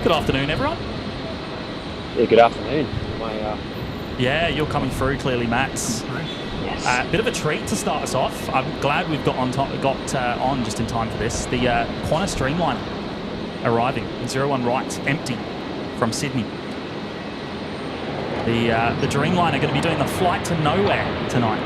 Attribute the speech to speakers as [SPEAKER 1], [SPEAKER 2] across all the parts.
[SPEAKER 1] Good afternoon, everyone.
[SPEAKER 2] Yeah, good afternoon.
[SPEAKER 1] Yeah, you're coming through clearly, Max.
[SPEAKER 2] Yes.
[SPEAKER 1] Bit of a treat to start us off. I'm glad we've got on just in time for this. The Qantas Dreamliner arriving, 01 right, empty from Sydney. The Dreamliner going to be doing the flight to nowhere tonight.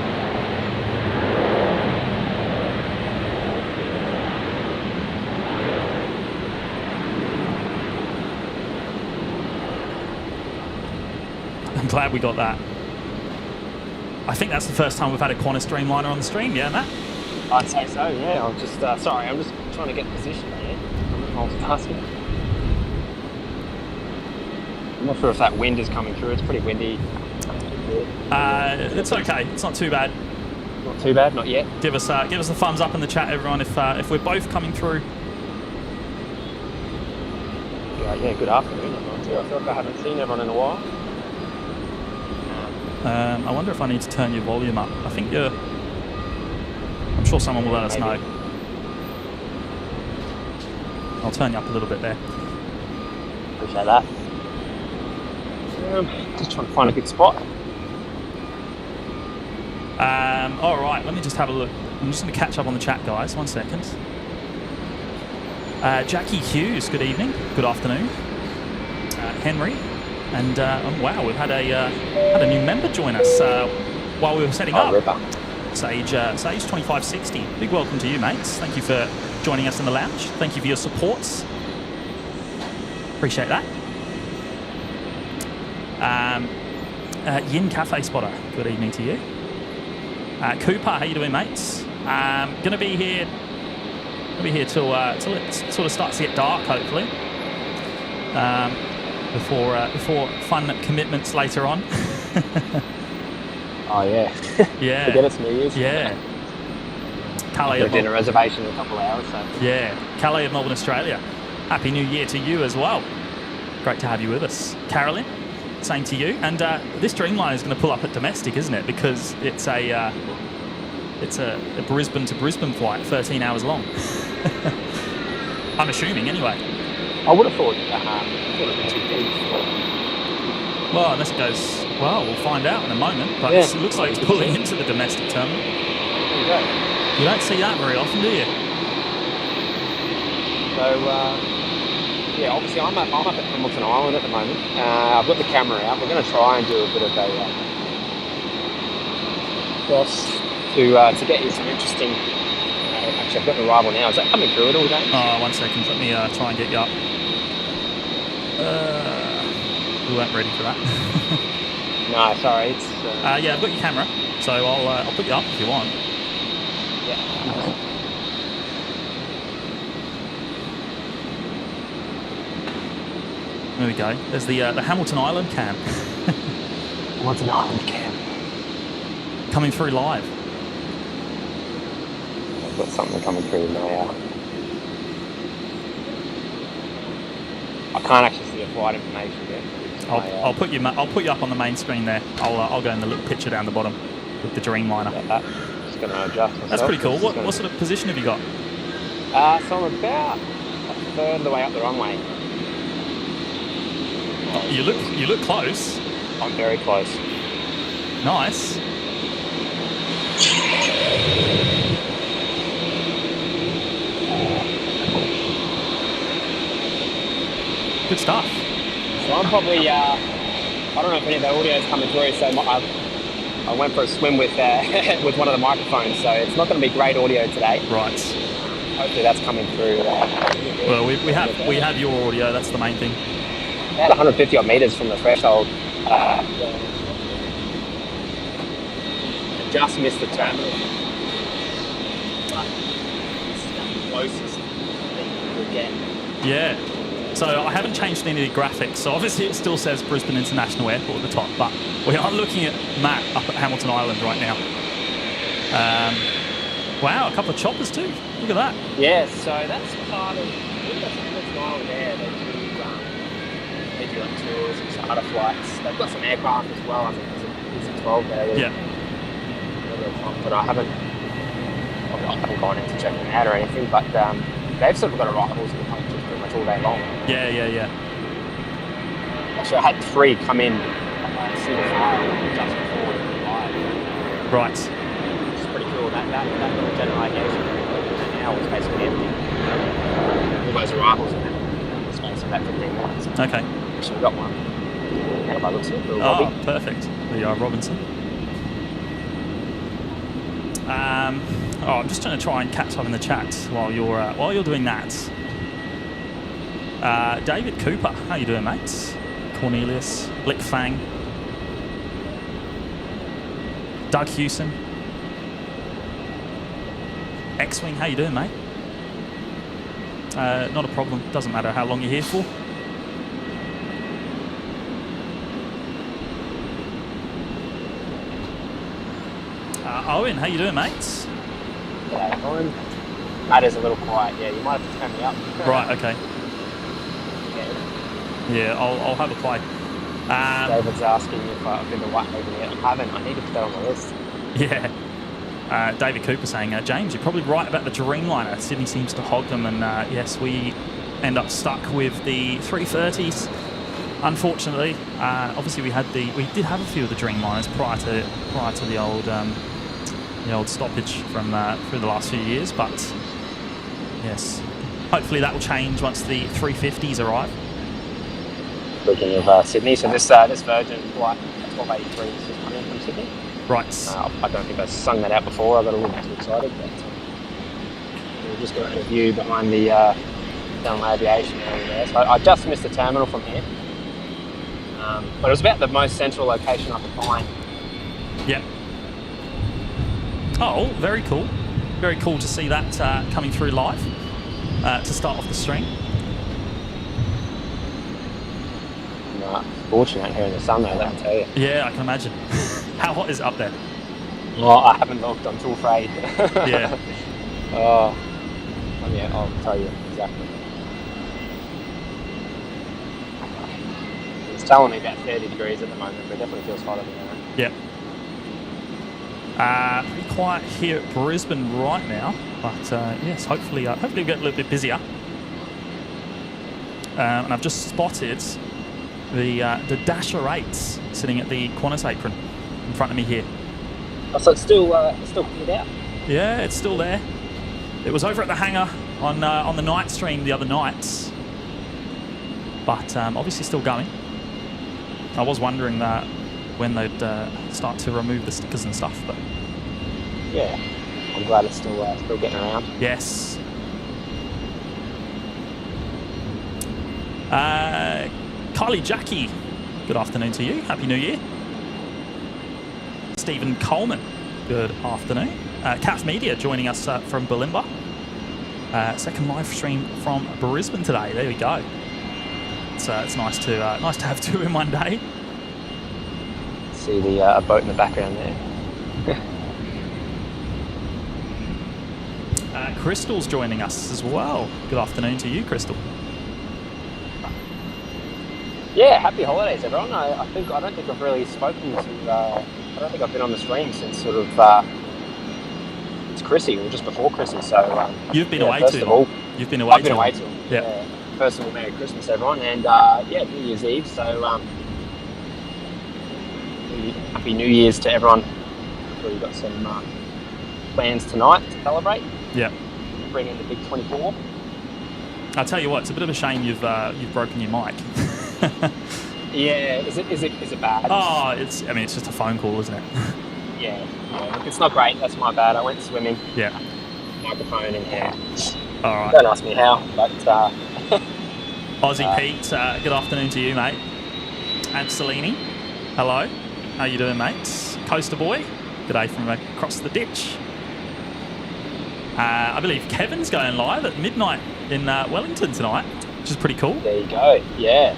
[SPEAKER 1] I'm glad we got that. I think that's the first time we've had a Qantas Dreamliner on the stream, yeah, Matt?
[SPEAKER 2] I'd say so, yeah. I'm just, sorry, I'm just trying to get positioned here. I'm multitasking. I'm not sure if that wind is coming through. It's pretty windy.
[SPEAKER 1] It's okay. It's not too bad.
[SPEAKER 2] Not too bad, not yet.
[SPEAKER 1] Give us a thumbs up in the chat, everyone, if we're both coming through.
[SPEAKER 2] Yeah, good afternoon. I feel like I haven't seen everyone in a while.
[SPEAKER 1] I wonder if I need to turn your volume up. I think I'm sure someone will let us know. I'll turn you up a little bit there.
[SPEAKER 2] Appreciate that. Just trying to find a good spot.
[SPEAKER 1] All right, let me just have a look. I'm just going to catch up on the chat, guys. 1 second. Jackie Hughes, good evening. Good afternoon. Henry. And wow, we've had a new member join us while we were setting up.
[SPEAKER 2] Ripper.
[SPEAKER 1] Sage 2560. Big welcome to you, mates. Thank you for joining us in the lounge. Thank you for your supports. Appreciate that. Yin Cafe Spotter. Good evening to you. Cooper, how you doing, mates? Gonna be here till it sort of starts to get dark, hopefully. Before fun commitments later on.
[SPEAKER 2] Oh yeah.
[SPEAKER 1] Yeah.
[SPEAKER 2] Forget it's New Year's.
[SPEAKER 1] Yeah. Calais
[SPEAKER 2] I've dinner reservation in a couple of hours. So.
[SPEAKER 1] Yeah. Calais of Melbourne, Australia. Happy New Year to you as well. Great to have you with us. Carolyn, same to you. And this Dreamliner is going to pull up at domestic, isn't it? Because it's a Brisbane to Brisbane flight, 13 hours long. I'm assuming, anyway.
[SPEAKER 2] I would have thought it'd be too deep.
[SPEAKER 1] Well, unless it goes, well, we'll find out in a moment. But it looks like it's pulling into the domestic terminal.
[SPEAKER 2] There you go.
[SPEAKER 1] You don't see that very often, do you?
[SPEAKER 2] So, yeah, obviously I'm up at Hamilton Island at the moment. I've got the camera out. We're going to try and do a bit of a cross to get you some interesting. Actually, I've got an arrival now. Is that coming through it all day?
[SPEAKER 1] Oh, 1 second. Let me try and get you up. We weren't ready for that.
[SPEAKER 2] No, sorry. It's,
[SPEAKER 1] yeah, I've got your camera, so I'll put you up if you want.
[SPEAKER 2] Yeah.
[SPEAKER 1] There we go. There's the Hamilton Island cam.
[SPEAKER 2] Hamilton Island cam.
[SPEAKER 1] Coming through live.
[SPEAKER 2] I've got something coming through now. I can't actually see the flight information yet.
[SPEAKER 1] I'll put you up on the main screen there. I'll go in the little picture down the bottom with the Dreamliner.
[SPEAKER 2] Just going to adjust myself.
[SPEAKER 1] That's pretty cool. What sort of position have you got?
[SPEAKER 2] So I'm about a third of the way up the runway.
[SPEAKER 1] You look close.
[SPEAKER 2] I'm very close.
[SPEAKER 1] Nice. Good stuff.
[SPEAKER 2] So I'm probably, I don't know if any of the audio is coming through, so I went for a swim with with one of the microphones, so it's not going to be great audio today.
[SPEAKER 1] Right.
[SPEAKER 2] Hopefully that's coming through.
[SPEAKER 1] Well, we have your audio, that's the main thing.
[SPEAKER 2] About 150 odd metres from the threshold. Just missed the terminal. But it's the closest thing you could get.
[SPEAKER 1] Yeah. So I haven't changed any of the graphics. So obviously it still says Brisbane International Airport at the top, but we are looking at Matt up at Hamilton Island right now. Wow, a couple of choppers too. Look at that.
[SPEAKER 2] Yeah, so that's part of Hamilton Island there. They do like tours and charter flights. They've got some aircraft as well. I think there's a 12 there.
[SPEAKER 1] Yeah.
[SPEAKER 2] But I haven't gone in to check them out or anything. But they've sort of got arrivals in the country pretty much all day long.
[SPEAKER 1] Yeah.
[SPEAKER 2] actually, I had 3 come in single file just before the fire.
[SPEAKER 1] Right.
[SPEAKER 2] Which is pretty cool. That little general aviation room now is basically empty. All those arrivals in that space of about 15 minutes.
[SPEAKER 1] Okay.
[SPEAKER 2] So we got one. How about looks little
[SPEAKER 1] Oh,
[SPEAKER 2] Robbie?
[SPEAKER 1] perfect. There you are, Robinson. I'm just going to try and catch up in the chat while you're doing that. David Cooper, how you doing, mate? Cornelius, Blick Fang, Doug Hewson, X-Wing, how you doing, mate? Not a problem. Doesn't matter how long you're here for. Owen, how you doing, mate?
[SPEAKER 2] Yeah, Owen. Matt is a little quiet. Yeah, you might have to turn me up.
[SPEAKER 1] Right, okay. Yeah, I'll have a play.
[SPEAKER 2] David's asking if I've been to Whitehaven yet. I haven't. I need to put that on the list.
[SPEAKER 1] Yeah. David Cooper saying, James, you're probably right about the Dreamliner. Sydney seems to hog them, and yes, we end up stuck with the 330s. Unfortunately, obviously we did have a few of the Dreamliners prior to the old stoppage from through the last few years, but yes, hopefully that will change once the 350s arrive.
[SPEAKER 2] Speaking of Sydney, so this Virgin flight 1283 is just coming from Sydney.
[SPEAKER 1] Right.
[SPEAKER 2] I don't think I sung that out before. I got a little bit too excited, but we'll just go out a view behind the General Aviation area there. So I just missed the terminal from here, but it was about the most central location I could find.
[SPEAKER 1] Yeah. Oh, very cool. Very cool to see that coming through live to start off the stream.
[SPEAKER 2] Fortunate here in the sun, though, that'll tell you.
[SPEAKER 1] Yeah, I can imagine. How hot is it up there?
[SPEAKER 2] Well, I haven't looked. I'm too afraid.
[SPEAKER 1] Yeah.
[SPEAKER 2] Oh, yeah, I'll tell you exactly. It's telling me about 30 degrees at the moment, but it definitely feels hotter than that.
[SPEAKER 1] Yeah. Pretty quiet here at Brisbane right now, but yes, hopefully we'll get a little bit busier. And I've just spotted the Dasher 8s sitting at the Qantas apron in front of me here.
[SPEAKER 2] Oh, so it's still cleared out?
[SPEAKER 1] Yeah, it's still there. It was over at the hangar on the night stream the other night, but obviously still going. I was wondering when they'd start to remove the stickers and stuff, but
[SPEAKER 2] yeah, I'm glad it's still getting around.
[SPEAKER 1] Yes. Kylie Jackie, good afternoon to you. Happy New Year. Stephen Coleman, good afternoon. CAF Media joining us from Bulimba. Second live stream from Brisbane today. There we go. It's nice to have two in one day.
[SPEAKER 2] See the boat in the background there.
[SPEAKER 1] Crystal's joining us as well. Good afternoon to you, Crystal.
[SPEAKER 2] Yeah, happy holidays, everyone. I don't think I've really spoken to. I don't think I've been on the stream since sort of it's Chrissy, or just before Chrissy. So
[SPEAKER 1] you've been away too. You've been away.
[SPEAKER 2] I've been away too.
[SPEAKER 1] Yeah.
[SPEAKER 2] First of all, Merry Christmas, everyone, and New Year's Eve. So Happy New Year's to everyone. Sure you've got some plans tonight to celebrate.
[SPEAKER 1] Yeah.
[SPEAKER 2] Bring in the big 24.
[SPEAKER 1] I'll tell you what, it's a bit of a shame you've broken your mic.
[SPEAKER 2] Yeah, is it bad?
[SPEAKER 1] Oh, it's just a phone call, isn't it?
[SPEAKER 2] Yeah. Look, it's not great. That's my bad. I went swimming.
[SPEAKER 1] Yeah.
[SPEAKER 2] Microphone in hand.
[SPEAKER 1] All right.
[SPEAKER 2] Don't ask me how, but.
[SPEAKER 1] Aussie Pete, good afternoon to you, mate. Anselini, hello. How you doing, mate? Coaster Boy, good day from across the ditch. I believe Kevin's going live at midnight in Wellington tonight, which is pretty cool.
[SPEAKER 2] There you go. Yeah.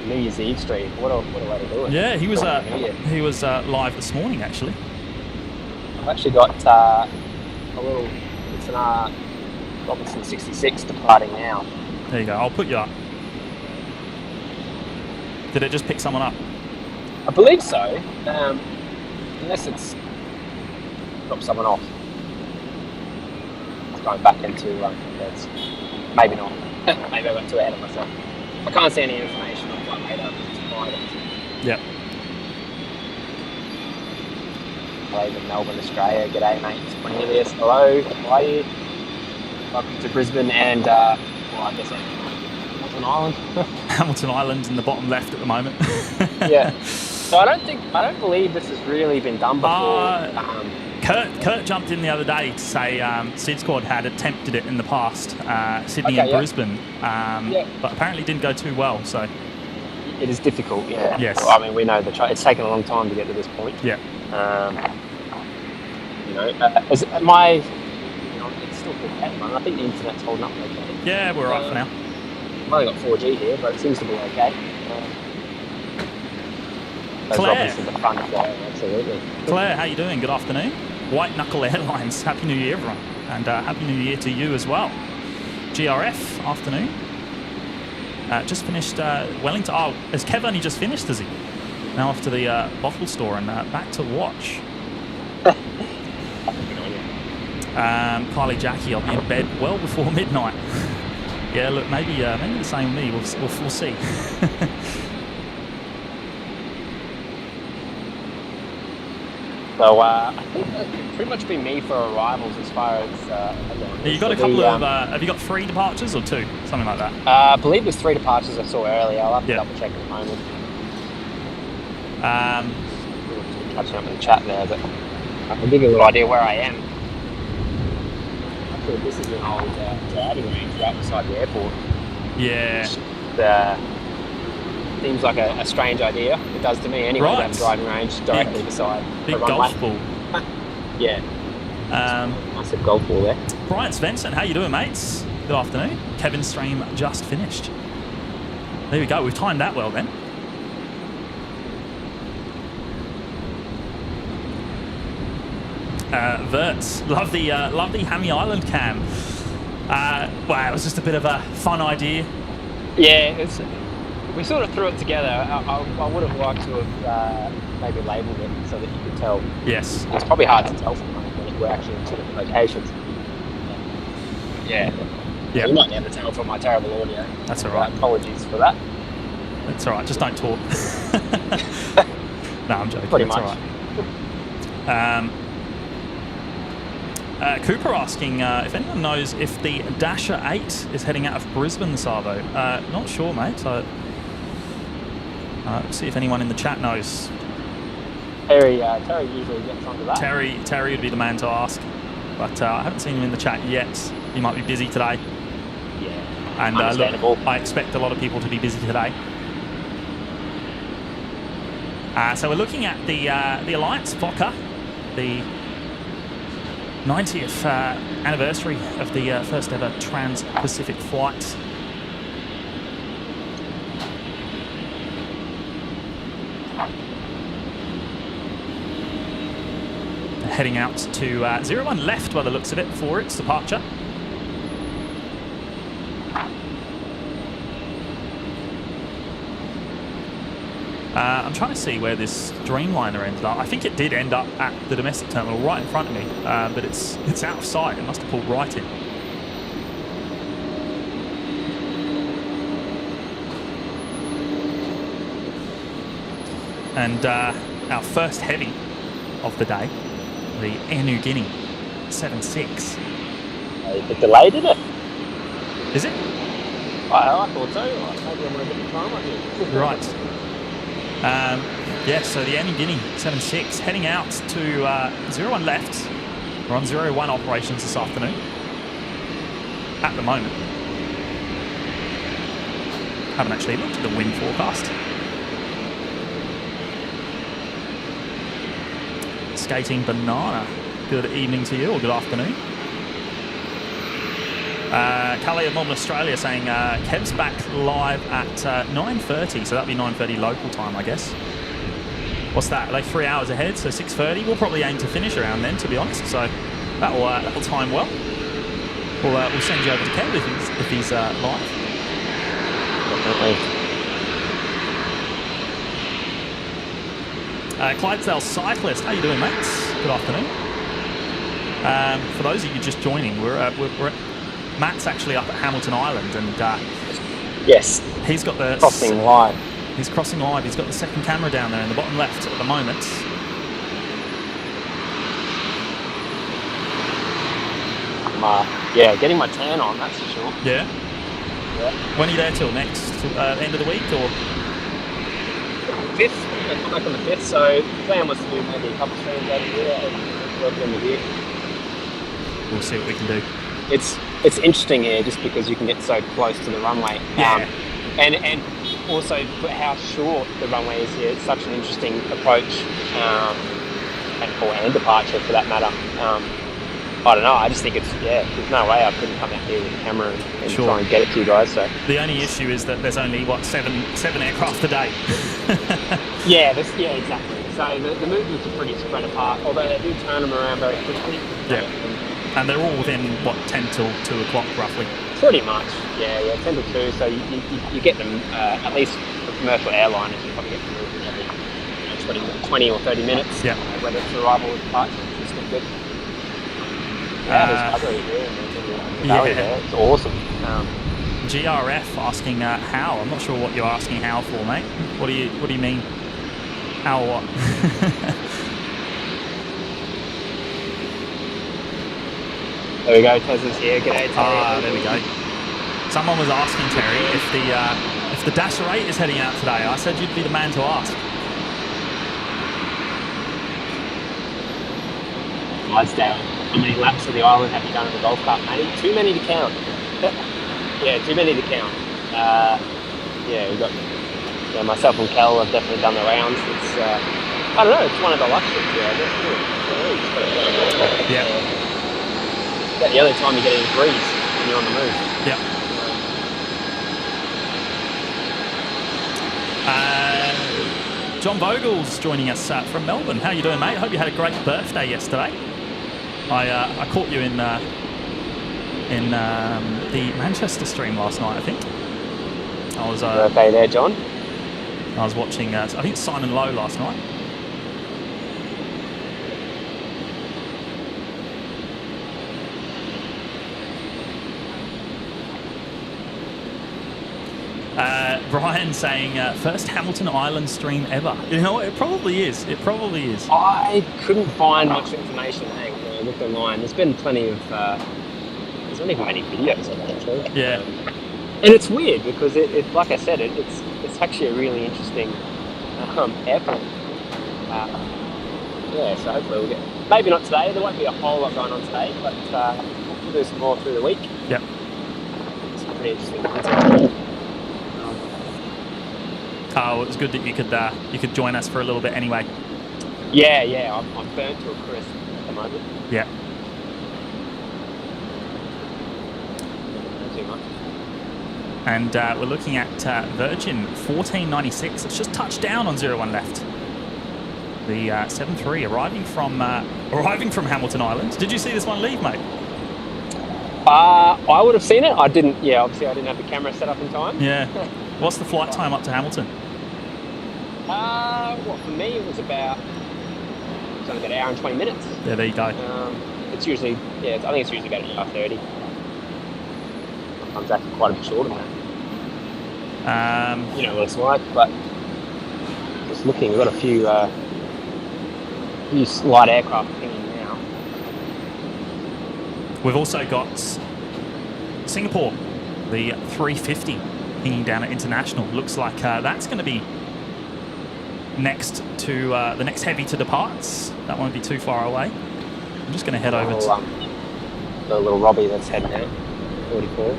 [SPEAKER 2] New Year's Eve stream. What a way to do it.
[SPEAKER 1] Yeah, he was live this morning actually.
[SPEAKER 2] I've actually got a little. It's an Robinson 66 departing now.
[SPEAKER 1] There you go. I'll put you up. Did it just pick someone up?
[SPEAKER 2] I believe so. Unless it's dropped someone off. It's going back into maybe not. Maybe I got too ahead of myself. I can't see any information on flight radar. flight.
[SPEAKER 1] Yep.
[SPEAKER 2] Live in Melbourne, Australia. G'day, mate. It's Cornelius. Hello. How are you? Welcome to Brisbane and, well, I guess Hamilton Island.
[SPEAKER 1] Hamilton Island in the bottom left at the moment.
[SPEAKER 2] Yeah. So I don't believe this has really been done before.
[SPEAKER 1] Kurt jumped in the other day to say Sid Squad had attempted it in the past, Sydney and Brisbane, but apparently didn't go too well. So
[SPEAKER 2] it is difficult. Yeah.
[SPEAKER 1] Yes.
[SPEAKER 2] Well, I mean, we know it's taken a long time to get to this point.
[SPEAKER 1] Yeah.
[SPEAKER 2] It's still okay. I think the internet's holding up okay.
[SPEAKER 1] Yeah, we're right for now.
[SPEAKER 2] I've only got 4G here, but it seems to be okay.
[SPEAKER 1] Claire.
[SPEAKER 2] Obviously the fun there, absolutely.
[SPEAKER 1] Claire, how you doing? Good afternoon. White Knuckle Airlines, Happy New Year, everyone. And Happy New Year to you as well. GRF, afternoon. Just finished Wellington. Oh, has Kev only just finished, has he? Now off to the bottle store and back to watch. Kylie Jackie, I'll be in bed well before midnight. Yeah, look, maybe the same with me. We'll see.
[SPEAKER 2] So I think that's pretty much been me for arrivals as far as.
[SPEAKER 1] You got a couple of. Have you got 3 departures or 2, something like that?
[SPEAKER 2] I believe there's 3 departures I saw earlier. I'll have to double check in a moment. Catching up in the chat there, but I'll give you a little idea where I am. Actually, this is an old driving range right beside the airport.
[SPEAKER 1] Yeah.
[SPEAKER 2] Seems like a strange idea. It does to me anyway. To have a driving range directly beside
[SPEAKER 1] big
[SPEAKER 2] the runway.
[SPEAKER 1] golf ball.
[SPEAKER 2] Yeah. Massive golf ball there.
[SPEAKER 1] Brian Svensson, how you doing, mates? Good afternoon. Kevin's stream just finished. There we go. We've timed that well then. Verts, love the Hammy Island cam. Wow, it was just a bit of a fun idea.
[SPEAKER 2] Yeah, we sort of threw it together. I would have liked to have maybe labelled it so that you could tell.
[SPEAKER 1] Yes.
[SPEAKER 2] It's probably hard to tell from when we're actually in 2 different locations. Yeah. You might be able to tell from my terrible audio.
[SPEAKER 1] That's all right.
[SPEAKER 2] Apologies for that.
[SPEAKER 1] That's all right. Just don't talk. No, I'm joking.
[SPEAKER 2] Pretty
[SPEAKER 1] That's
[SPEAKER 2] much.
[SPEAKER 1] All right. Cooper asking if anyone knows if the Dasher 8 is heading out of Brisbane this Arvo. Not sure, mate. So, see if anyone in the chat knows.
[SPEAKER 2] Terry usually gets onto that.
[SPEAKER 1] Terry would be the man to ask, but I haven't seen him in the chat yet. He might be busy today.
[SPEAKER 2] Yeah,
[SPEAKER 1] and
[SPEAKER 2] understandable.
[SPEAKER 1] Look, I expect a lot of people to be busy today. So we're looking at the Alliance Fokker, the 90th anniversary of the first ever Trans-Pacific flight. Heading out to 01 left by the looks of it for its departure. I'm trying to see where this Dreamliner ended up. I think it did end up at the domestic terminal right in front of me, but it's out of sight. It must have pulled right in. And our first heavy of the day, the Air New Guinea 76.
[SPEAKER 2] A bit delayed, isn't it?
[SPEAKER 1] Is it?
[SPEAKER 2] I thought so. Maybe I'm going to get the time on you.
[SPEAKER 1] Right. So the Air New Guinea 76 heading out to 01 left. We're on 01 operations this afternoon at the moment. Haven't actually looked at the wind forecast. Skating Banana, good evening to you, or good afternoon. Callie of Melbourne, Australia saying Kev's back live at 9:30, so that'll be 9:30 local time, I guess. What's that? Are they 3 hours ahead? So 6:30. We'll probably aim to finish around then, to be honest. So that'll time well. We'll send you over to Kev if he's live.
[SPEAKER 2] Definitely.
[SPEAKER 1] Clydesdale Cyclist, how you doing, mates? Good afternoon. For those of you just joining, we're at Matt's actually up at Hamilton Island, and
[SPEAKER 2] yes,
[SPEAKER 1] he's got the
[SPEAKER 2] crossing live.
[SPEAKER 1] He's crossing live. He's got the second camera down there in the bottom left at the moment.
[SPEAKER 2] Yeah, getting my tan on, that's for sure.
[SPEAKER 1] Yeah.
[SPEAKER 2] Yeah.
[SPEAKER 1] When are you there till next? End of the week or?
[SPEAKER 2] 5th. I come back on the 5th, so the plan was to do maybe a couple streams over here and work them with you.
[SPEAKER 1] We'll see what we can do.
[SPEAKER 2] It's interesting here just because you can get so close to the runway.
[SPEAKER 1] Yeah.
[SPEAKER 2] And also how short the runway is here. It's such an interesting approach and departure for that matter. I don't know. I just think there's no way I couldn't come out here with a camera and
[SPEAKER 1] Sure.
[SPEAKER 2] try and get it to you guys. So
[SPEAKER 1] The only issue is that there's only, seven aircraft a day.
[SPEAKER 2] yeah, exactly. So the movements are pretty spread apart, although they do turn them around very quickly.
[SPEAKER 1] Yeah. And they're all within, 10 till 2 o'clock roughly?
[SPEAKER 2] Pretty much, yeah, 10 to 2. So you get them, at least for commercial airliners, you probably get them every 20 or 30 minutes.
[SPEAKER 1] Yeah.
[SPEAKER 2] Whether it's arrival or departure, it's just good. Yeah, there's ugly here in the valley there. It's awesome.
[SPEAKER 1] GRF asking how. I'm not sure what you're asking how for, mate. What do you mean? How what?
[SPEAKER 2] There we go, Tesla's here. G'day, Terry.
[SPEAKER 1] There we go. Someone was asking Terry if the Dasher 8 is heading out today. I said you'd be the man to ask.
[SPEAKER 2] Lights down. How many laps of the island have you done in the golf cart, mate? Too many to count. Yeah, too many to count. We've got myself and Kel have definitely done the rounds. It's I don't know. It's one of the luxuries.
[SPEAKER 1] Yeah.
[SPEAKER 2] The only time you get any breeze when you're on the move.
[SPEAKER 1] Yeah. John Vogel's joining us from Melbourne. How you doing, mate? Hope you had a great birthday yesterday. I caught you in the Manchester stream last night, I think. I was
[SPEAKER 2] birthday there, John.
[SPEAKER 1] I was watching, I think Simon Lowe last night. Brian saying, first Hamilton Island stream ever. You know what? It probably is. It probably is.
[SPEAKER 2] I couldn't find much information when I looked online. There's been plenty of... there's not even many videos of it, actually.
[SPEAKER 1] Yeah.
[SPEAKER 2] And it's weird because, it like I said, it's actually a really interesting airport. So hopefully we'll get... Maybe not today. There won't be a whole lot going on today, but we'll do some more through the week.
[SPEAKER 1] Yep.
[SPEAKER 2] It's pretty interesting.
[SPEAKER 1] Oh, it was good that you could join us for a little bit anyway.
[SPEAKER 2] Yeah, I'm burnt to a crisp at the moment.
[SPEAKER 1] Yeah.
[SPEAKER 2] Not too much.
[SPEAKER 1] And we're looking at Virgin 1496. It's just touched down on 01 left. The 7-3 arriving from Hamilton Island. Did you see this one leave, mate?
[SPEAKER 2] I would have seen it. I didn't. Yeah, obviously I didn't have the camera set up in time.
[SPEAKER 1] Yeah. What's the flight time up to Hamilton?
[SPEAKER 2] For me it was about an hour and 20 minutes.
[SPEAKER 1] Yeah, there you go.
[SPEAKER 2] It's usually I think it's usually about an hour 30. Sometimes actually quite a bit shorter than that. You know what it's like, but just looking, we've got a few light aircraft pinging now.
[SPEAKER 1] We've also got Singapore, the 350 pinging down at International. Looks like that's going to be next to the next heavy to departs. That won't be too far away. I'm just going to head over to
[SPEAKER 2] the little Robbie that's heading out, 44.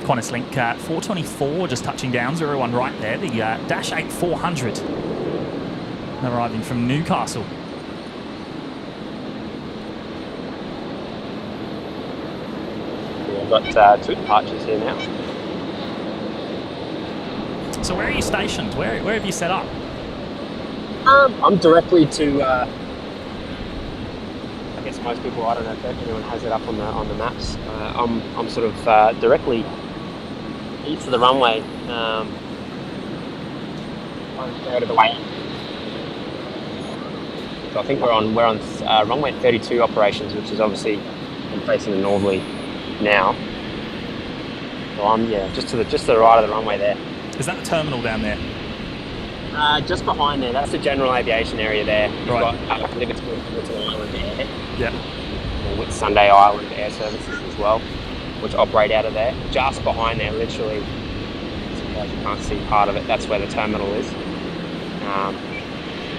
[SPEAKER 1] Qantas Link 424 just touching down, 01 right there. The Dash 8 400 arriving from Newcastle.
[SPEAKER 2] We've got 2 departures here now.
[SPEAKER 1] So where are you stationed? Where have you set up?
[SPEAKER 2] I'm directly to. I guess most people. I don't know if anyone has it up on the maps. I'm sort of directly east of the runway. Out of the way. So I think we're on runway 32 operations, which is obviously I'm facing the northerly now. So I'm just to the right of the runway there.
[SPEAKER 1] Is that the terminal down there?
[SPEAKER 2] Just behind there, that's the general aviation area there. We've
[SPEAKER 1] Right.
[SPEAKER 2] got, I believe it's Whittle Island Air,
[SPEAKER 1] Yeah.
[SPEAKER 2] or Sunday Island Air Services as well, which operate out of there. Just behind there, literally, you can't see part of it, that's where the terminal is.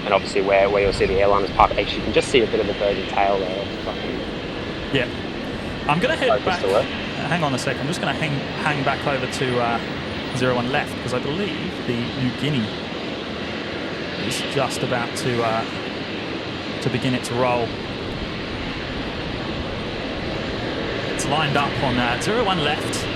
[SPEAKER 2] And obviously where you'll see the airliners park, actually you can just see a bit of the bird and tail there.
[SPEAKER 1] Yeah. I'm going to head
[SPEAKER 2] Focus
[SPEAKER 1] back.
[SPEAKER 2] to it.
[SPEAKER 1] Hang on a sec. I'm just going to hang back over to 01 left, because I believe the New Guinea is just about to begin its roll. It's lined up on 01 left.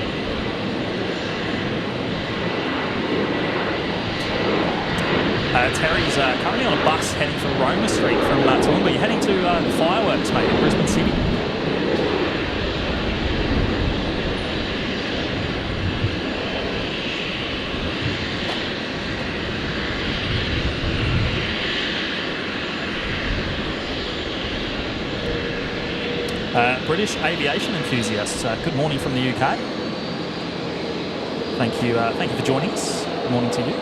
[SPEAKER 1] Terry's currently on a bus heading from Roma Street from Toowoomba. You're heading to the fireworks, mate, in Brisbane City. British aviation enthusiasts, good morning from the UK. Thank you for joining us. Good morning to you.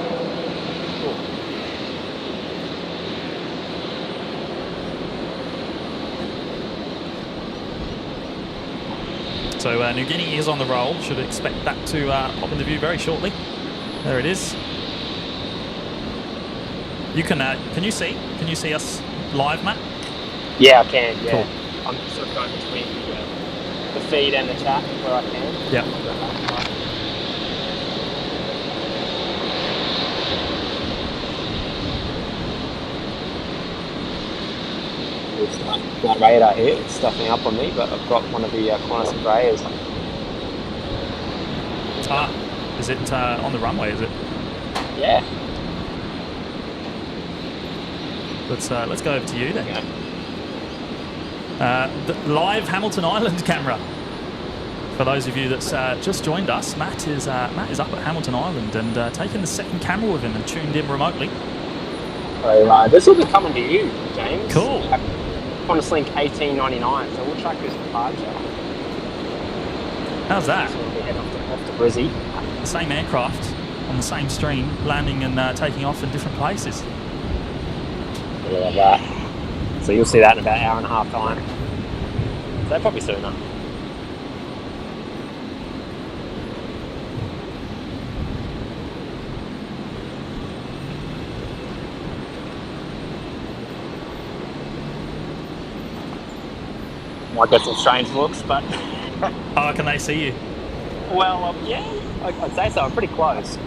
[SPEAKER 1] So New Guinea is on the roll. Should expect that to pop into view very shortly. There it is. You can you see? Can you see us live, Matt?
[SPEAKER 2] Yeah, I can. Yeah,
[SPEAKER 1] cool.
[SPEAKER 2] I'm sort of going between the feed and the chat where I can.
[SPEAKER 1] Yeah.
[SPEAKER 2] My radar here, it's stuffing up on me, but I've got one of the Qantas Embraers.
[SPEAKER 1] Is it on the runway, is it?
[SPEAKER 2] Yeah.
[SPEAKER 1] Let's go over to you then.
[SPEAKER 2] Okay.
[SPEAKER 1] The live Hamilton Island camera. For those of you that's just joined us, Matt is up at Hamilton Island and taking the second camera with him and tuned in remotely.
[SPEAKER 2] So this will be coming to you, James.
[SPEAKER 1] Cool.
[SPEAKER 2] Qantas Link 1899, so we'll track this departure.
[SPEAKER 1] How's that?
[SPEAKER 2] So we'll be heading off to Brizzy.
[SPEAKER 1] The same aircraft on the same stream, landing and taking off in different places.
[SPEAKER 2] Yeah, like that. So you'll see that in about an hour and a half time. So probably sooner. Might get some strange looks, but
[SPEAKER 1] Oh, can they see you?
[SPEAKER 2] well, yeah, I'd say so. I'm pretty close.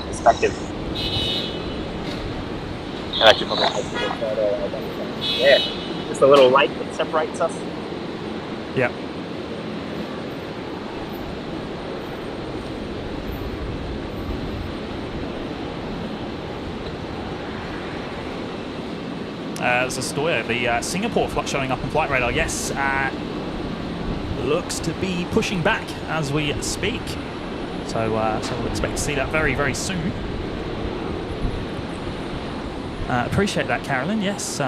[SPEAKER 2] Perspective. And actually probably takes a little further away. Yeah, just a little lake that separates us.
[SPEAKER 1] Yep. There's a story, the Singapore flight showing up on flight radar. Yes, looks to be pushing back as we speak. So we'll expect to see that very, very soon. Appreciate that, Carolyn. Yes,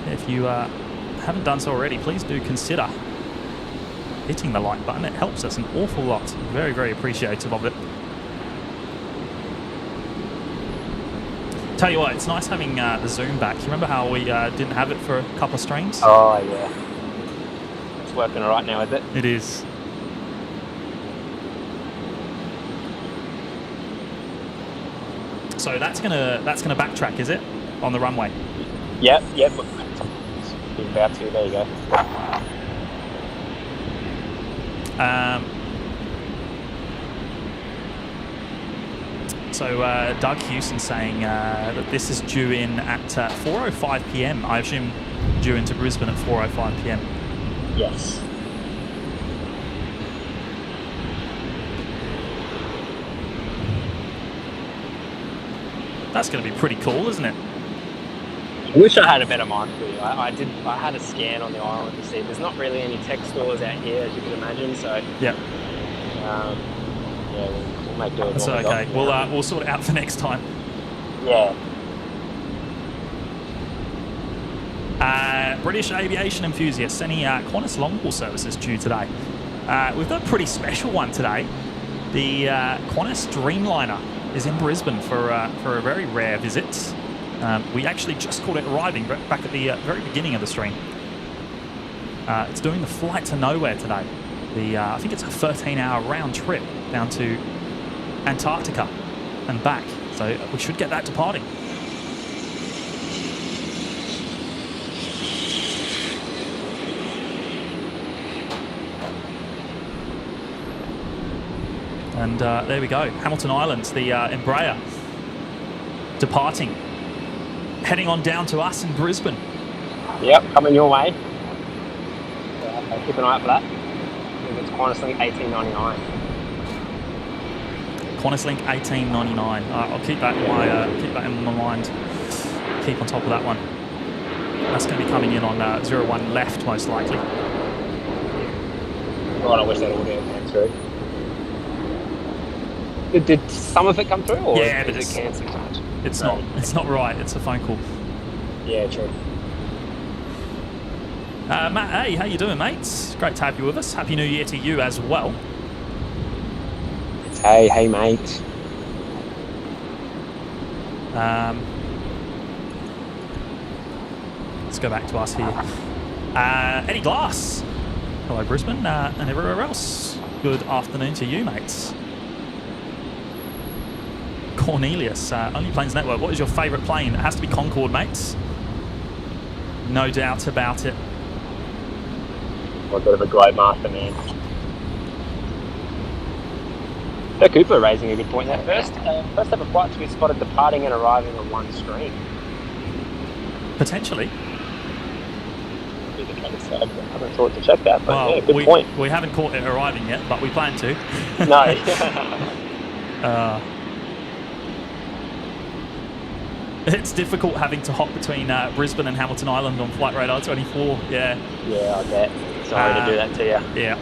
[SPEAKER 1] if you haven't done so already, please do consider hitting the like button. It helps us an awful lot. Very, very appreciative of it. Tell you what, it's nice having the zoom back. You remember how we didn't have it for a couple of streams?
[SPEAKER 2] Oh, yeah. It's working all right now, is it?
[SPEAKER 1] It is. So that's gonna backtrack, is it, on the runway?
[SPEAKER 2] Yep. About to. There you go.
[SPEAKER 1] So Doug Hewson saying that this is due in at 4:05 p.m. I assume due into Brisbane at 4:05 p.m.
[SPEAKER 2] Yes.
[SPEAKER 1] That's going to be pretty cool, isn't it?
[SPEAKER 2] I wish I had a better mic for you. I had a scan on the island to see. There's not really any tech stores out here, as you can imagine. So
[SPEAKER 1] Yeah.
[SPEAKER 2] yeah, we'll make do with
[SPEAKER 1] That's
[SPEAKER 2] what we
[SPEAKER 1] okay.
[SPEAKER 2] got.
[SPEAKER 1] We'll sort it out for next time.
[SPEAKER 2] Yeah.
[SPEAKER 1] British aviation enthusiasts, any Qantas long-haul services due today? We've got a pretty special one today. The Qantas Dreamliner is in Brisbane for a very rare visit. We actually just caught it arriving back at the very beginning of the stream. It's doing the flight to nowhere today. I think it's a 13-hour round trip down to Antarctica and back. So we should get that departing. And there we go, Hamilton Island, the Embraer departing, heading on down to us in Brisbane.
[SPEAKER 2] Yep, coming your way. Keep an eye out for that. I think it's Qantas Link 1899.
[SPEAKER 1] Qantas Link 1899. I'll keep that in my mind. Keep on top of that one. That's going to be coming in on 01 left, most likely.
[SPEAKER 2] God, I wish that all came through. Did some of it come through, or
[SPEAKER 1] yeah, but
[SPEAKER 2] is it cancelled?
[SPEAKER 1] It's not. It's not right. It's a phone call.
[SPEAKER 2] Yeah, true.
[SPEAKER 1] Matt, hey, how you doing, mates? Great to have you with us. Happy New Year to you as well.
[SPEAKER 2] Hey, mate.
[SPEAKER 1] Let's go back to us here. Eddie Glass. Hello, Brisbane, and everywhere else. Good afternoon to you, mates. Cornelius, Only Planes Network. What is your favourite plane? It has to be Concorde, mates. No doubt about it.
[SPEAKER 2] I'm a bit of a Globe Master, man. So Cooper raising a good point there. First ever flight to be spotted departing and arriving on one stream.
[SPEAKER 1] Potentially.
[SPEAKER 2] I haven't thought to check that, but
[SPEAKER 1] well,
[SPEAKER 2] yeah, good point.
[SPEAKER 1] We haven't caught it arriving yet, but we plan to.
[SPEAKER 2] No.
[SPEAKER 1] It's difficult having to hop between Brisbane and Hamilton Island on Flight Radar 24. Yeah.
[SPEAKER 2] Yeah, I bet. Sorry to do that to you.
[SPEAKER 1] Yeah.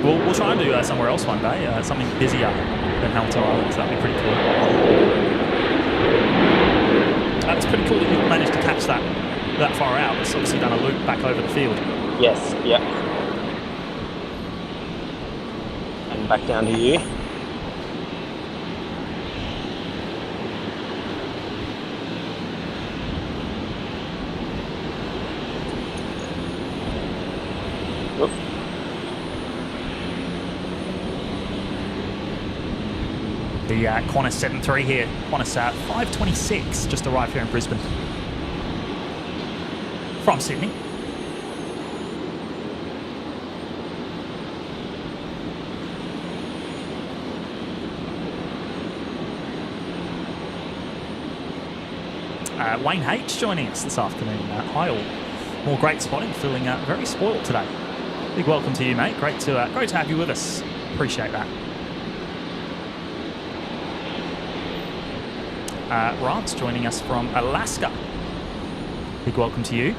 [SPEAKER 1] We'll try and do somewhere else one day. Something busier than Hamilton Island. So that'd be pretty cool. It's pretty cool that you've managed to catch that far out. It's obviously done a loop back over the field.
[SPEAKER 2] Yes. Yep. And back down to you.
[SPEAKER 1] The Qantas 73 here. Qantas 526 just arrived here in Brisbane from Sydney. Wayne H joining us this afternoon. Hi all. More great spotting. Feeling very spoiled today. Big welcome to you, mate. Great to have you with us. Appreciate that. Rance joining us from Alaska. Big welcome to you.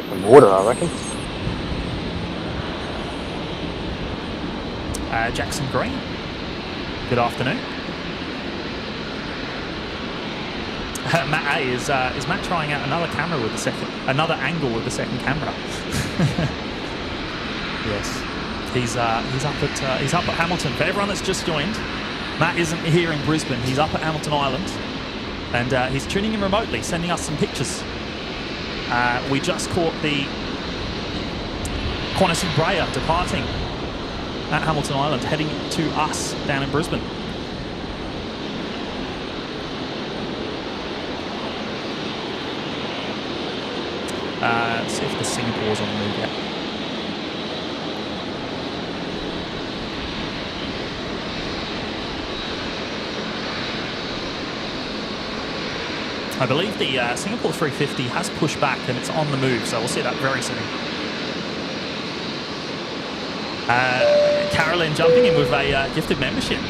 [SPEAKER 2] Some water, I reckon.
[SPEAKER 1] Jackson Green. Good afternoon. Matt A, is Matt trying out another camera with another angle with the second camera? Yes, he's up at Hamilton. For everyone that's just joined, Matt isn't here in Brisbane. He's up at Hamilton Island, and he's tuning in remotely, sending us some pictures. We just caught the Qantas Embraer departing at Hamilton Island, heading to us down in Brisbane. Let's see if the Singapore's on the move yet. I believe the Singapore 350 has pushed back and it's on the move, so we'll see that very soon. Carolyn jumping in with a gifted membership.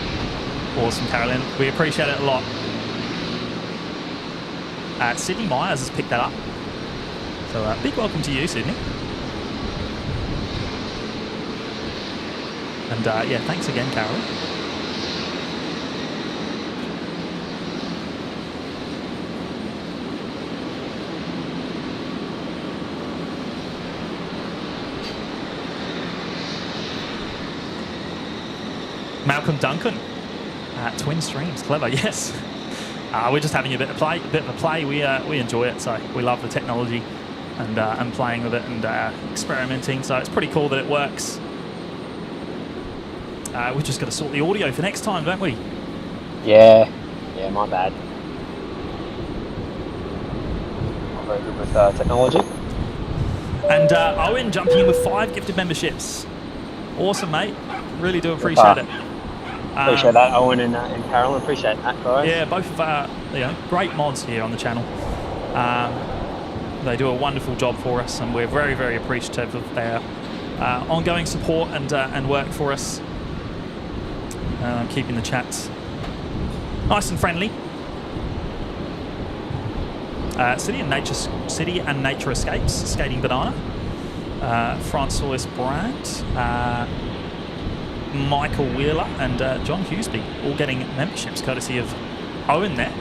[SPEAKER 1] Awesome, Carolyn. We appreciate it a lot. Sydney Myers has picked that up. So big welcome to you, Sydney. And yeah, thanks again, Carolyn. Malcolm Duncan, Twin Streams, clever, yes. We're just having a bit of a play. We enjoy it, so we love the technology and playing with it and experimenting. So it's pretty cool that it works. We've just got to sort the audio for next time, don't we?
[SPEAKER 2] Yeah, my bad. Not very good with technology.
[SPEAKER 1] And Owen jumping in with 5 gifted memberships. Awesome, mate. Really do appreciate it.
[SPEAKER 2] Appreciate that, Owen and Carolyn. Appreciate that, guys.
[SPEAKER 1] Yeah, both great mods here on the channel. They do a wonderful job for us, and we're very, very appreciative of their ongoing support and work for us. Keeping the chats nice and friendly. City and Nature Escapes, Skating Banana, Francois Brandt, Michael Wheeler and John Hughesby, all getting memberships courtesy of Owen there.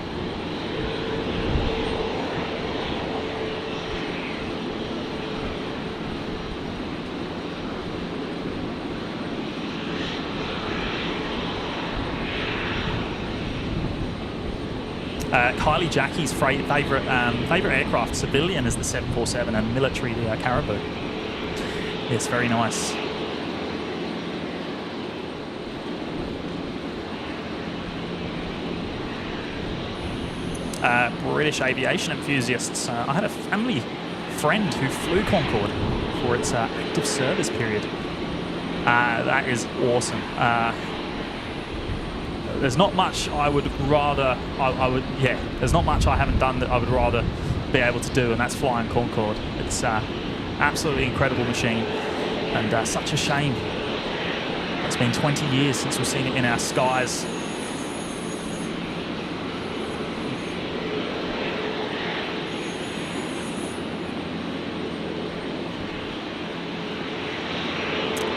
[SPEAKER 1] Kylie Jackie's favourite aircraft, civilian, is the 747 and military the Caribou. Yes, very nice. British aviation enthusiasts. I had a family friend who flew Concorde for its active service period. That is awesome. There's not much I would rather. There's not much I haven't done that I would rather be able to do, and that's flying Concorde. It's absolutely incredible machine, and such a shame. It's been 20 years since we've seen it in our skies.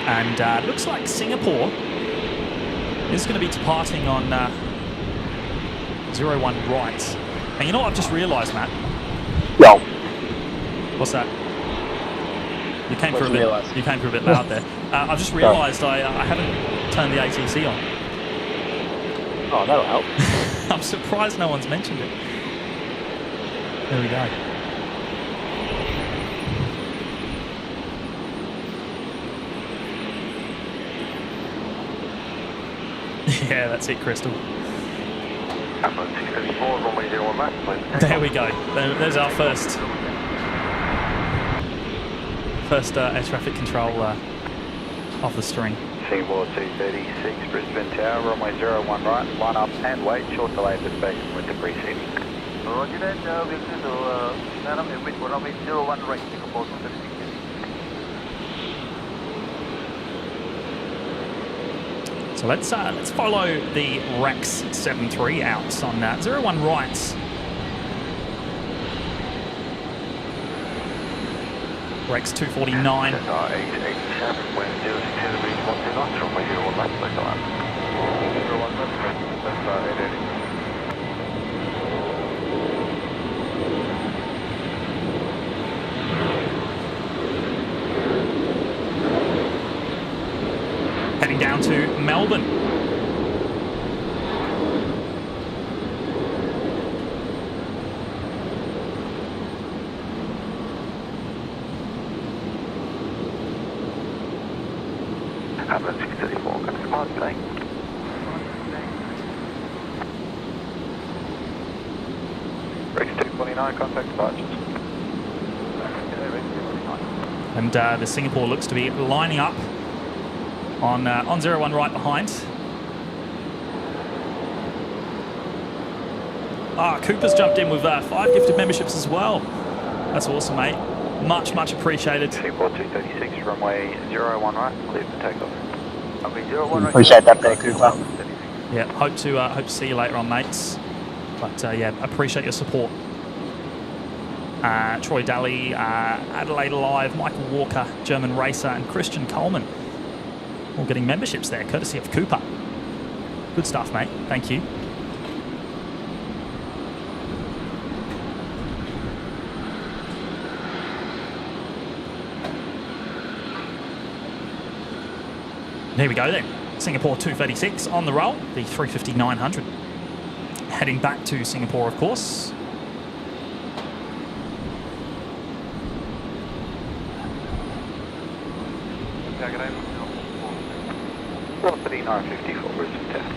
[SPEAKER 1] And looks like Singapore is going to be departing on 01 right. And you know what I've just realised, Matt?
[SPEAKER 2] Yo.
[SPEAKER 1] What's that? You came for a bit loud there. I've just realised I haven't turned the ATC on.
[SPEAKER 2] Oh, that'll help.
[SPEAKER 1] I'm surprised no one's mentioned it. There we go. Yeah, that's it, Crystal. There we go. There's our first air traffic control off the string.
[SPEAKER 3] Singapore 236, Brisbane Tower, runway 01 right, line up and wait, short delay for station with the preceding. Roger that, we'll do runway 01 right, Singapore 236.
[SPEAKER 1] So let's follow the Rex 73 out on 01 right. Rex 249. Heading down to Melbourne.
[SPEAKER 3] Ambulance 634, can I command today? Rex 249, contact departures.
[SPEAKER 1] And the Singapore looks to be lining up on 01 right behind. Cooper's jumped in with 5 gifted memberships as well. That's awesome, mate. Much appreciated.
[SPEAKER 3] Singapore 236, runway 01 right, clear for takeoff.
[SPEAKER 2] Appreciate that there, Cooper.
[SPEAKER 1] Yeah, hope to see you later on, mates. But yeah, appreciate your support. Troy Daly, Adelaide Alive, Michael Walker, German Racer, and Christian Coleman. All getting memberships there, courtesy of Cooper. Good stuff, mate. Thank you. There we go then. Singapore 236 on the roll, the 350-900. Heading back to Singapore, of course.
[SPEAKER 3] Velocity 954 Brisbane Tower.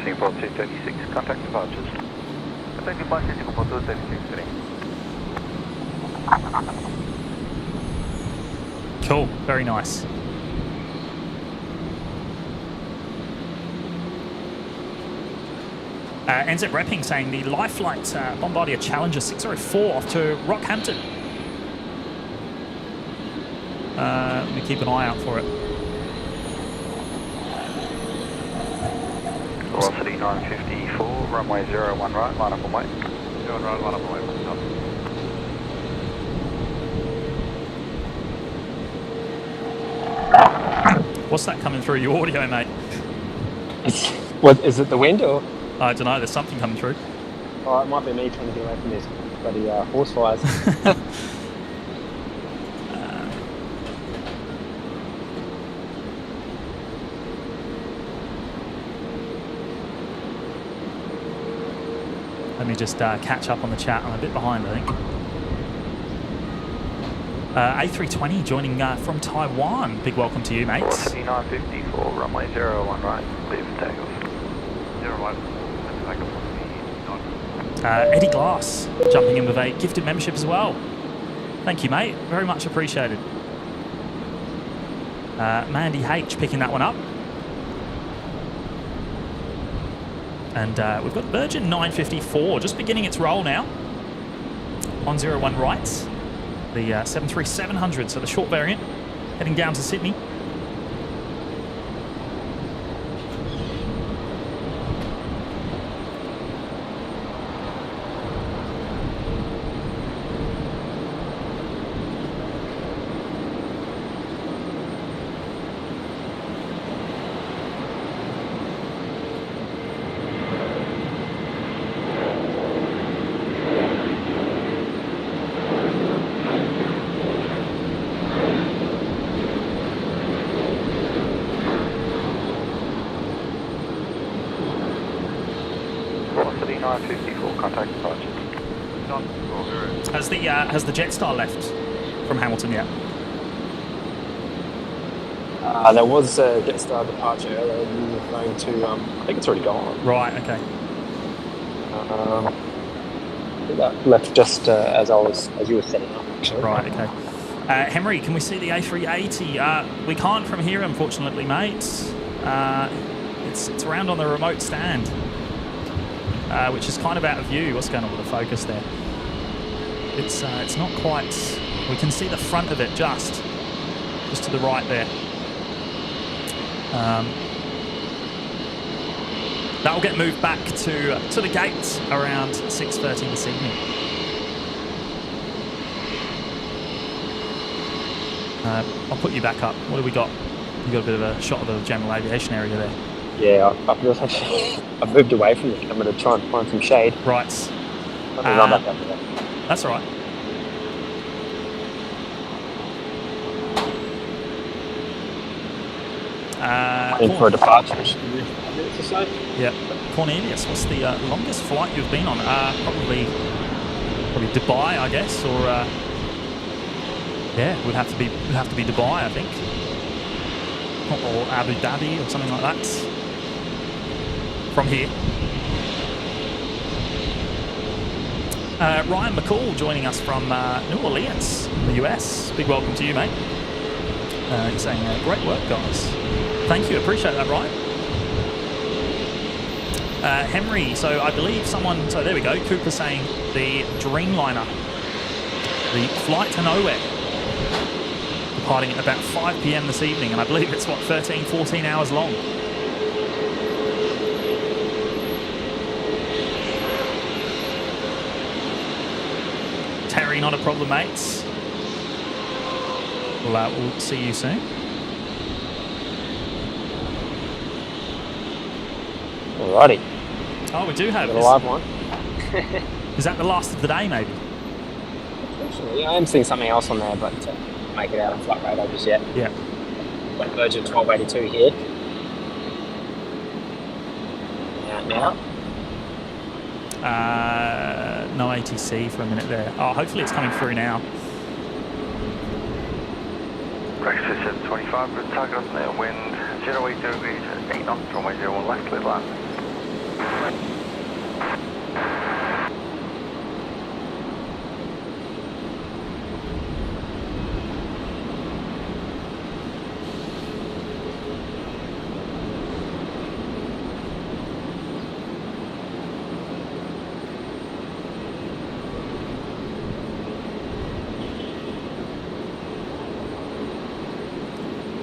[SPEAKER 3] Singapore 236, contact departures. Contact departure Singapore 236,
[SPEAKER 1] Cool, very nice. NZ Repping saying the Lifelight Bombardier Challenger 604 off to Rockhampton. Let me keep an eye out for it.
[SPEAKER 3] Velocity 954, runway 01 right, line up and wait. 01 right, line up and wait.
[SPEAKER 1] What's that coming through your audio, mate?
[SPEAKER 2] What is it? The wind or?
[SPEAKER 1] I don't know, there's something coming through.
[SPEAKER 2] Oh, it might be me trying to get away from this bloody horse fires.
[SPEAKER 1] Let me just catch up on the chat. I'm a bit behind, I think. A320 joining from Taiwan. Big welcome to you, mates.
[SPEAKER 3] Velocity 954, runway 01 right, clear for takeoff. 01,
[SPEAKER 1] Eddie Glass jumping in with a gifted membership as well. Thank you, mate. Very much appreciated. Mandy H picking that one up. And we've got Virgin 954 just beginning its roll now on 01 right. The 73700, so the short variant, heading down to Sydney.
[SPEAKER 3] Velocity 954, contact departure.
[SPEAKER 1] Has the Jetstar left from Hamilton yet?
[SPEAKER 2] There was a Jetstar departure earlier. You were referring to. I think it's already gone.
[SPEAKER 1] Right. Okay.
[SPEAKER 2] I think that left just as you were setting up. Actually.
[SPEAKER 1] Right. Okay. Henry, can we see the A380? We can't from here, unfortunately, mate. It's around on the remote stand, which is kind of out of view. What's going on with the focus there? It's not quite. We can see the front of it just to the right there. That will get moved back to the gate around 6:30 this evening. I'll put you back up. What do we got? You got a bit of a shot of the general aviation area there.
[SPEAKER 2] Yeah, I've moved away from the camera to try and find some shade.
[SPEAKER 1] Right.
[SPEAKER 2] Run back up to that.
[SPEAKER 1] That's all right.
[SPEAKER 2] In for a departure. Minutes or so.
[SPEAKER 1] Yeah. Cornelius, what's the longest flight you've been on? Probably Dubai, I guess, or yeah, would have to be Dubai, I think. or Abu Dhabi or something like that from here. Ryan McCall joining us from New Orleans, the US. Big welcome to you, mate. He's saying, great work, guys. Thank you, appreciate that, Ryan. Henry, so I believe someone, so there we go, Cooper saying the Dreamliner, the flight to nowhere, departing at about 5 p.m. this evening, and I believe it's, what, 13, 14 hours long. Terry, not a problem, mates. We'll see you soon.
[SPEAKER 2] Alrighty.
[SPEAKER 1] Oh, we do have
[SPEAKER 2] a live one.
[SPEAKER 1] Is that the last of the day, maybe?
[SPEAKER 2] Unfortunately, I am seeing something else on there, but make it out on flight radar just yet.
[SPEAKER 1] Yeah.
[SPEAKER 2] Got Virgin 1282 here. Now.
[SPEAKER 1] No ATC for a minute there. Oh, hopefully it's coming through now.
[SPEAKER 3] Breakfast 725, good target up there, wind 080 degrees, 8 knots, runway 01 left, clear land.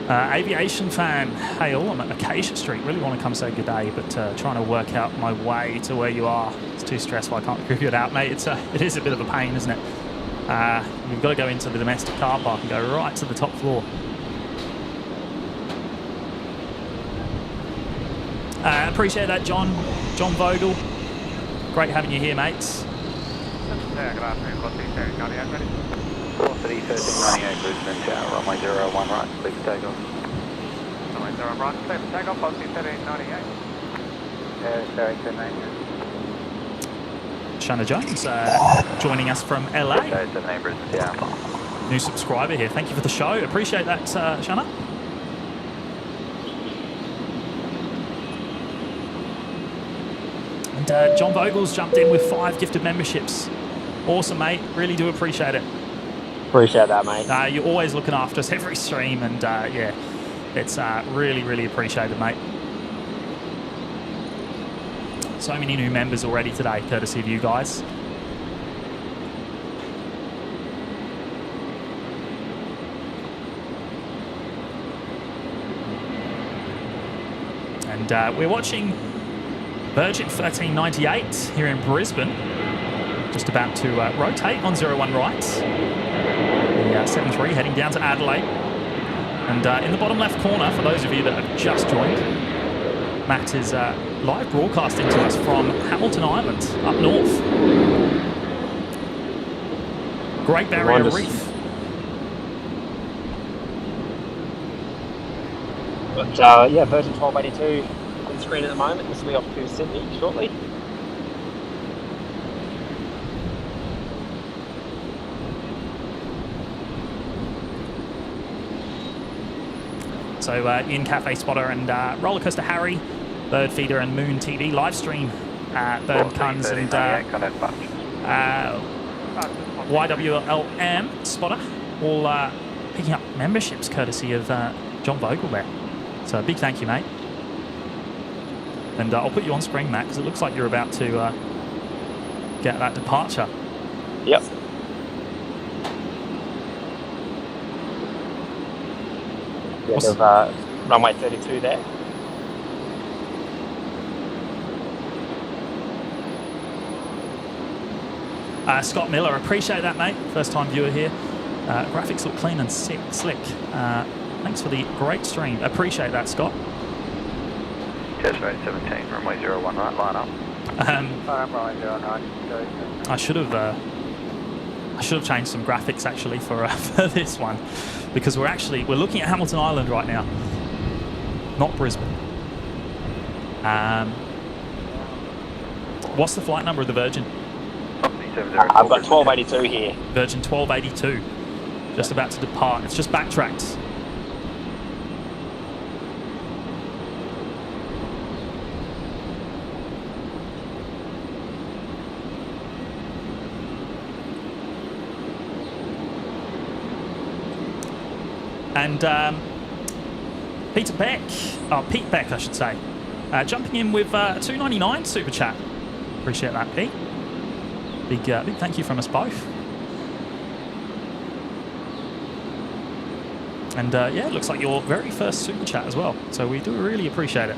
[SPEAKER 1] Aviation fan, hey all, I'm at Acacia Street. Really want to come say good day, but trying to work out my way to where you are. It's too stressful, I can't figure it out, mate. It is a bit of a pain, isn't it? You've got to go into the domestic car park and go right to the top floor. Appreciate that, John Vogel. Great having you here, mates.
[SPEAKER 3] Yeah, good afternoon, Cosby, Terry, Cardiac, ready? 430, 1398, Brisbane Tower, runway 01 right, clear for takeoff. Runway 01 right, clear for takeoff, Cosby, 1398. Terry, 1098.
[SPEAKER 1] Shanna Jones joining us from LA.
[SPEAKER 3] Okay, 78, Brisbane Tower.
[SPEAKER 1] New subscriber here. Thank you for the show. Appreciate that, Shanna. And John Vogel's jumped in with 5 gifted memberships. Awesome, mate. Really do appreciate it.
[SPEAKER 2] Appreciate that, mate.
[SPEAKER 1] You're always looking after us every stream, and yeah, it's really, really appreciated, mate. So many new members already today, courtesy of you guys. And we're watching Virgin 1398 here in Brisbane. Just about to rotate on 01 right. The 73 heading down to Adelaide. And in the bottom left corner, for those of you that have just joined, Matt is live broadcasting to us from Hamilton Island, up north. Great Barrier Reef.
[SPEAKER 2] But yeah, Virgin 1282 on screen at the moment. This will be off to Sydney shortly.
[SPEAKER 1] So in Cafe Spotter and Rollercoaster Harry, Bird Feeder and Moon TV live stream, Bird Cuns and YWLM Spotter all picking up memberships courtesy of John Vogel there. So a big thank you, mate. And I'll put you on screen, Matt, because it looks like you're about to get that departure.
[SPEAKER 2] Yep. End of runway 32 there.
[SPEAKER 1] Scott Miller, appreciate that, mate. First time viewer here. Graphics look clean and slick. Thanks for the great stream. Appreciate that, Scott.
[SPEAKER 3] Test rate 17, runway 01 right, line up. Runway 09.
[SPEAKER 1] I should have changed some graphics actually for this one, because we're looking at Hamilton Island right now, not Brisbane. What's the flight number of the Virgin?
[SPEAKER 2] I've got 1282 here.
[SPEAKER 1] Virgin 1282, just about to depart. It's just backtracked. And Pete Beck, I should say, jumping in with $2.99 super chat. Appreciate that, Pete. Big thank you from us both. And yeah, it looks like your very first super chat as well. So we do really appreciate it.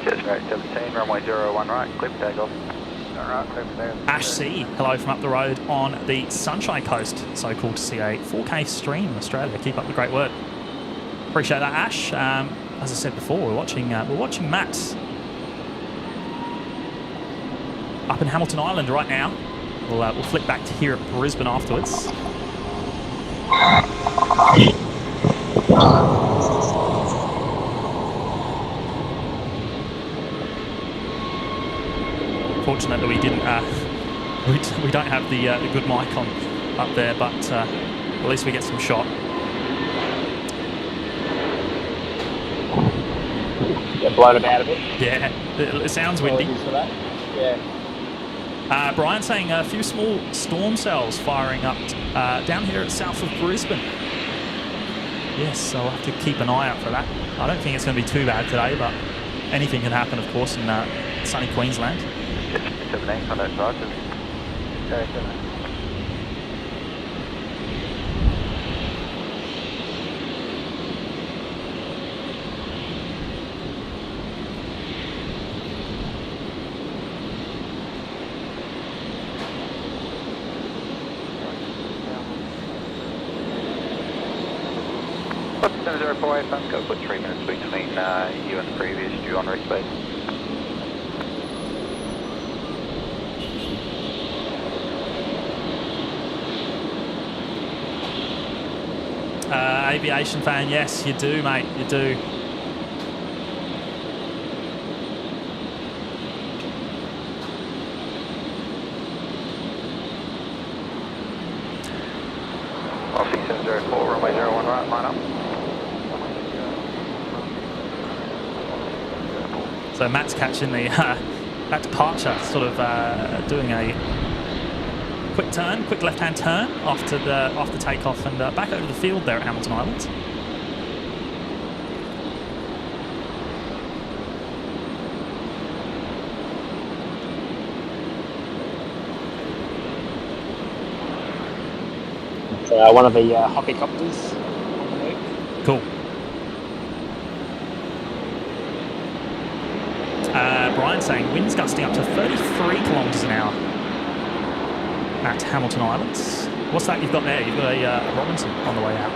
[SPEAKER 3] Cheers, Route 17, runway 01 right, clip takeoff. Alright, clip takeoff.
[SPEAKER 1] Ash C, hello from up the road on the Sunshine Coast. So cool to see a 4K stream in Australia. Keep up the great work. Appreciate that, Ash. As I said before, we're watching Matt up in Hamilton Island right now. We'll flip back to here at Brisbane afterwards. Fortunately, we didn't. We don't have the good mic on up there, but at least we get some shot.
[SPEAKER 2] Get blown about a bit.
[SPEAKER 1] Yeah, it sounds windy.
[SPEAKER 2] Apologies for that. Yeah.
[SPEAKER 1] Brian saying a few small storm cells firing up down here at south of Brisbane. Yes, I'll have to keep an eye out for that. I don't think it's going to be too bad today, but anything can happen, of course, in sunny Queensland.
[SPEAKER 3] 17, contact devices. Okay, What's 704 fund? Go put 3 minutes between you and the previous due on respace.
[SPEAKER 1] Aviation fan, yes, you do, mate, you do.
[SPEAKER 3] Aussie 704, runway 01 right, line up.
[SPEAKER 1] So Matt's catching the that departure, sort of doing a quick turn, quick left-hand turn after takeoff and back over the field there at Hamilton Island.
[SPEAKER 2] It's one of the hockey copters.
[SPEAKER 1] Cool. Brian saying winds gusting up to 33 kilometres an hour at Hamilton Island. What's that you've got there? You've got a Robinson on the way out.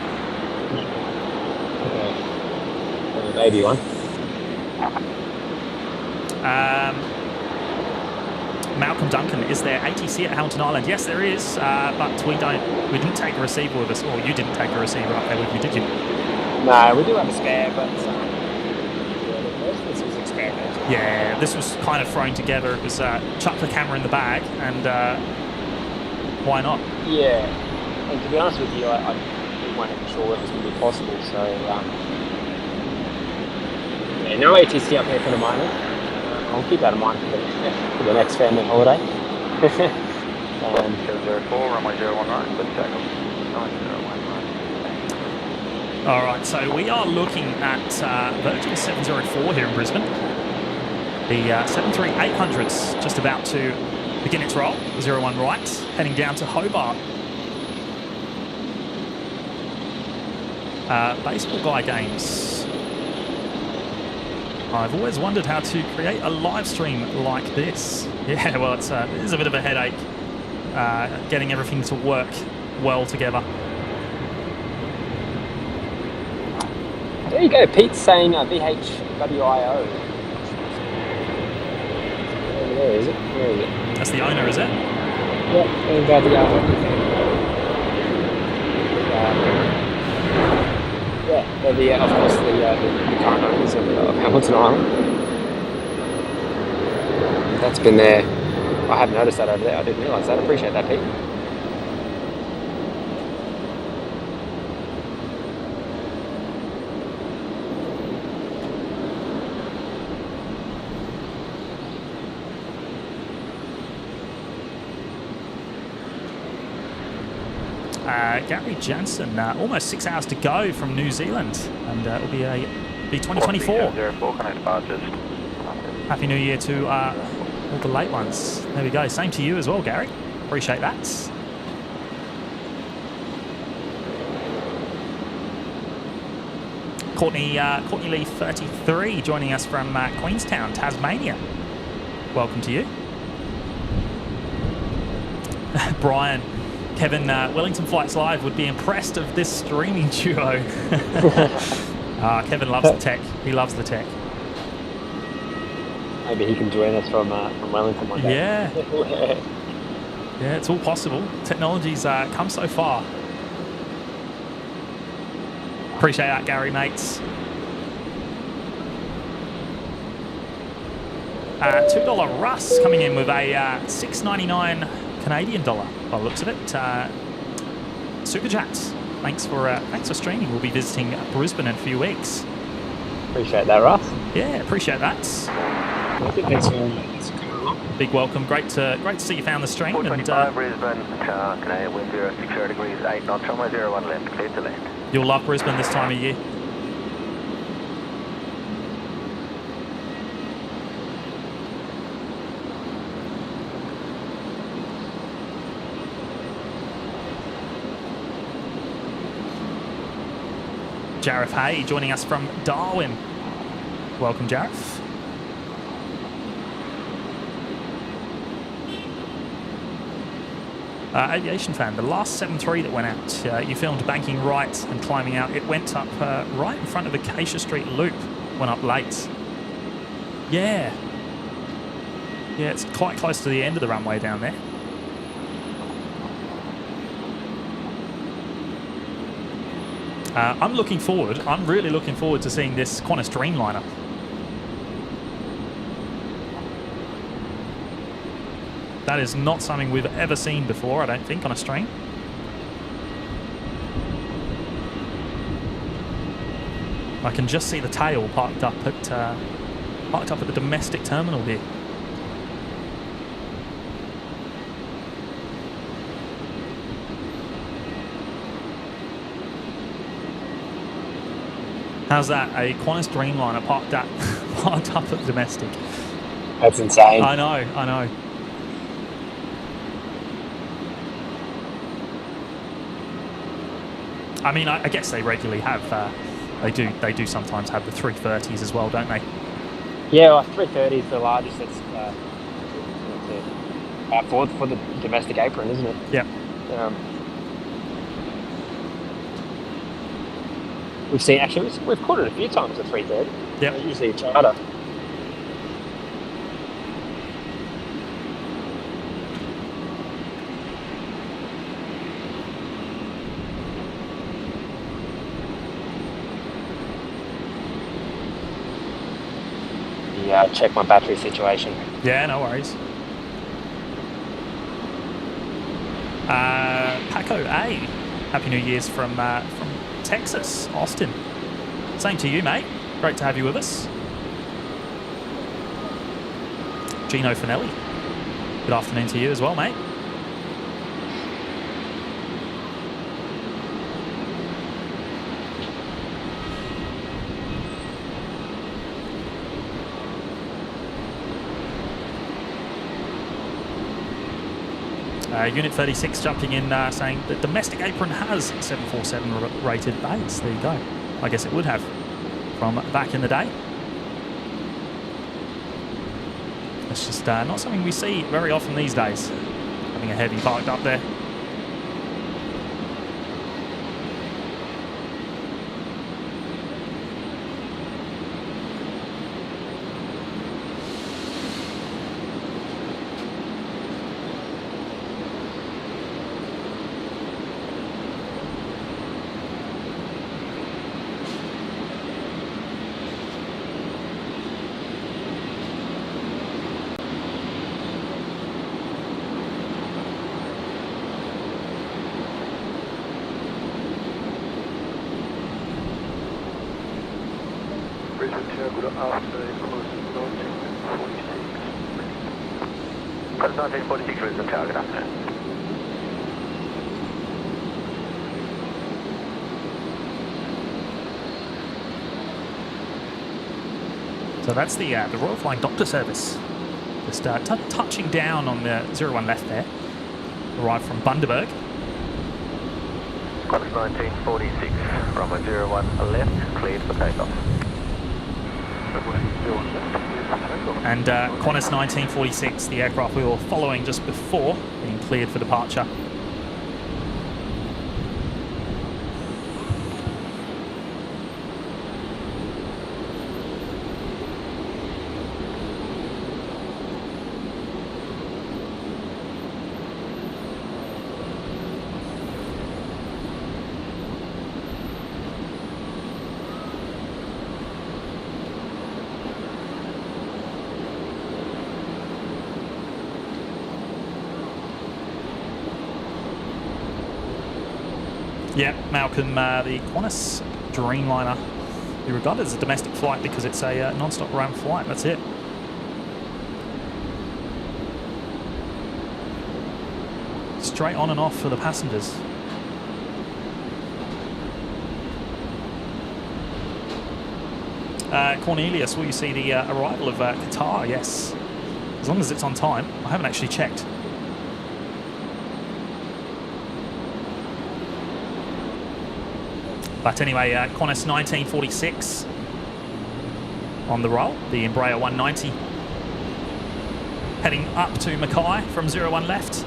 [SPEAKER 2] Okay. Maybe one.
[SPEAKER 1] Malcolm Duncan, is there ATC at Hamilton Island? Yes, there is, but we didn't take a receiver with us, or you didn't take a receiver up there with you, did you?
[SPEAKER 2] No, we do have a spare, but this was experimental.
[SPEAKER 1] Yeah, this was kind of thrown together. It was chuck the camera in the bag, and why not?
[SPEAKER 2] Yeah, and to be honest with you, I weren't even sure whether it was going to be possible, so yeah, no ATC up here for the moment. I'll keep that in mind for the next family holiday.
[SPEAKER 3] 704, runway 01 right, clip takeoff. 901 right.
[SPEAKER 1] All right, so we are looking at Virgin 704 here in Brisbane. The 73800's just about to begin its roll, 01 right, heading down to Hobart. Baseball guy games. I've always wondered how to create a live stream like this. Yeah, well, it is a bit of a headache getting everything to work well together.
[SPEAKER 2] There you go, Pete's saying VHWIO. Where is it? Where is it?
[SPEAKER 1] That's the owner, is it?
[SPEAKER 2] Yeah, and yeah, they're of course the current owners of Hamilton Island. That's been there. I hadn't noticed that over there. I didn't realise that. Appreciate that, Pete.
[SPEAKER 1] Gary Jansen, almost 6 hours to go from New Zealand, and it'll be a 2024.
[SPEAKER 3] 04, connect departures.
[SPEAKER 1] Happy New Year to all the late ones. There we go. Same to you as well, Gary. Appreciate that. Courtney Lee 33 joining us from Queenstown, Tasmania. Welcome to you. Brian, Kevin, Wellington Flights Live would be impressed of this streaming duo. Kevin loves the tech. He loves the tech.
[SPEAKER 2] Maybe he can join us from Wellington one day.
[SPEAKER 1] Yeah. Yeah, it's all possible. Technology's come so far. Appreciate that, Gary, mates. $2 Russ coming in with a $6.99 Canadian dollar by the looks of it. Super chats. Thanks for streaming. We'll be visiting Brisbane in a few weeks.
[SPEAKER 2] Appreciate that, Russ.
[SPEAKER 1] Yeah, appreciate that.
[SPEAKER 2] Thanks for coming along.
[SPEAKER 1] Big welcome. Great to see you found the stream.
[SPEAKER 3] 425 Brisbane, Canadian wind 060 degrees, 8 knots, runway 01 left, clear to land.
[SPEAKER 1] You'll love Brisbane this time of year. Jareth Hay joining us from Darwin. Welcome, Jareth. Aviation fan, the last 7.3 that went out, you filmed banking right and climbing out. It went up right in front of Acacia Street Loop, went up late. Yeah. Yeah, it's quite close to the end of the runway down there. I'm really looking forward to seeing this Qantas Dreamliner. That is not something we've ever seen before, I don't think, on a stream. I can just see the tail parked up at the domestic terminal here. How's that? A Qantas Dreamliner parked up at the domestic.
[SPEAKER 2] That's insane.
[SPEAKER 1] I know. I mean, I guess they regularly have. They do sometimes have the 330s as well, don't they?
[SPEAKER 2] Yeah, well, 330 is the largest. That's for the domestic apron, isn't it?
[SPEAKER 1] Yep.
[SPEAKER 2] We've caught it a few times at 330.
[SPEAKER 1] Yep.
[SPEAKER 2] Usually a charter. Yeah, check my battery situation.
[SPEAKER 1] Yeah, no worries. Paco A, Happy New Year's from Texas, Austin. Same to you, mate. Great to have you with us. Gino Finelli, good afternoon to you as well, mate. Unit 36 jumping in saying the domestic apron has 747 rated bays. There you go. I guess it would have from back in the day. It's just not something we see very often these days, having a heavy parked up there.
[SPEAKER 3] Good afternoon, Qantas 1946. Qantas 1946 Brisbane Tower, good afternoon.
[SPEAKER 1] So that's the Royal Flying Doctor Service. Just touching down on the 01 left there. Arrived from Bundaberg.
[SPEAKER 3] Qantas 1946, runway 01 left, cleared for takeoff.
[SPEAKER 1] And Qantas 1946, the aircraft we were following just before, being cleared for departure. Yeah, Malcolm, the Qantas Dreamliner, you regard it as a domestic flight because it's a non-stop run flight, that's it. Straight on and off for the passengers. Cornelius, will you see the arrival of Qatar? Yes, as long as it's on time. I haven't actually checked. But anyway, Qantas 1946 on the roll, the Embraer 190 heading up to Mackay from 01 left.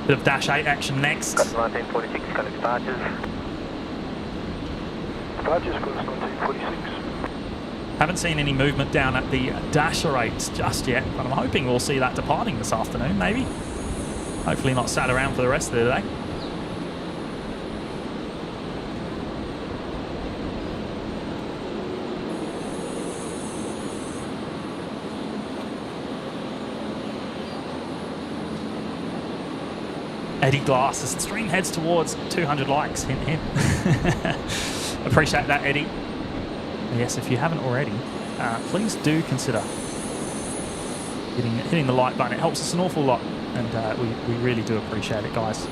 [SPEAKER 1] Bit of Dash 8 action next.
[SPEAKER 3] Qantas 1946, got departures.
[SPEAKER 4] Departures, Qantas 1946.
[SPEAKER 1] Haven't seen any movement down at the Dasher 8 just yet, but I'm hoping we'll see that departing this afternoon, maybe. Hopefully not sat around for the rest of the day. Eddie Glass as the stream heads towards 200 likes. Hint, hint. Appreciate that, Eddie. Yes, if you haven't already, please do consider hitting the like button. It helps us an awful lot, and we really do appreciate it, guys.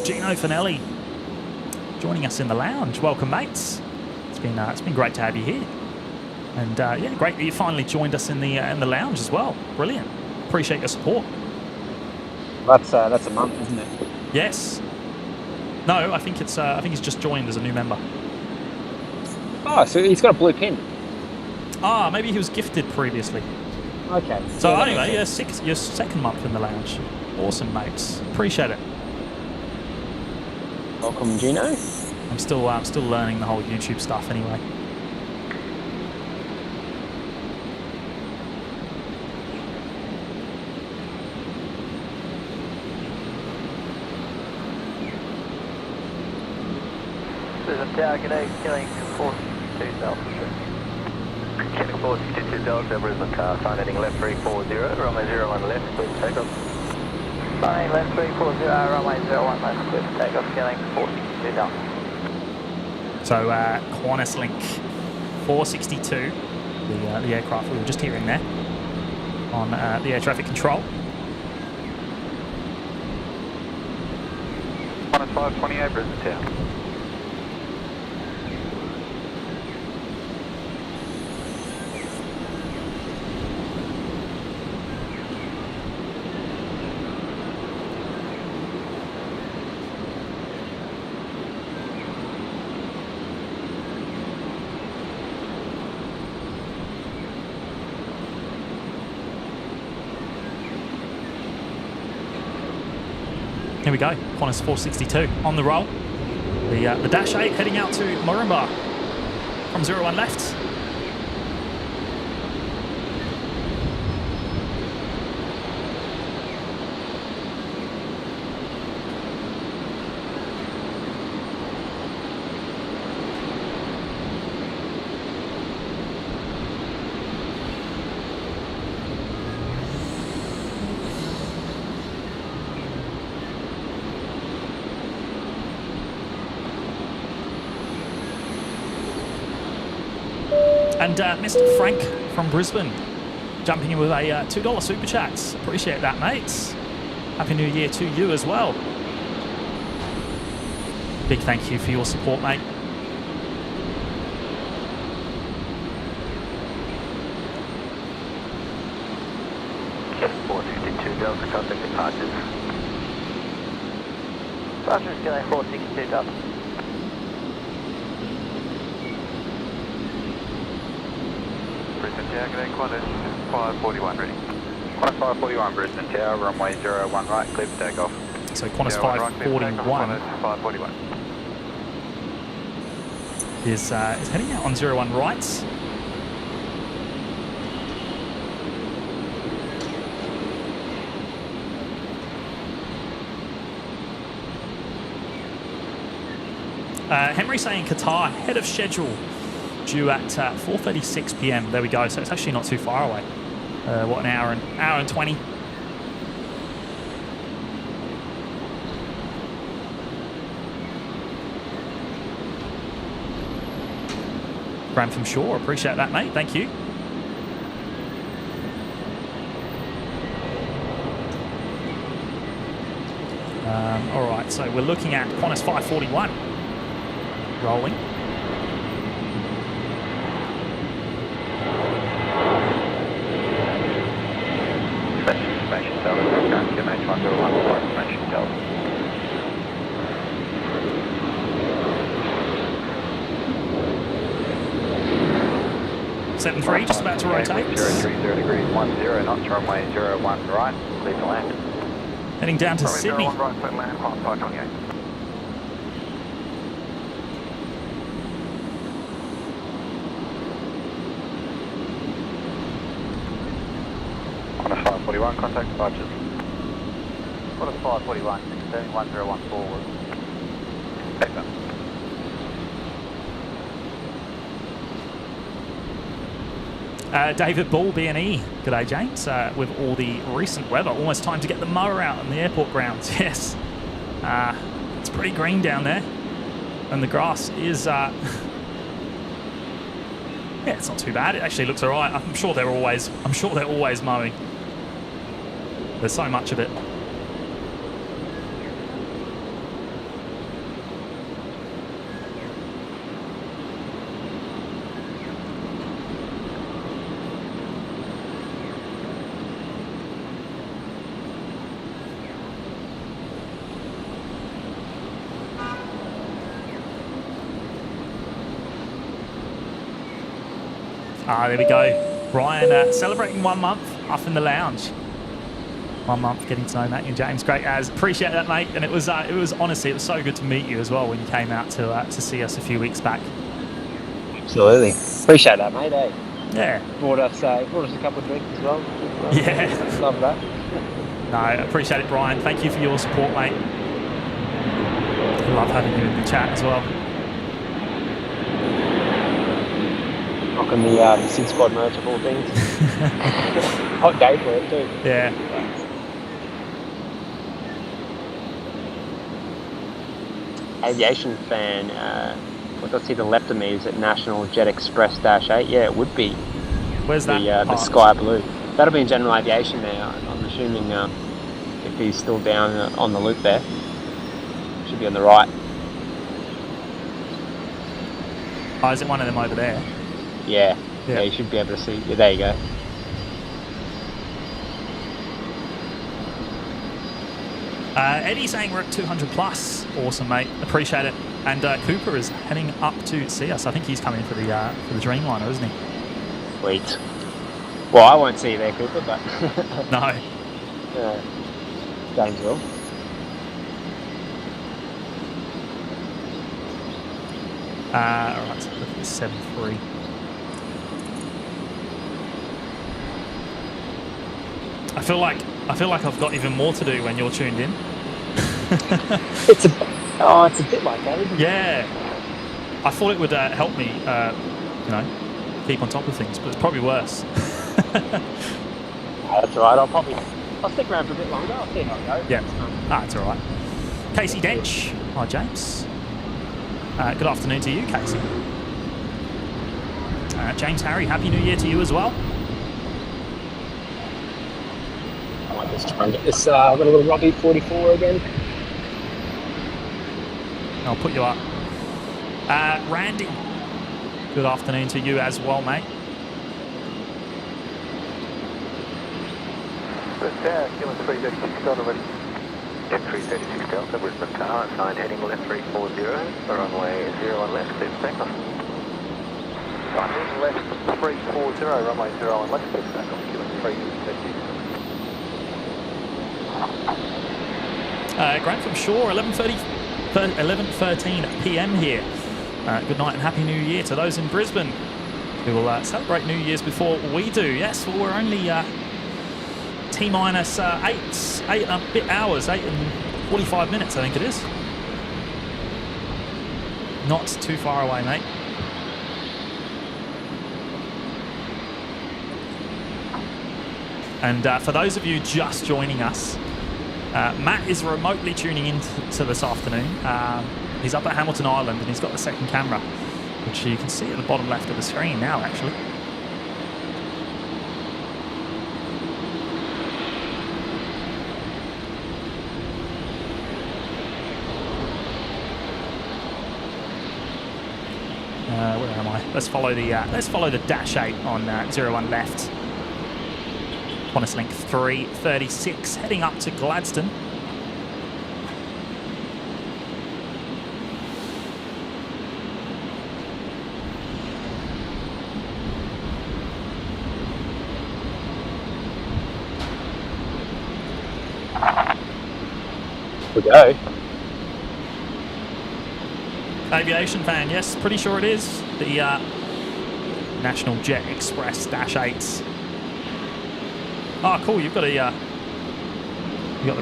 [SPEAKER 1] Gino Finelli joining us in the lounge. Welcome, mates. It's been great to have you here, and yeah, great that you finally joined us in the lounge as well. Brilliant. Appreciate your support.
[SPEAKER 2] That's a month, isn't it?
[SPEAKER 1] Yes. No, I think he's just joined as a new member.
[SPEAKER 2] Oh, so he's got a blue pin.
[SPEAKER 1] Ah, maybe he was gifted previously.
[SPEAKER 2] Okay.
[SPEAKER 1] So
[SPEAKER 2] yeah,
[SPEAKER 1] anyway, your second month in the lounge. Awesome, mates. Appreciate it.
[SPEAKER 2] Welcome, Gino.
[SPEAKER 1] I'm still learning the whole YouTube stuff anyway.
[SPEAKER 3] Brisbane Tower, g'day, killing 462 Delta. Killing 462 Delta, Brisbane car, sign heading left 340, runway 01 left, clear for takeoff. Signing left 340, runway 01 left, clear for takeoff, killing 462 Delta.
[SPEAKER 1] So Qantas Link 462, the aircraft we were just hearing there on the air traffic control.
[SPEAKER 3] Qantas 528, Brisbane Tower.
[SPEAKER 1] Here we go. Qantas 462 on the roll. The Dash 8 heading out to Moranbah from 01 left. And Mr. Frank from Brisbane jumping in with a $2 super chat. Appreciate that, mates. Happy New Year to you as well. Big thank you for your support, mate.
[SPEAKER 3] Delta, contact departures. Departures, can I 462 Delta? Brisbane Tower, can I Qantas 541 ready? Qantas 541, Brisbane Tower, runway 01 right, clear for takeoff.
[SPEAKER 1] So Qantas 541
[SPEAKER 3] Qantas 541.
[SPEAKER 1] is heading out on 01 right. Henry saying Qatar ahead of schedule, due at 4:36 p.m. There we go. So it's actually not too far away. What, an hour and 20. Grantham Shore, appreciate that, mate. Thank you. All right, so we're looking at Qantas 541 rolling.
[SPEAKER 3] Information Tower, QMH 101, information Tower.
[SPEAKER 1] 73, just about to rotate.
[SPEAKER 3] 030 degrees, 10 knots, runway 01 right, clear to land.
[SPEAKER 1] Heading down to
[SPEAKER 3] Runway
[SPEAKER 1] Sydney.
[SPEAKER 3] 01 right, clear to land, Qantas 528. Qantas 541, contact departures. Qantas 541, 16, 101 forward. Paper.
[SPEAKER 1] David Ball, BNE. G'day, James. With all the recent weather, almost time to get the mower out on the airport grounds. Yes. It's pretty green down there. And the grass is... yeah, it's not too bad. It actually looks all right. I'm sure they're always mowing. There's so much of it. There we go. Brian celebrating 1 month up in the lounge. 1 month getting to know Matthew and James. Great as. Appreciate that, mate. And it was honestly, it was so good to meet you as well when you came out to see us a few weeks back.
[SPEAKER 2] Absolutely. Appreciate that, mate. Eh?
[SPEAKER 1] Yeah.
[SPEAKER 2] Brought us a couple of drinks as well.
[SPEAKER 1] Yeah.
[SPEAKER 2] Love that.
[SPEAKER 1] No, I appreciate it, Brian. Thank you for your support, mate. Love having you in the chat as well.
[SPEAKER 2] Rocking the Sid Squad merch of all things. Hot day for it too.
[SPEAKER 1] Yeah.
[SPEAKER 2] Aviation fan, what I see to the left of me is at National Jet Express -8. Yeah, it would be.
[SPEAKER 1] Where's that?
[SPEAKER 2] The sky blue. That'll be in general aviation now. I'm assuming if he's still down on the loop there. Should be on the right.
[SPEAKER 1] Oh, is it one of them over there?
[SPEAKER 2] Yeah, you should be able to see. Yeah, there you go.
[SPEAKER 1] Eddie saying we're at 200 plus. Awesome, mate. Appreciate it. And Cooper is heading up to see us. I think he's coming for the Dreamliner, isn't he?
[SPEAKER 2] Sweet. Well, I won't see you there, Cooper, but...
[SPEAKER 1] No.
[SPEAKER 2] James will.
[SPEAKER 1] All right, so look at the 7.3. I feel like I've got even more to do when you're tuned in.
[SPEAKER 2] It's a bit like that, isn't it?
[SPEAKER 1] Yeah, I thought it would help me, keep on top of things, but it's probably worse.
[SPEAKER 2] That's all right. I'll stick around for a bit longer. I'll see how it goes.
[SPEAKER 1] Yeah, that's all right. Casey Dench. Hi, James. Good afternoon to you, Casey. James Harry, Happy New Year to you as well.
[SPEAKER 2] I might just try and get this. I've got a little Robbie 44 again.
[SPEAKER 1] I'll put you up. Randy, good afternoon to you as well, mate.
[SPEAKER 4] Kilo 336 Delta ready.
[SPEAKER 3] F336 Delta, Brisbane Tower, sign heading left 340, runway 01 left, clear for takeoff.
[SPEAKER 4] Heading left 340, runway 01 left, clear for takeoff, Kilo 336.
[SPEAKER 1] Grant from Shore, 11:13 p.m. here. Good night and Happy New Year to those in Brisbane who will celebrate New Year's before we do. Yes, well, we're only T-minus 8 and a bit hours, 8 and 45 minutes, I think it is. Not too far away, mate. And for those of you just joining us, Matt is remotely tuning in to this afternoon. He's up at Hamilton Island and he's got the second camera, which you can see at the bottom left of the screen now, actually. Where am I? Let's follow the dash 8 on 01 left. Qantas link 336, heading up to Gladstone.
[SPEAKER 2] We go.
[SPEAKER 1] Aviation fan, yes, pretty sure it is. The National Jet Express Dash 8s. Oh, cool, you've got the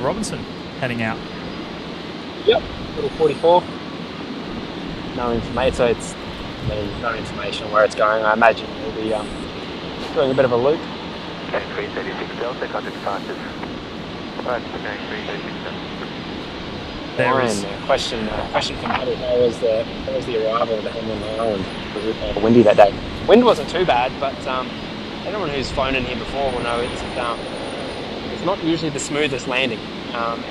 [SPEAKER 1] Robinson heading out.
[SPEAKER 2] Yep, little 44. No information, so it's no information on where it's going. I imagine we'll be doing a bit of a loop.
[SPEAKER 3] Okay, 336 Delta, contact departures. Right, okay, 336 Delta.
[SPEAKER 1] There is.
[SPEAKER 2] Question from Maddie. How was the arrival of the Hamilton Island? Was it windy that day? Wind wasn't too bad, but anyone who's flown in here before will know it's not usually the smoothest landing, and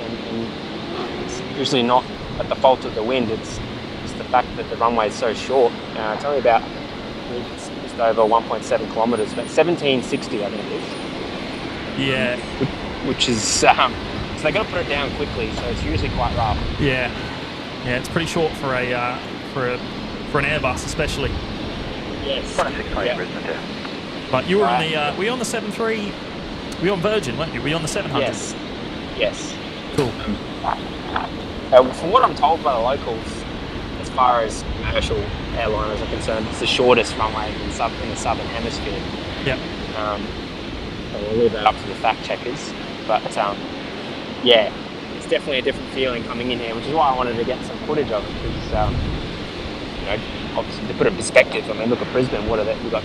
[SPEAKER 2] it's usually not at the fault of the wind. It's the fact that the runway is so short. It's only about just over 1.7 kilometres, about 1760, I think it is.
[SPEAKER 1] Yeah.
[SPEAKER 2] Which is so they got to put it down quickly, so it's usually quite rough.
[SPEAKER 1] Yeah, it's pretty short for an Airbus, especially.
[SPEAKER 2] Yes.
[SPEAKER 3] 620 Brisbane Tower.
[SPEAKER 1] But you were on the were you on the 73? Were you on Virgin, weren't you? Were you on the 700?
[SPEAKER 2] Yes.
[SPEAKER 1] Cool.
[SPEAKER 2] From what I'm told by the locals, as far as commercial airliners are concerned, it's the shortest runway in the southern hemisphere.
[SPEAKER 1] Yep.
[SPEAKER 2] We'll leave that up to the fact checkers, but yeah, it's definitely a different feeling coming in here, which is why I wanted to get some footage of it, because obviously to put it in perspective, I mean, look at Brisbane. What are that? We've got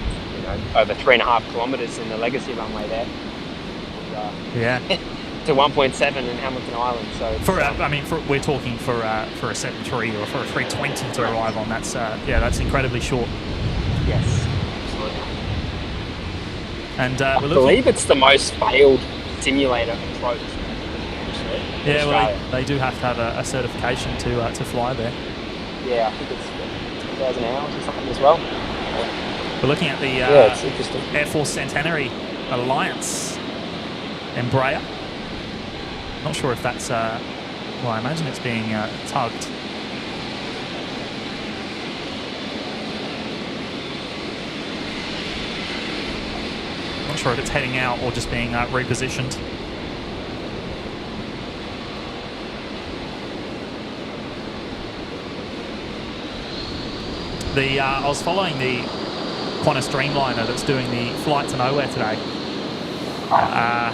[SPEAKER 2] over 3.5 kilometres in the legacy runway there.
[SPEAKER 1] Yeah.
[SPEAKER 2] To 1.7 in Hamilton Island. So
[SPEAKER 1] we're talking for a 73 or for a 320 to arrive on. That's that's incredibly short.
[SPEAKER 2] Yes, absolutely.
[SPEAKER 1] And
[SPEAKER 2] I believe it's the most failed simulator approach.
[SPEAKER 1] Yeah, well, they do have to have a certification to fly there.
[SPEAKER 2] Yeah, I think it's 2,000 hours or something as well.
[SPEAKER 1] We're looking at the
[SPEAKER 2] it's interesting.
[SPEAKER 1] Air Force Centenary Alliance Embraer. Not sure if that's, I imagine it's being tugged. Not sure if it's heading out or just being repositioned. I was following the Qantas Dreamliner that's doing the flight to nowhere today. I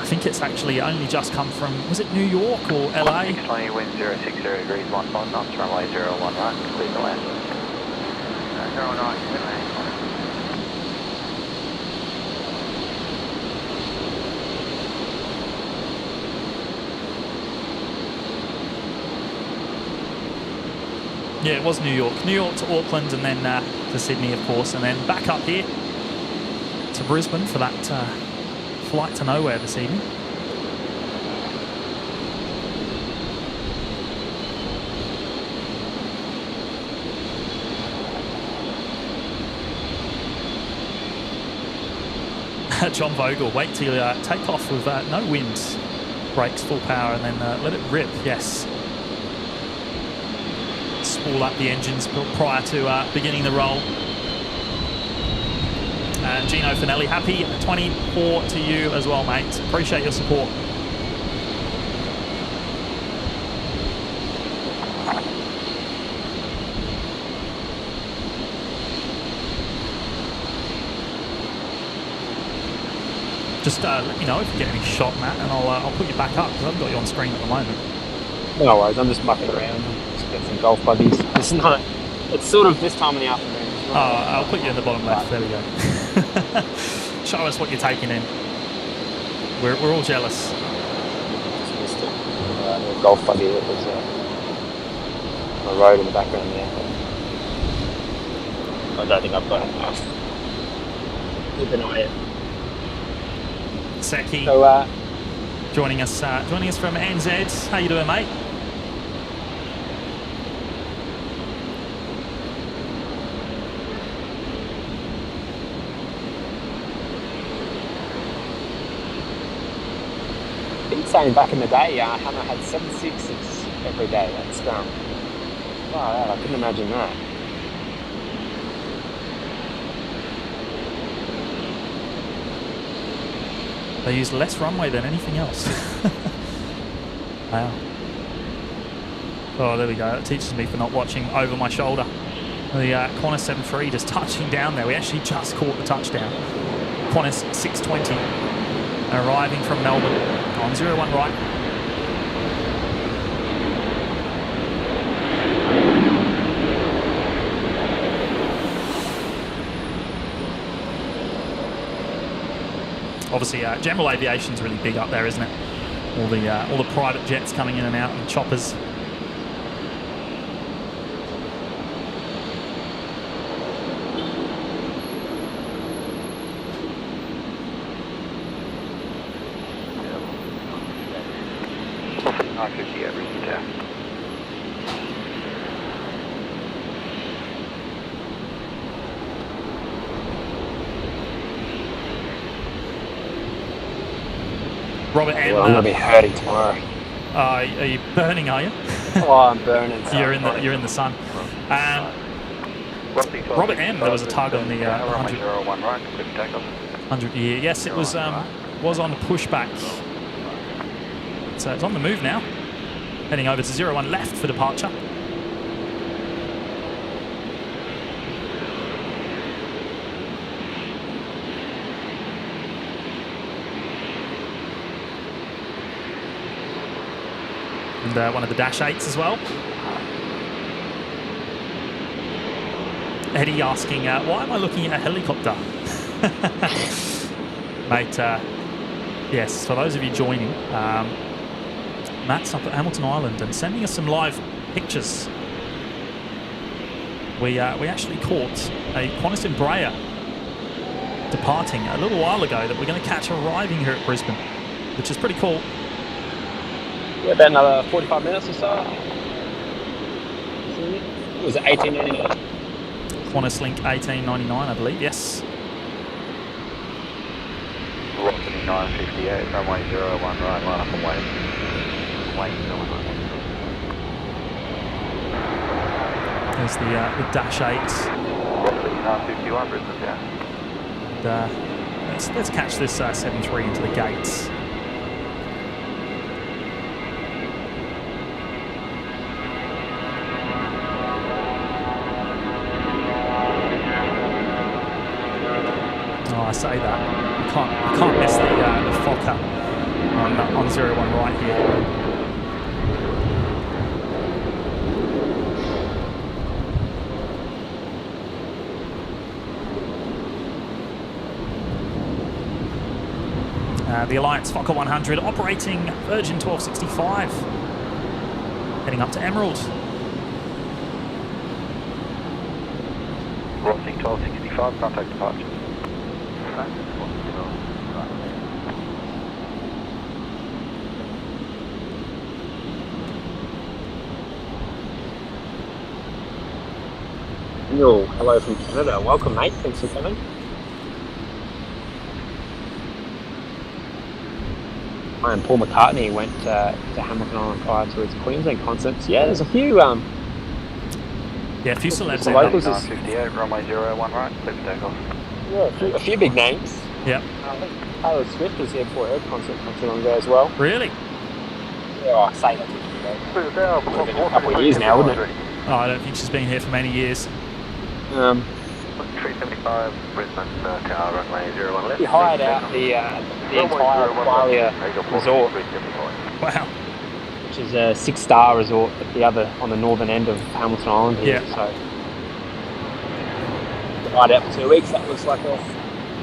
[SPEAKER 1] think it's actually only just come from, was it New York or LA?
[SPEAKER 3] 620, wind 060 degrees, 15 knots, runway 01 right, clear to land. 09, clear to land.
[SPEAKER 1] Yeah, it was New York. New York to Auckland and then to Sydney, of course, and then back up here to Brisbane for that flight to nowhere this evening. John Vogel, wait till you take off with no wind, brakes full power, and then let it rip. Yes. Spool up the engines prior to beginning the roll. Gino Finelli, happy 24 to you as well, mate. Appreciate your support. Just let me know if you get any shot, Matt, and I'll put you back up because I've got you on screen at the moment.
[SPEAKER 2] No worries, I'm just mucking around. Just get some golf buddies. It's not. It's sort of this time in the afternoon.
[SPEAKER 1] I'll put you in the bottom left. There we go. Show us what you're taking in. We're all jealous.
[SPEAKER 2] Just missed it. The golf buddy that was on the road in the background there. I don't think I've got it. Keep an eye out.
[SPEAKER 1] Seki,
[SPEAKER 2] So,
[SPEAKER 1] joining us from NZ. How you doing, mate?
[SPEAKER 2] saying back in the day, Hannah had 766 every day. That's wow, I couldn't imagine that.
[SPEAKER 1] They use less runway than anything else. Wow. Oh, there we go. That teaches me for not watching over my shoulder. The Qantas 73 just touching down there. We actually just caught the touchdown. Qantas 620 arriving from Melbourne on 01 right. Obviously, general aviation's really big up there, isn't it? All the private jets coming in and out and choppers. Robert M.
[SPEAKER 2] Well, I'm going to be hurting tomorrow.
[SPEAKER 1] Are you burning, are you?
[SPEAKER 2] Oh, I'm burning. So
[SPEAKER 1] you're in the sun. Robert M. There was a tug on the 100 year. Yes, it was on pushback. So it's on the move now. Heading over to 01 left for departure. And one of the Dash 8s as well. Eddie asking, why am I looking at a helicopter? Mate, yes, for those of you joining, Matt's up at Hamilton Island and sending us some live pictures. We actually caught a Qantas Embraer departing a little while ago that we're going to catch arriving here at Brisbane, which is pretty cool.
[SPEAKER 2] Yeah, about another 45 minutes or so. Was it 1899?
[SPEAKER 1] Qantas Link 1899, I believe, yes.
[SPEAKER 3] Velocity 958, runway 01 right, line up and wait.
[SPEAKER 1] There's the Dash 8.
[SPEAKER 3] Velocity 951, Brisbane Tower.
[SPEAKER 1] And, let's catch this 73 into the gates. I say that. I can't miss the Fokker on 01 right here. The Alliance Fokker 100 operating Virgin 1265, heading up to Emerald.
[SPEAKER 3] Rossi 1265, contact departure.
[SPEAKER 2] Daniel, hello from Canada. Welcome, mate. Thanks for coming. And Paul McCartney went to Hamilton Island prior to his Queensland concerts. Yeah, there's a few.
[SPEAKER 1] Yeah, a few celebs
[SPEAKER 2] the
[SPEAKER 1] in
[SPEAKER 2] locals
[SPEAKER 1] there.
[SPEAKER 2] is-
[SPEAKER 3] 958, runway 01 right, clear for takeoff.
[SPEAKER 2] Yeah, a few big names.
[SPEAKER 1] Yep.
[SPEAKER 2] I think Taylor Swift was here for her concert not too long ago as well.
[SPEAKER 1] Really?
[SPEAKER 2] Yeah, I say that. Would have been a couple of years now, wouldn't it?
[SPEAKER 1] Oh, I don't think she's been here for many years.
[SPEAKER 3] 375, Brisbane Tower, runway 01 left.
[SPEAKER 2] He hired out the entire Qualia resort,
[SPEAKER 1] Wow.
[SPEAKER 2] which is a 6-star resort on the northern end of Hamilton Island here.
[SPEAKER 1] Yeah.
[SPEAKER 2] So hired out for 2 weeks. That was like a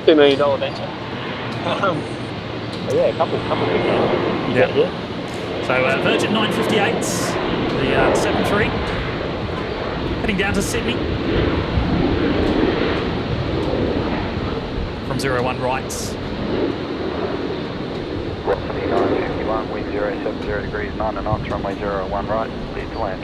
[SPEAKER 2] $2 million venture. But yeah, a couple of big names you
[SPEAKER 1] Yeah.
[SPEAKER 2] get here.
[SPEAKER 1] So Virgin 958s, the 73, heading down to Sydney. From 01 rights.
[SPEAKER 3] Rossi 951, wind 070 degrees, 9 knots, runway 01 right, clear to land.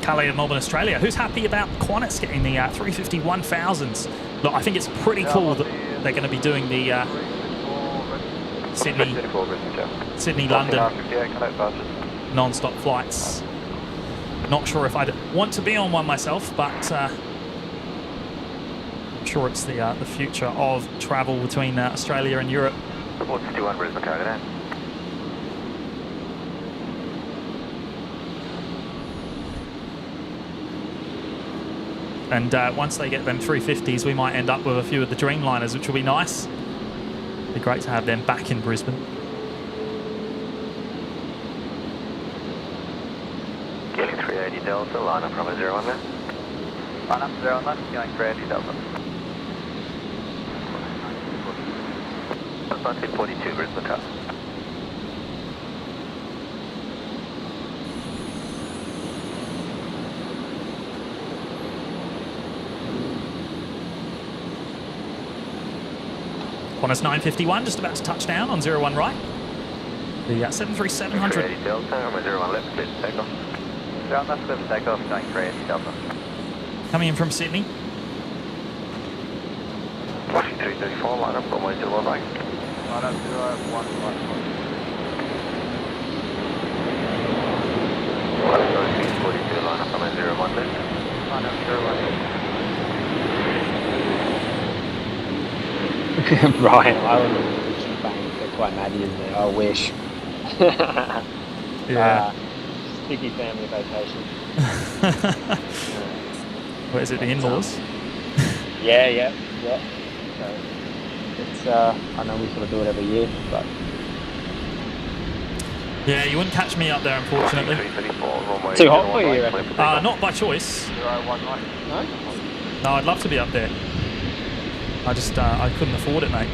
[SPEAKER 1] Calais of Melbourne, Australia. Who's happy about Qantas getting the 350 1000s? Look, I think it's pretty cool that they're going to be doing the Sydney, London non-stop flights. Not sure if I'd want to be on one myself, but I'm sure it's the future of travel between Australia and Europe.
[SPEAKER 3] Report 61, Brisbane Tower,
[SPEAKER 1] And once they get them 350s, we might end up with a few of the Dreamliners, which will be nice. Be great to have them back in Brisbane.
[SPEAKER 3] Getting 380 Delta, line up from a 01 left. Line up 01 left, going 380 Delta. That's 1942, Brisbane Tower.
[SPEAKER 1] Qantas 951 just about to touch down on 01 right. The 73700.
[SPEAKER 3] 380 Delta, runway 01 left, clear for takeoff. 01 left, clear for takeoff, going 380 Delta.
[SPEAKER 1] Coming in from Sydney.
[SPEAKER 3] Washington 334, line up, runway 01 right. Line up 01 right. Line up 642, line up, runway 01 left. Line up 01 left.
[SPEAKER 2] Brian Island, they're quite natty, isn't they? I wish.
[SPEAKER 1] Yeah.
[SPEAKER 2] Sticky family vacation.
[SPEAKER 1] What is it, the in-laws?
[SPEAKER 2] Yeah. So it's I know we sort of do it every year, but
[SPEAKER 1] Yeah, you wouldn't catch me up there, unfortunately.
[SPEAKER 3] 334, runway
[SPEAKER 2] too hot for
[SPEAKER 3] 01
[SPEAKER 2] you,
[SPEAKER 3] right,
[SPEAKER 2] reckon?
[SPEAKER 3] clear for takeoff.
[SPEAKER 1] Not by choice.
[SPEAKER 3] 01 right.
[SPEAKER 2] No.
[SPEAKER 1] No, I'd love to be up there. I just, I couldn't afford it, mate.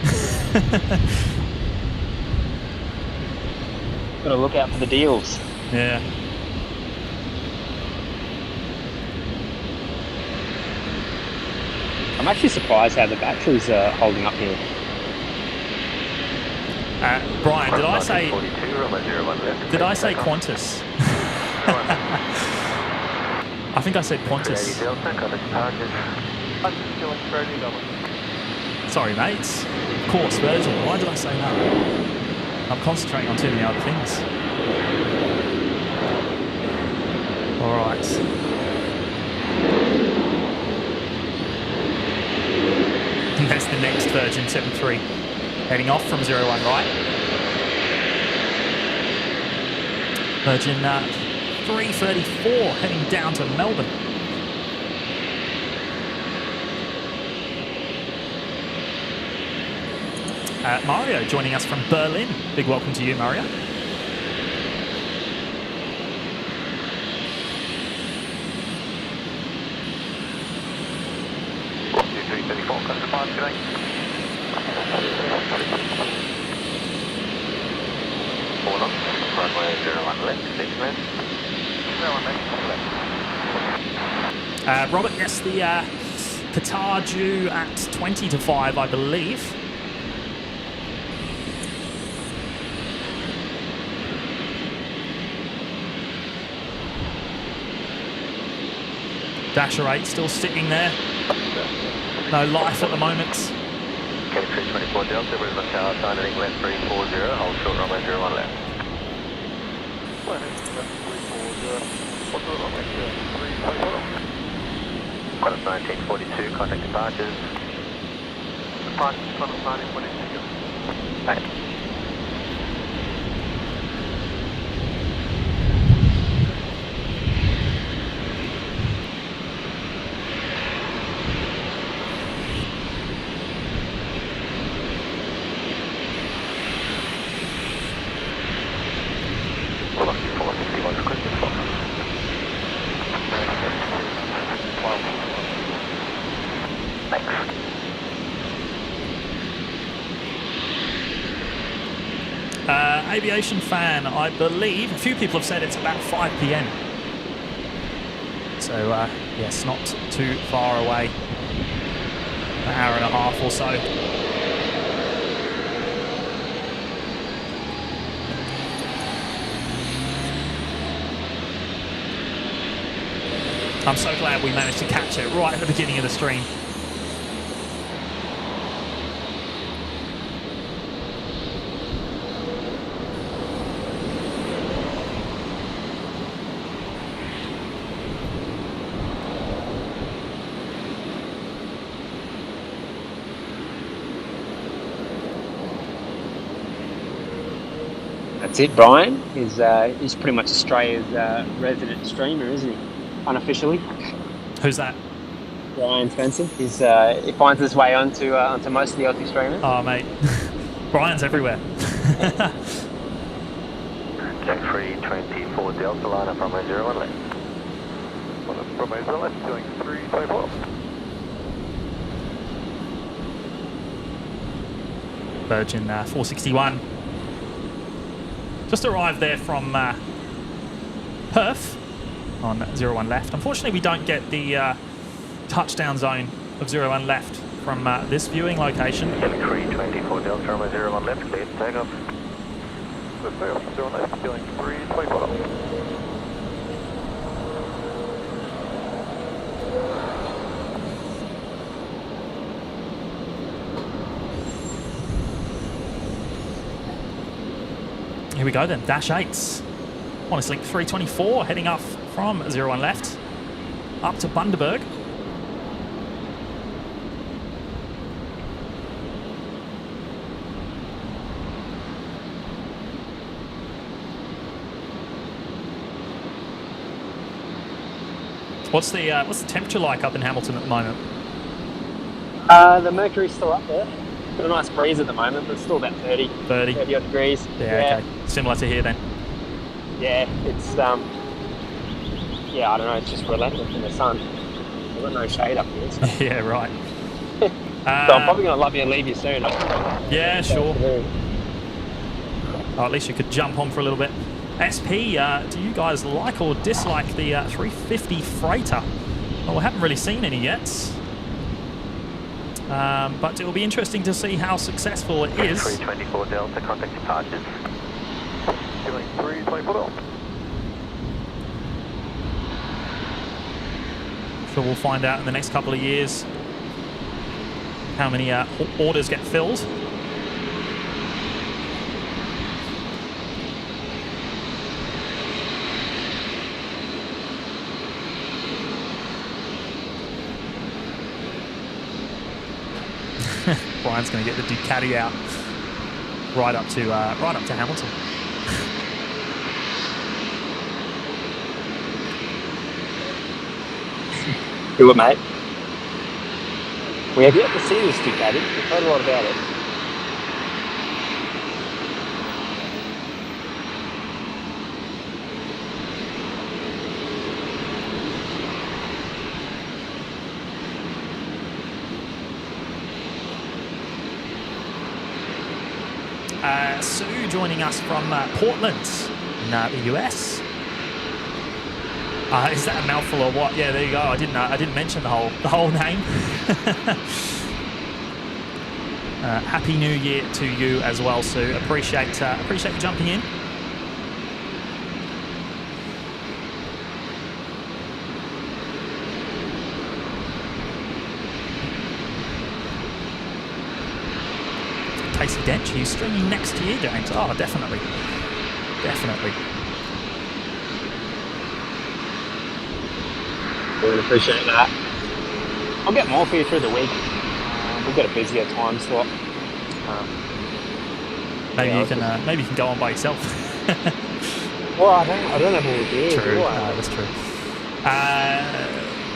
[SPEAKER 2] Got to look out for the deals.
[SPEAKER 1] Yeah.
[SPEAKER 2] I'm actually surprised how the batteries are holding up here.
[SPEAKER 1] Brian, did I say
[SPEAKER 3] 42, runway 01 left.
[SPEAKER 1] Did I say Qantas? I think I said
[SPEAKER 3] 380
[SPEAKER 1] Qantas.
[SPEAKER 3] Delta, got departures.
[SPEAKER 1] Sorry, mates. Of course, Virgin. Why did I say that? I'm concentrating on too many other things. All right. the next Virgin 73 heading off from 01 right. Virgin 334 heading down to Melbourne. Mario joining us from Berlin. Big welcome to you, Mario. Robert, yes, the Qatar due at 20 to 5, I believe. Dasher 8 still sitting there. No life at the moment.
[SPEAKER 3] Kelly 324 Delta, Brisbane Tower, signing left 340, hold short runway 01 left. Qantas 1942, contact departures. Departures, Qantas 1942. Thanks.
[SPEAKER 1] Aviation fan, I believe. A few people have said it's about 5 p.m. So, yes, not too far away. An hour and a half or so. I'm so glad we managed to catch it right at the beginning of the stream.
[SPEAKER 2] That's it, Brian. He's pretty much Australia's resident streamer, isn't he? Unofficially.
[SPEAKER 1] Who's that?
[SPEAKER 2] Brian Spencer. He finds his way onto most of the Aussie streamers.
[SPEAKER 1] Oh, mate. Brian's everywhere.
[SPEAKER 3] Jack 324 Delta, line up runway 01 left.
[SPEAKER 4] Runway 01 left, doing 324.
[SPEAKER 1] Virgin 461. Just arrived there from Perth on 01 left. Unfortunately, we don't get the touchdown zone of 01 left from this viewing location.
[SPEAKER 3] Kelly 324 Delta, runway 01 left, clear to takeoff.
[SPEAKER 4] Let's take off 01 left, doing 324.
[SPEAKER 1] Here we go then, Dash 8s. Qantas Link 324 heading up from 01 left up to Bundaberg. What's the temperature like up in Hamilton at the moment?
[SPEAKER 2] The mercury's still up there. Got a nice breeze at the moment, but it's still about 30 odd degrees.
[SPEAKER 1] Yeah, okay. Similar to here then.
[SPEAKER 2] Yeah, it's I don't know, it's just relentless in the sun. We've got no shade up here. So,
[SPEAKER 1] Yeah, right.
[SPEAKER 2] so I'm probably going to love you and leave you soon.
[SPEAKER 1] Yeah, sure. Oh, at least you could jump on for a little bit. SP, do you guys like or dislike the 350 freighter? Well, we haven't really seen any yet. But it will be interesting to see how successful it is.
[SPEAKER 3] 324 Delta, contact departures.
[SPEAKER 4] Doing 324 Delta.
[SPEAKER 1] Sure, we'll find out in the next couple of years how many orders get filled. Brian's going to get the Ducati out right up to Hamilton.
[SPEAKER 2] Do it, mate. We have yet to see this Ducati. We've heard a lot about it.
[SPEAKER 1] Sue joining us from Portland in the US. Is that a mouthful or what? Yeah, there you go. I didn't mention the whole name. Happy New Year to you as well, Sue. Appreciate you jumping in. Casey Dench, are you streaming next year, James? Oh, definitely.
[SPEAKER 2] Really appreciate that. I'll get more for you through the week. We've got a busier time slot.
[SPEAKER 1] Maybe you can go on by yourself.
[SPEAKER 2] Well, I don't have all the gear.
[SPEAKER 1] True, no, that's true.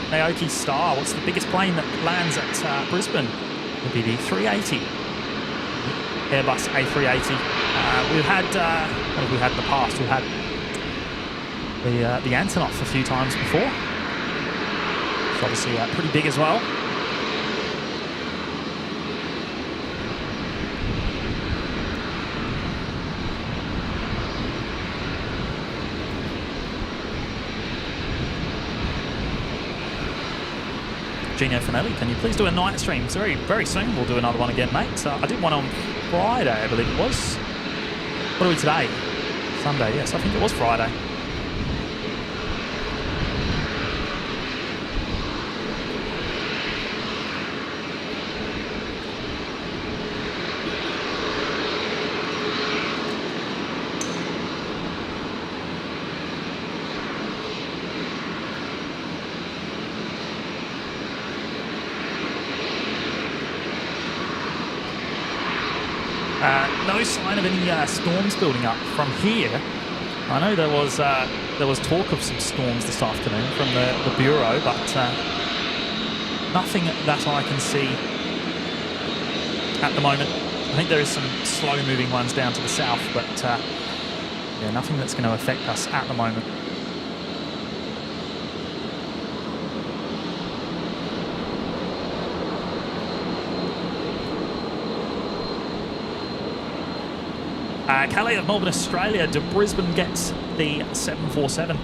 [SPEAKER 1] Naoki Star, what's the biggest plane that lands at Brisbane? It'll be the 380. Airbus A380. We've had, what have we had in the past? We've had the Antonov a few times before. It's obviously pretty big as well. Gino Finelli, can you please do a night stream? It's very soon we'll do another one again, mate. I did one on Friday, I believe it was. What are we today? Sunday, yes, I think it was Friday. No sign of any storms building up from here. I know there was talk of some storms this afternoon from the Bureau, but nothing that I can see at the moment. I think there is some slow-moving ones down to the south, but yeah, nothing that's going to affect us at the moment. Calais of Melbourne, Australia. Do Brisbane get the 747?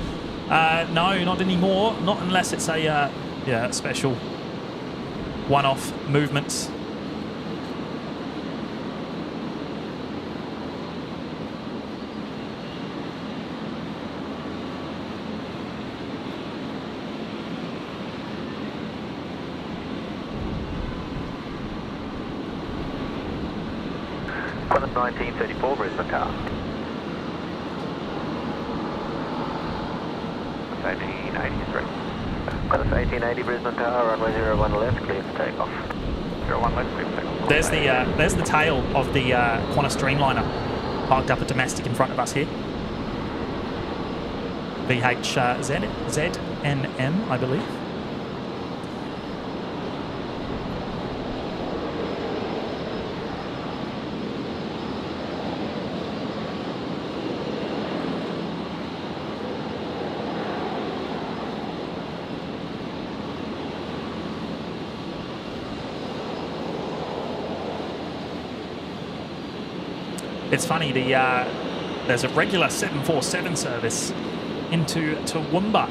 [SPEAKER 1] No, not anymore. Not unless it's a special one-off movement.
[SPEAKER 3] Qantas 1934 Brisbane Tower. 1883. Qantas 1880 Brisbane Tower, runway 01 left, clear for takeoff. 01 left, clear for takeoff.
[SPEAKER 1] There's the tail of the Qantas Dreamliner parked up at domestic in front of us here. VHZNM, I believe. It's funny, there's a regular 747 service into Toowoomba,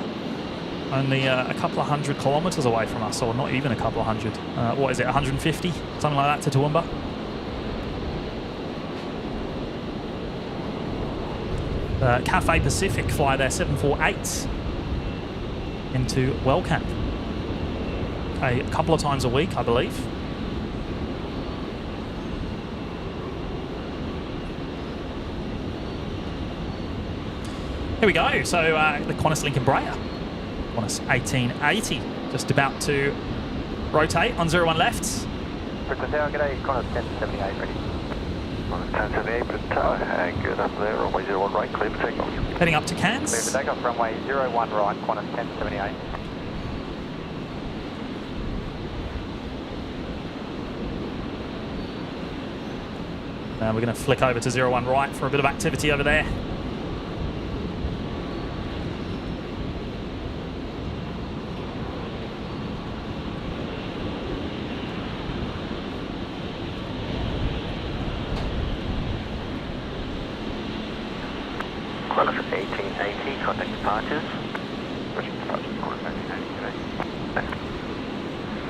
[SPEAKER 1] only a couple of 100 kilometres away from us, or not even a couple of hundred. What is it, 150? Something like that to Toowoomba. Cathay Pacific fly their 748s into Wellcamp a couple of times a week, I believe. Here we go, so the Qantas Lincoln Breyer, Qantas 1880, just about to rotate on 01 left,
[SPEAKER 3] Brisbane Tower, g'day, Qantas 1078 ready. Qantas 1078 Brisbane Tower, and good up there, runway 01 right, clear for takeoff.
[SPEAKER 1] Heading up to
[SPEAKER 3] Clear
[SPEAKER 1] Cairns.
[SPEAKER 3] for takeoff, runway 01 right, Qantas 1078.
[SPEAKER 1] We're going to flick over to 01 right for a bit of activity over there.
[SPEAKER 3] Qantas 1880, contact departures. Brisbane departures, Qantas 1880, g'day.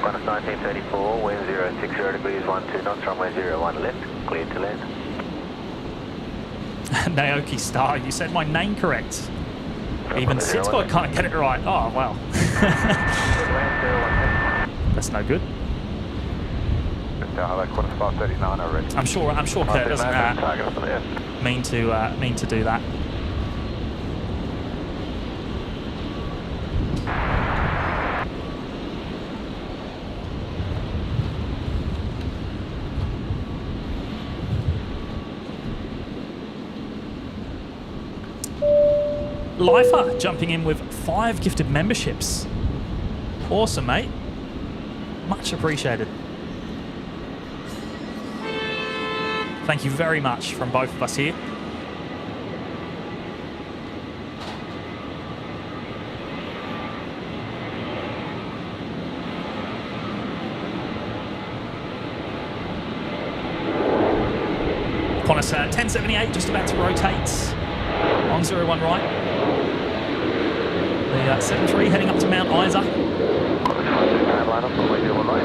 [SPEAKER 3] Qantas 1934, wind 060 degrees 12 knots, runway 01 left, cleared to land.
[SPEAKER 1] Naoki Star, you said my name correct. Even Sitzbot can't get it right. Oh, wow. That's no good.
[SPEAKER 3] Qantas 539 already.
[SPEAKER 1] I'm sure Kurt doesn't mean to do that. Lifer jumping in with 5 gifted memberships. Awesome, mate. Much appreciated. Thank you very much from both of us here. Qantas 1078 just about to rotate on 01 right. The 73 heading up to Mount Isa.
[SPEAKER 3] Line up, runway 01 right.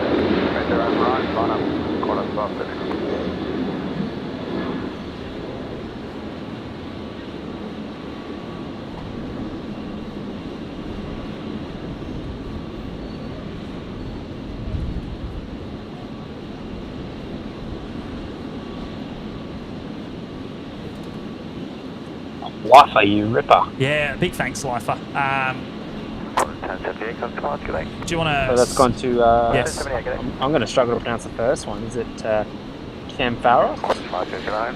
[SPEAKER 3] Right, line up, Qantas 539.
[SPEAKER 2] Lifer, you ripper.
[SPEAKER 1] Yeah, big thanks, Lifer. Do you want to...
[SPEAKER 2] So that's gone to...
[SPEAKER 1] yes.
[SPEAKER 2] I'm going to struggle to pronounce the first one. Is it Champaros?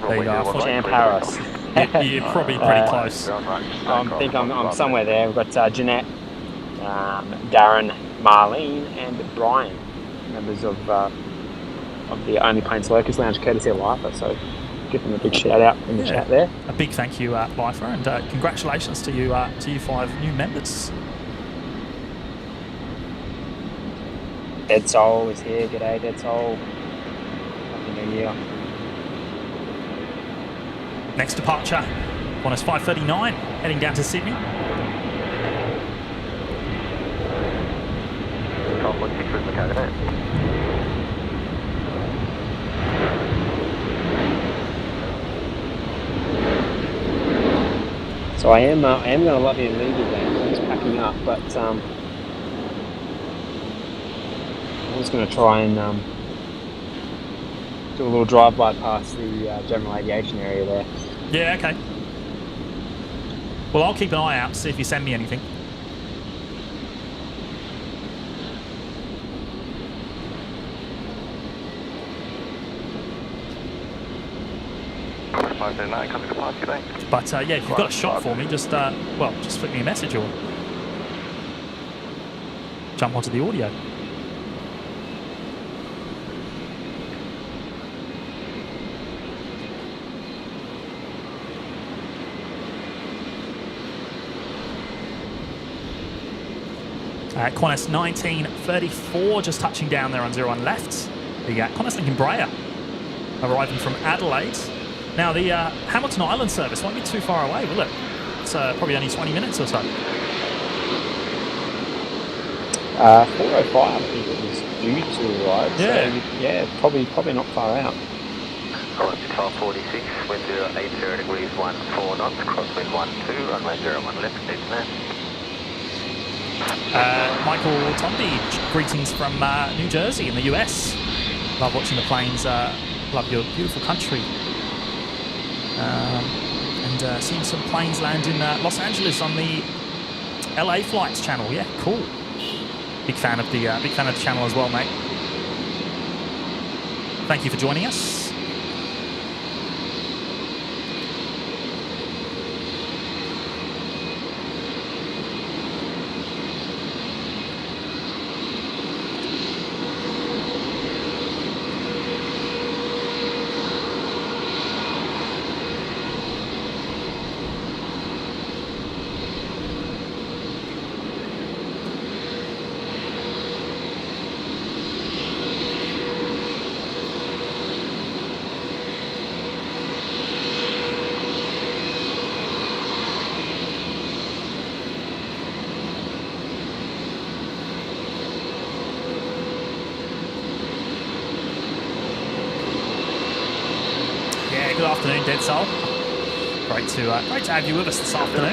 [SPEAKER 1] There you go.
[SPEAKER 2] Champaros.
[SPEAKER 1] You're probably pretty close.
[SPEAKER 2] I think I'm somewhere there. We've got Jeanette, Darren, Marlene, and Brian, members of the Only Planes Locals Lounge, courtesy of Lifer. So give them a big shout out in the chat there.
[SPEAKER 1] A big thank you, Lifer, and congratulations to you 5 new members.
[SPEAKER 2] Dead Soul is here. G'day, Dead Soul. Happy New Year.
[SPEAKER 1] Next departure, Qantas 539, heading down to Sydney.
[SPEAKER 3] 12.6 Brisbane Tower, g'day.
[SPEAKER 2] So I am going to love you and leave you there. I'm just packing up, but I'm just going to try and do a little drive-by past the general aviation area there.
[SPEAKER 1] Yeah, okay. Well, I'll keep an eye out to see if you send me anything. But yeah, if you've got a shot for me, just just flick me a message or jump onto the audio. Qantas 1934 just touching down there on 01 left. The Qantas Lincoln Brea arriving from Adelaide. Now the Hamilton Island service won't be too far away, will it? It's probably only 20 minutes or so.
[SPEAKER 2] 4:05 I think it was due to arrive.
[SPEAKER 1] Yeah.
[SPEAKER 2] So, yeah, probably not far out.
[SPEAKER 3] Qantas 1246, wind 080 degrees 14 knots, crosswind 12, runway 01 left, clear to land.
[SPEAKER 1] Michael Tondi, greetings from New Jersey in the US. Love watching the planes, love your beautiful country. And seeing some planes land in Los Angeles on the LA Flights channel. Yeah, cool. Big fan of the channel as well, mate. Thank you for joining us. Good afternoon, Dead Soul. Great to have you with us this afternoon.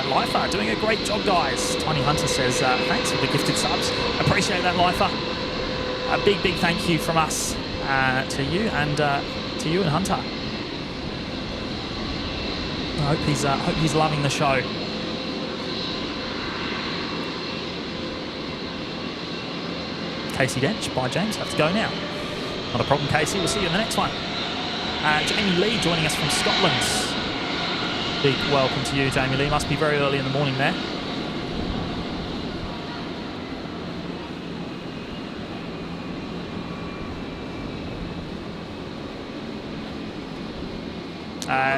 [SPEAKER 1] Lifer, doing a great job, guys. Tiny Hunter says, thanks for the gifted subs. Appreciate that, Lifer. A big thank you from us to you and Hunter. I hope he's loving the show. Casey Dench, bye James, have to go now. Not a problem, Casey, we'll see you in the next one. Jamie Lee joining us from Scotland. Big welcome to you, Jamie Lee. Must be very early in the morning there.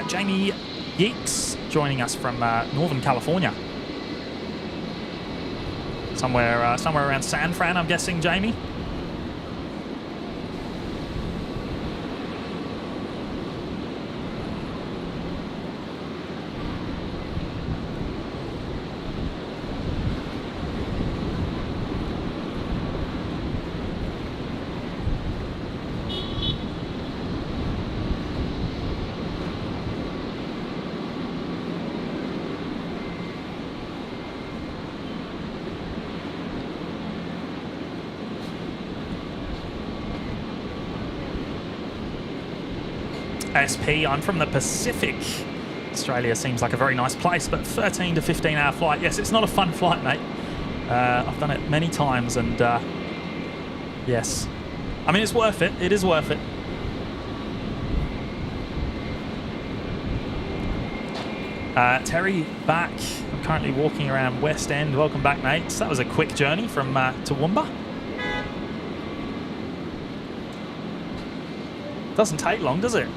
[SPEAKER 1] Jamie Yeeks joining us from Northern California. Somewhere around San Fran, I'm guessing, Jamie. SP, I'm from the Pacific. Australia seems like a very nice place, but 13 to 15 hour flight. Yes, it's not a fun flight, mate. I've done it many times and yes. I mean, it's worth it. It is worth it. Terry back. I'm currently walking around West End. Welcome back, mates. That was a quick journey from Toowoomba. Doesn't take long, does it?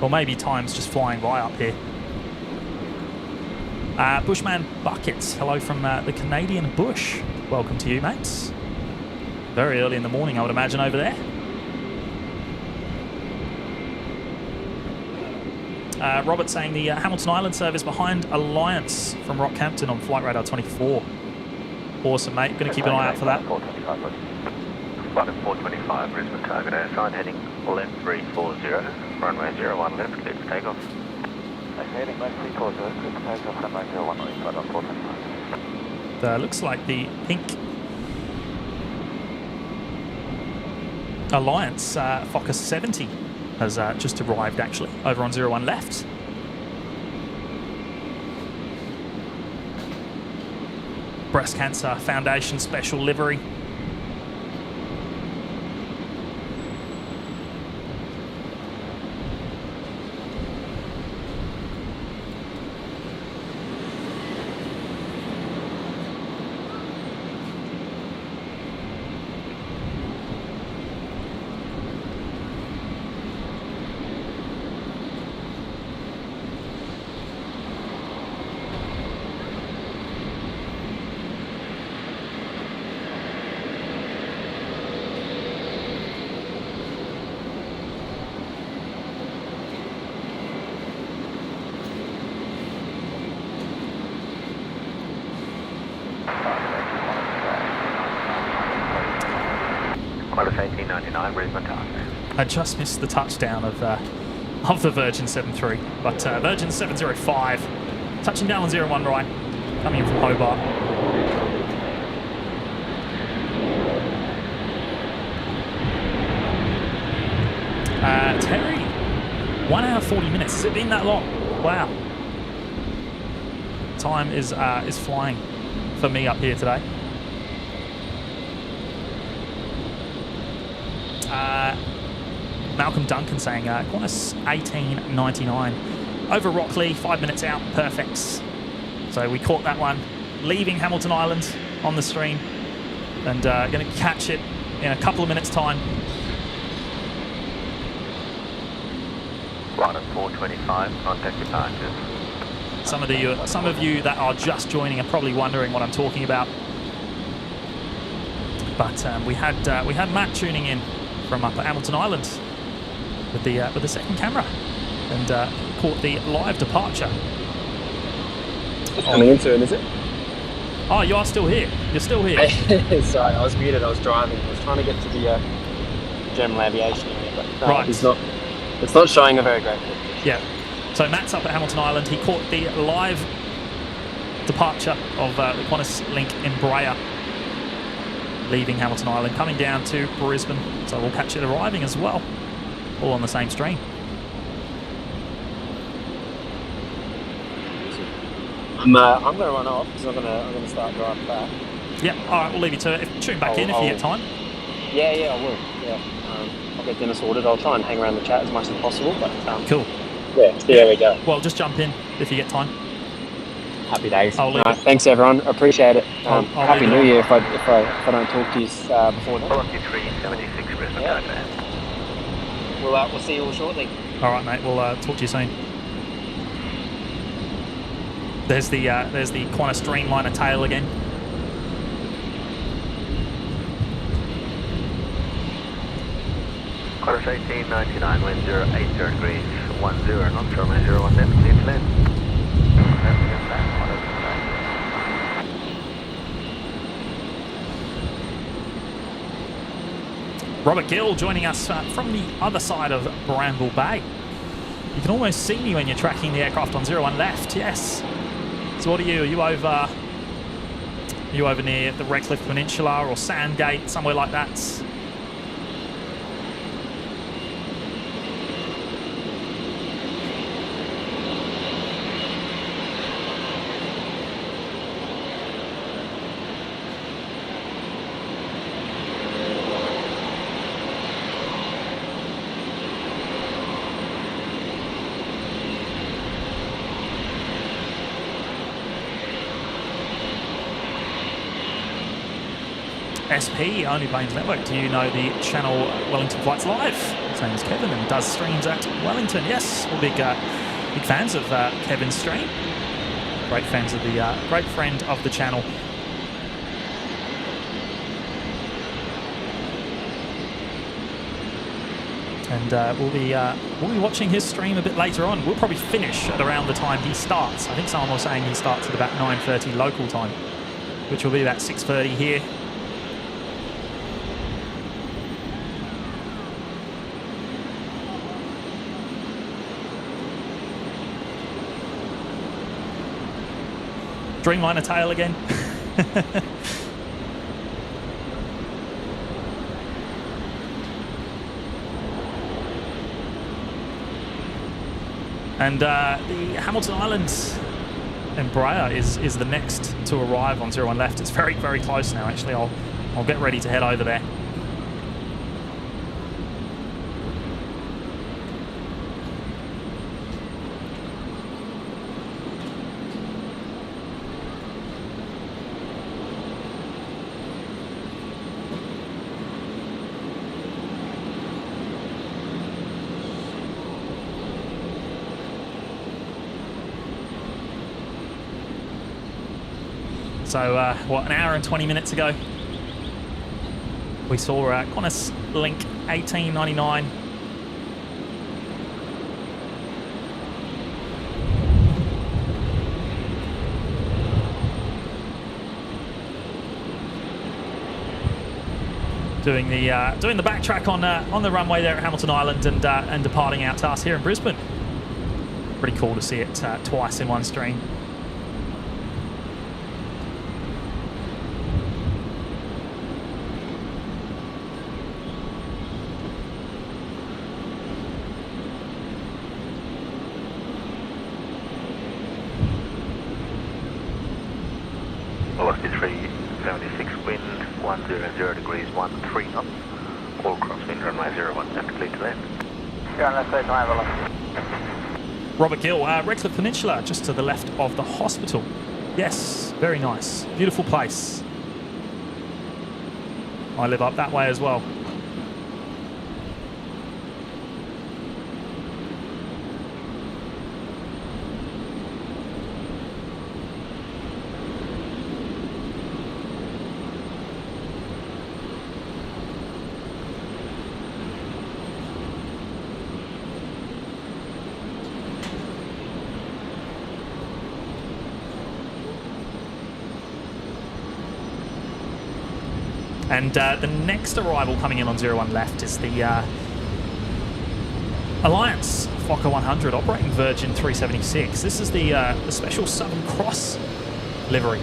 [SPEAKER 1] Or maybe time's just flying by up here. Bushman Buckets, hello from the Canadian bush. Welcome to you, mates. Very early in the morning, I would imagine, over there. Robert saying the Hamilton Island service behind Alliance from Rockhampton on Flight Radar 24. Awesome, mate. Going to keep an eye out for that.
[SPEAKER 3] Flight of 425, Brisbane target airside heading left 340, runway 01 left, clear for takeoff.
[SPEAKER 4] Heading left 340, clear for takeoff, runway 01 right on 425.
[SPEAKER 1] Looks like the pink Alliance Focus 70 has just arrived, actually, over on 01 left. Breast Cancer Foundation special livery. I just missed the touchdown of the Virgin 73, but Virgin 705 touching down on 01 right, coming in from Hobart. Terry, 1 hour 40 minutes. Has it been that long? Wow. time is flying for me up here today. Malcolm Duncan saying Qantas 18.99 over Rockley, 5 minutes out, perfect. So we caught that one, leaving Hamilton Island on the stream, and going to catch it in a couple of minutes' time.
[SPEAKER 4] Flight at 4:25, contact departures.
[SPEAKER 1] Some of you that are just joining are probably wondering what I'm talking about. But we had Matt tuning in from up at Hamilton Island with the second camera, and caught the live departure.
[SPEAKER 2] Just coming into it, is it?
[SPEAKER 1] Oh, you are still here. You're still here.
[SPEAKER 2] Sorry, I was muted. I was driving. I was trying to get to the general aviation area, but
[SPEAKER 1] Right.
[SPEAKER 2] it's not showing a very great picture.
[SPEAKER 1] Yeah. So Matt's up at Hamilton Island. He caught the live departure of the Qantas Link Embraer, leaving Hamilton Island, coming down to Brisbane. So we'll catch it arriving as well, all on the same stream.
[SPEAKER 2] I'm going to run off because I'm going to start driving back.
[SPEAKER 1] Yeah. All right. We'll leave you to it. Tune back in if you get time.
[SPEAKER 2] Yeah, I will. Yeah. I'll get dinner sorted. I'll try and hang around the chat as much as possible. But
[SPEAKER 1] Cool.
[SPEAKER 2] yeah, there we go.
[SPEAKER 1] Well, just jump in if you get time.
[SPEAKER 2] Happy days.
[SPEAKER 1] I'll leave
[SPEAKER 2] Right, thanks everyone. Appreciate it.
[SPEAKER 1] I'll
[SPEAKER 2] Happy
[SPEAKER 1] leave it
[SPEAKER 2] New
[SPEAKER 1] on.
[SPEAKER 2] Year if I don't talk to you before then.
[SPEAKER 4] 4376 Brisbane,
[SPEAKER 2] Yeah.
[SPEAKER 4] contact.
[SPEAKER 2] We'll see you all shortly.
[SPEAKER 1] All right, mate. We'll talk to you soon. There's the Qantas Dreamliner tail again.
[SPEAKER 4] Qantas 1899, wind 080 degrees, 10 knots, runway 01 left, clear to land.
[SPEAKER 1] Robert Gill joining us from the other side of Bramble Bay. You can almost see me when you're tracking the aircraft on 01 left, yes. So what are you? Are you over near the Redcliffe Peninsula or Sandgate, somewhere like that? SP, Only Planes Network. Do you know the channel Wellington Flights Live? His name is Kevin and does streams at Wellington. Yes, we're big fans of Kevin's stream. Great fans of the great friend of the channel. And we'll be watching his stream a bit later on. We'll probably finish at around the time he starts. I think someone was saying he starts at about 9:30 local time, which will be about 6:30 here. Dreamliner tail again. And the Hamilton Islands Embraer is the next to arrive on 01 left. It's very, very close now, actually. I'll get ready to head over there. So, what, an hour and 20 minutes ago, we saw Qantas Link 1899 doing the backtrack on the runway there at Hamilton Island and departing out to us here in Brisbane. Pretty cool to see it twice in one stream.
[SPEAKER 4] 76 wind, 100 degrees, 13 knots. All crosswind, runway 01, and clear to land.
[SPEAKER 3] Yeah, let's say time velocity.
[SPEAKER 1] Robert Gill, Redcliffe Peninsula, just to the left of the hospital. Yes, very nice. Beautiful place. I live up that way as well. And the next arrival coming in on 01 left is the Alliance Fokker 100 operating Virgin 376. This is the special Southern Cross livery.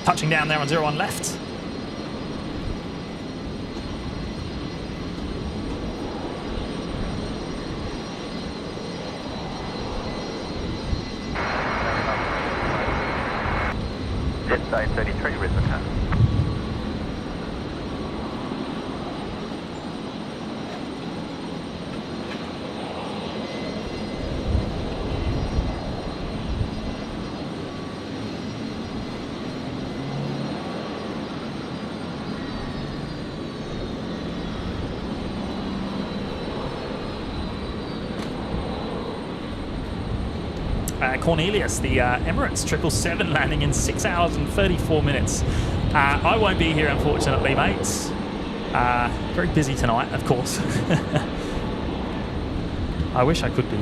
[SPEAKER 1] Touching down there on 01 left.
[SPEAKER 4] Jet 833, Brisbane Tower.
[SPEAKER 1] Cornelius, the Emirates 777 landing in 6 hours and 34 minutes. I won't be here, unfortunately, mates. Very busy tonight, of course. I wish I could be.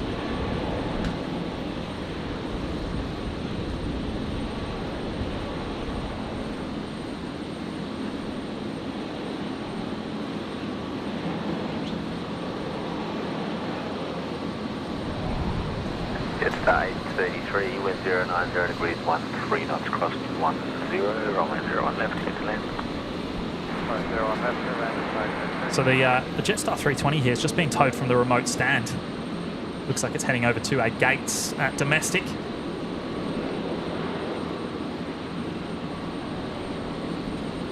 [SPEAKER 4] Jet 833, wind 090 degrees, 13 knots, crossed 10, runway 01 left, clear to land.
[SPEAKER 1] So the Jetstar 320 here is just being towed from the remote stand. Looks like it's heading over to gates at domestic.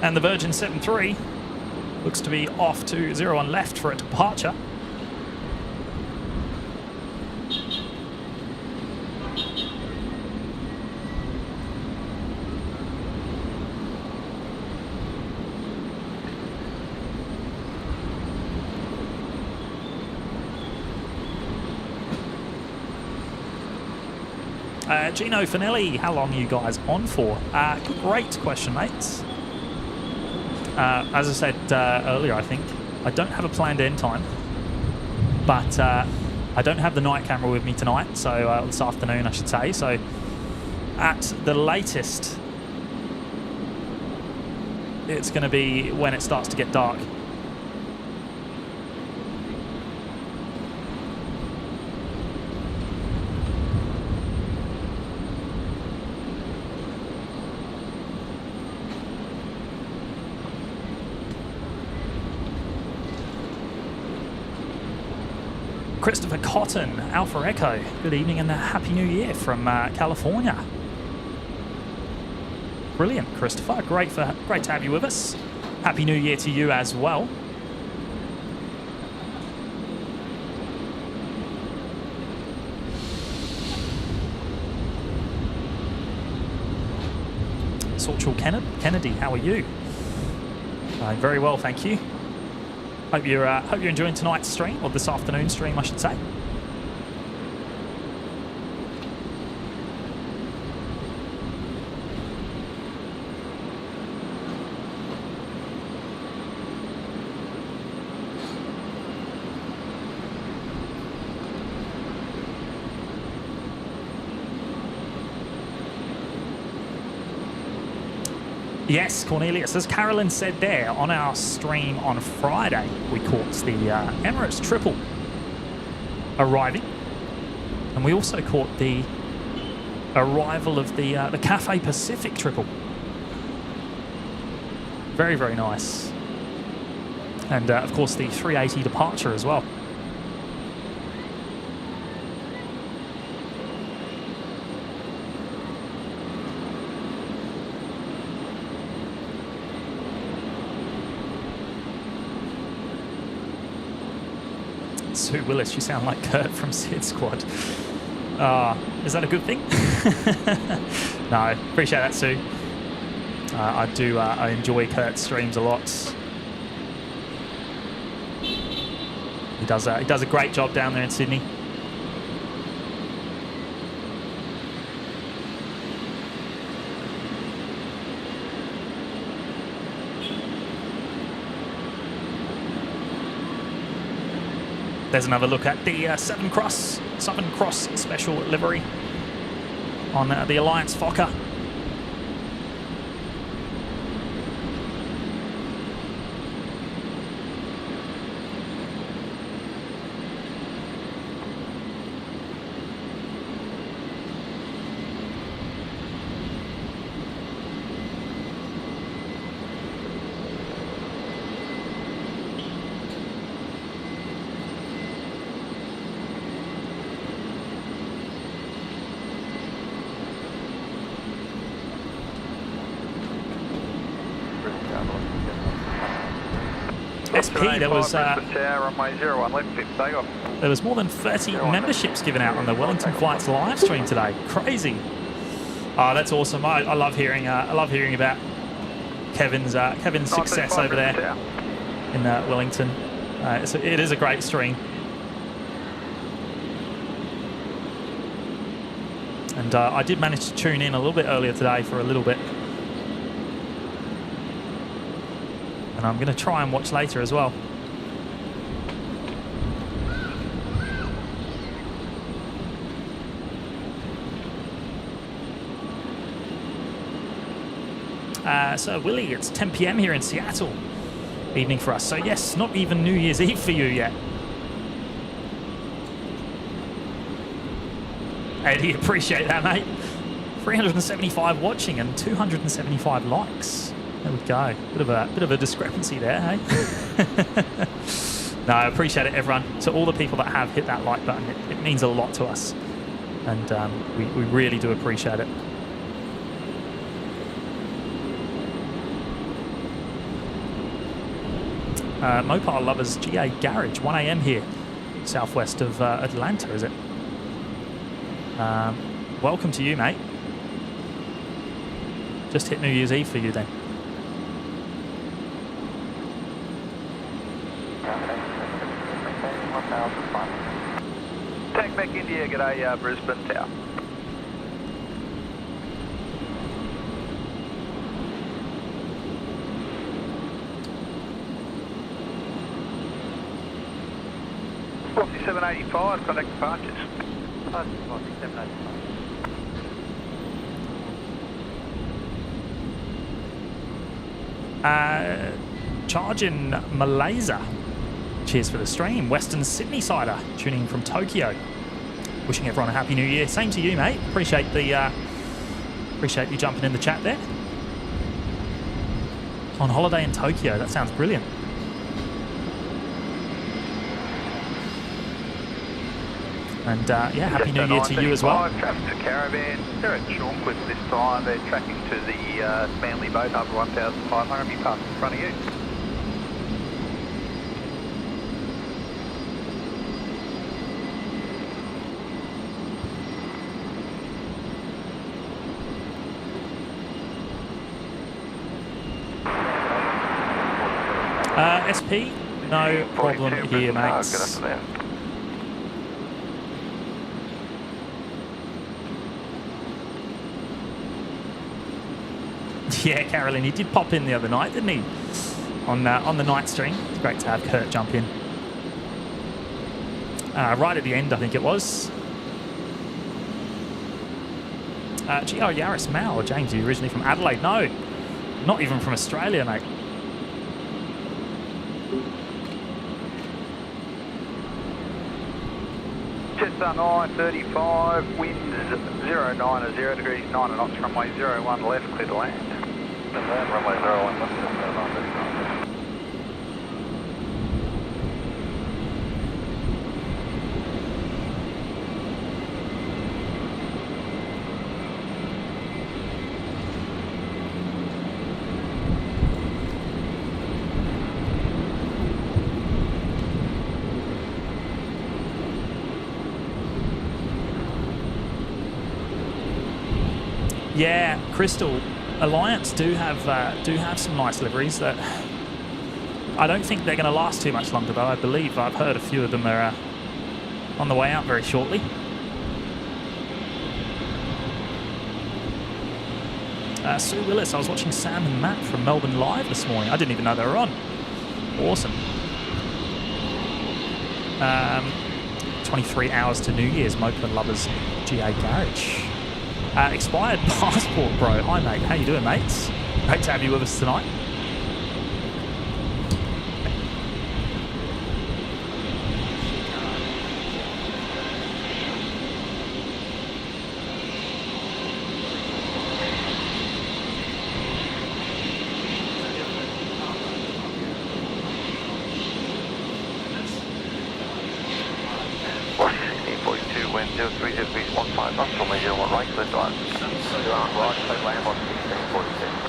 [SPEAKER 1] And the Virgin 73 looks to be off to 01 left for a departure. Gino Finelli, how long are you guys on for? Great question, mates. As I said earlier, I think, I don't have a planned end time, but I don't have the night camera with me tonight, so this afternoon, I should say. So at the latest, it's going to be when it starts to get dark. Christopher Cotton, Alpha Echo, good evening and a Happy New Year from California. Brilliant, Christopher. Great to have you with us. Happy New Year to you as well. Sorchel Kennedy, how are you? Very well, thank you. Hope you're enjoying tonight's stream, or this afternoon's stream, I should say. Yes, Cornelius, as Carolyn said there, on our stream on Friday, we caught the Emirates triple arriving. And we also caught the arrival of the Cathay Pacific triple. Very, very nice. And of course the 380 departure as well. Sue Willis, you sound like Kurt from Sid Squad. Is that a good thing? No, appreciate that, Sue. I enjoy Kurt's streams a lot. He does a great job down there in Sydney. There's another look at the Southern Cross special livery on the Alliance Fokker. SP, there was more than 30 memberships given out on the Wellington Flights live stream today. Crazy! Oh, that's awesome. I love hearing about Kevin's success over there in Wellington. It is a great stream, and I did manage to tune in a little bit earlier today for a little bit. And I'm going to try and watch later as well. So Willie, it's 10 PM here in Seattle. Evening for us. So yes, not even New Year's Eve for you yet. Eddie, appreciate that, mate. 375 watching and 275 likes. There we go. Bit of a discrepancy there, hey? No, I appreciate it, everyone. To all the people that have hit that like button, it means a lot to us, and we really do appreciate it. Mopar Lovers GA Garage, 1 AM here, southwest of Atlanta, is it? Welcome to you, mate. Just hit New Year's Eve for you then.
[SPEAKER 3] Tank back India, g'day Brisbane Tower. $47.85, contact departures.
[SPEAKER 1] Charge in Malaysia. Cheers for the stream. Western Sydney Sider tuning in from Tokyo. Wishing everyone a happy new year. Same to you, mate. Appreciate you jumping in the chat there. On holiday in Tokyo. That sounds brilliant. And yeah, happy new year to you as well.
[SPEAKER 3] Traffic to Caravan. They're at Shorncliffe this time. They're tracking to the Manly boat up 1,500. Be passed in front of you.
[SPEAKER 1] SP, no problem here, mates. Yeah, Carolyn, he did pop in the other night, didn't he? On the night stream. It's great to have Kurt jump in. Right at the end, I think it was. GR Yaris Mao, James, are you originally from Adelaide? No, not even from Australia, mate.
[SPEAKER 3] Just under 9:35, winds 09 0 degrees, 9 knots, runway 01 left, clear to land.
[SPEAKER 4] And then runway 01 left, 09.
[SPEAKER 1] Yeah, Crystal, Alliance do have some nice liveries that I don't think they're going to last too much longer, though. I believe I've heard a few of them are on the way out very shortly. Sue Willis, I was watching Sam and Matt from Melbourne Live this morning. I didn't even know they were on. Awesome. 23 hours to New Year's, Mopa Lovers GA Garage. Expired passport, bro. Hi, mate. How you doing, mates? Great to have you with us tonight.
[SPEAKER 4] Wind 03 degrees 15 knots, runway 01 right, clear to land. 01 right, clear to land on 1642.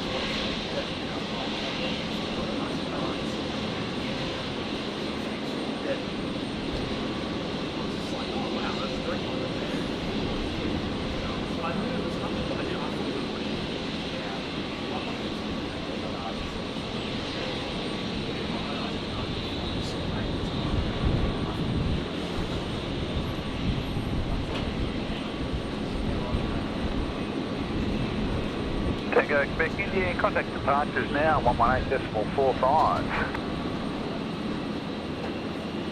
[SPEAKER 3] Tango expect India, contact departures now, 118.45.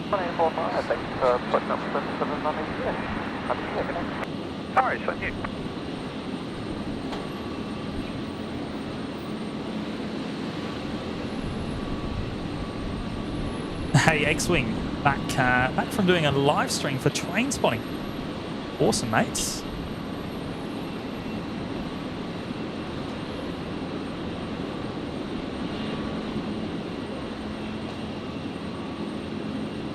[SPEAKER 4] 118.45, thanks for putting up 77 on India. Happy to hear you.
[SPEAKER 3] Alright, thank you.
[SPEAKER 1] Hey, X-Wing, back from doing a live stream for train spotting. Awesome, mates.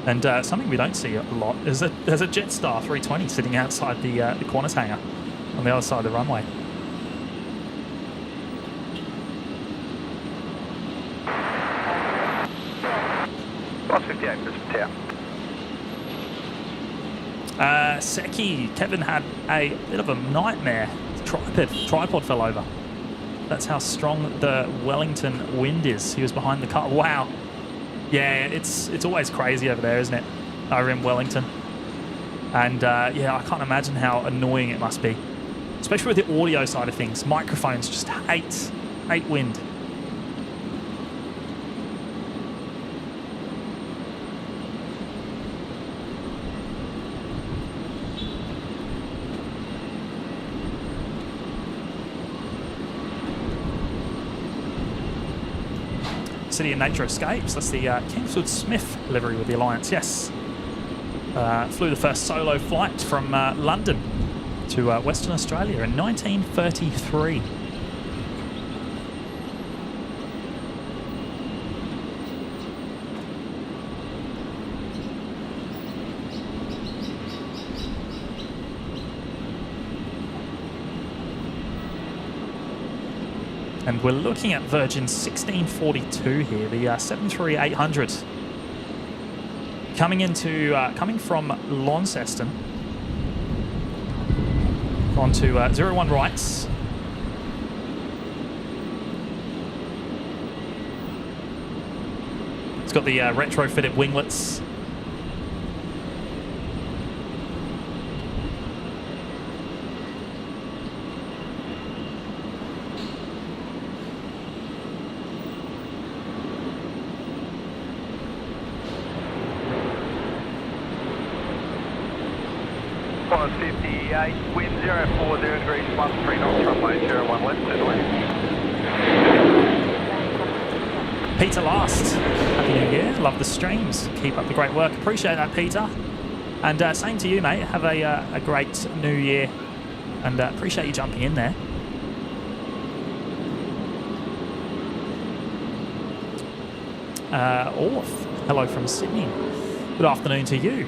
[SPEAKER 1] And something we don't see a lot is that there's a Jetstar 320 sitting outside the Qantas hangar on the other side of the runway.
[SPEAKER 3] Lost 58, Brisbane Tower.
[SPEAKER 1] Seki, Kevin had a bit of a nightmare. Tripod fell over. That's how strong the Wellington wind is. He was behind the car. Wow. Yeah, it's always crazy over there, isn't it? Over in Wellington. And yeah, I can't imagine how annoying it must be. Especially with the audio side of things. Microphones just hate wind. City and Nature Escapes. That's the Kingswood Smith livery with the Alliance, yes. Flew the first solo flight from London to Western Australia in 1933. And we're looking at Virgin 1642 here, the 738-800. Coming from Launceston onto 01 rights. It's got the retrofitted winglets.
[SPEAKER 3] Qantas 58, wind 040 degrees, 13 knots, runway 01 left, clear to land.
[SPEAKER 1] Peter Last, happy New Year. Love the streams. Keep up the great work. Appreciate that, Peter. And same to you, mate. Have a great new year, and appreciate you jumping in there. Orth, hello from Sydney. Good afternoon to you.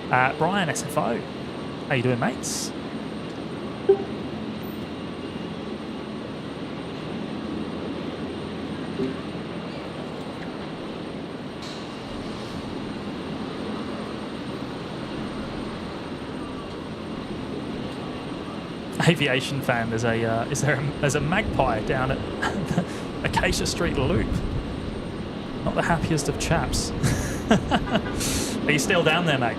[SPEAKER 1] Brian SFO, how you doing, mates? Aviation fan, there's a magpie down at Acacia Street Loop. Not the happiest of chaps. Are you still down there, mate?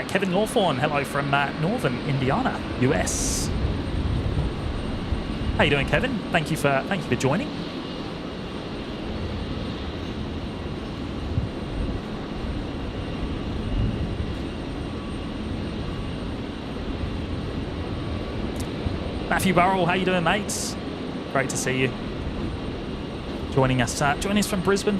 [SPEAKER 1] Kevin Lawthorne, hello from Northern Indiana, US. How you doing, Kevin? Thank you for joining. Matthew Burrell, how you doing, mates? Great to see you. Joining us from Brisbane.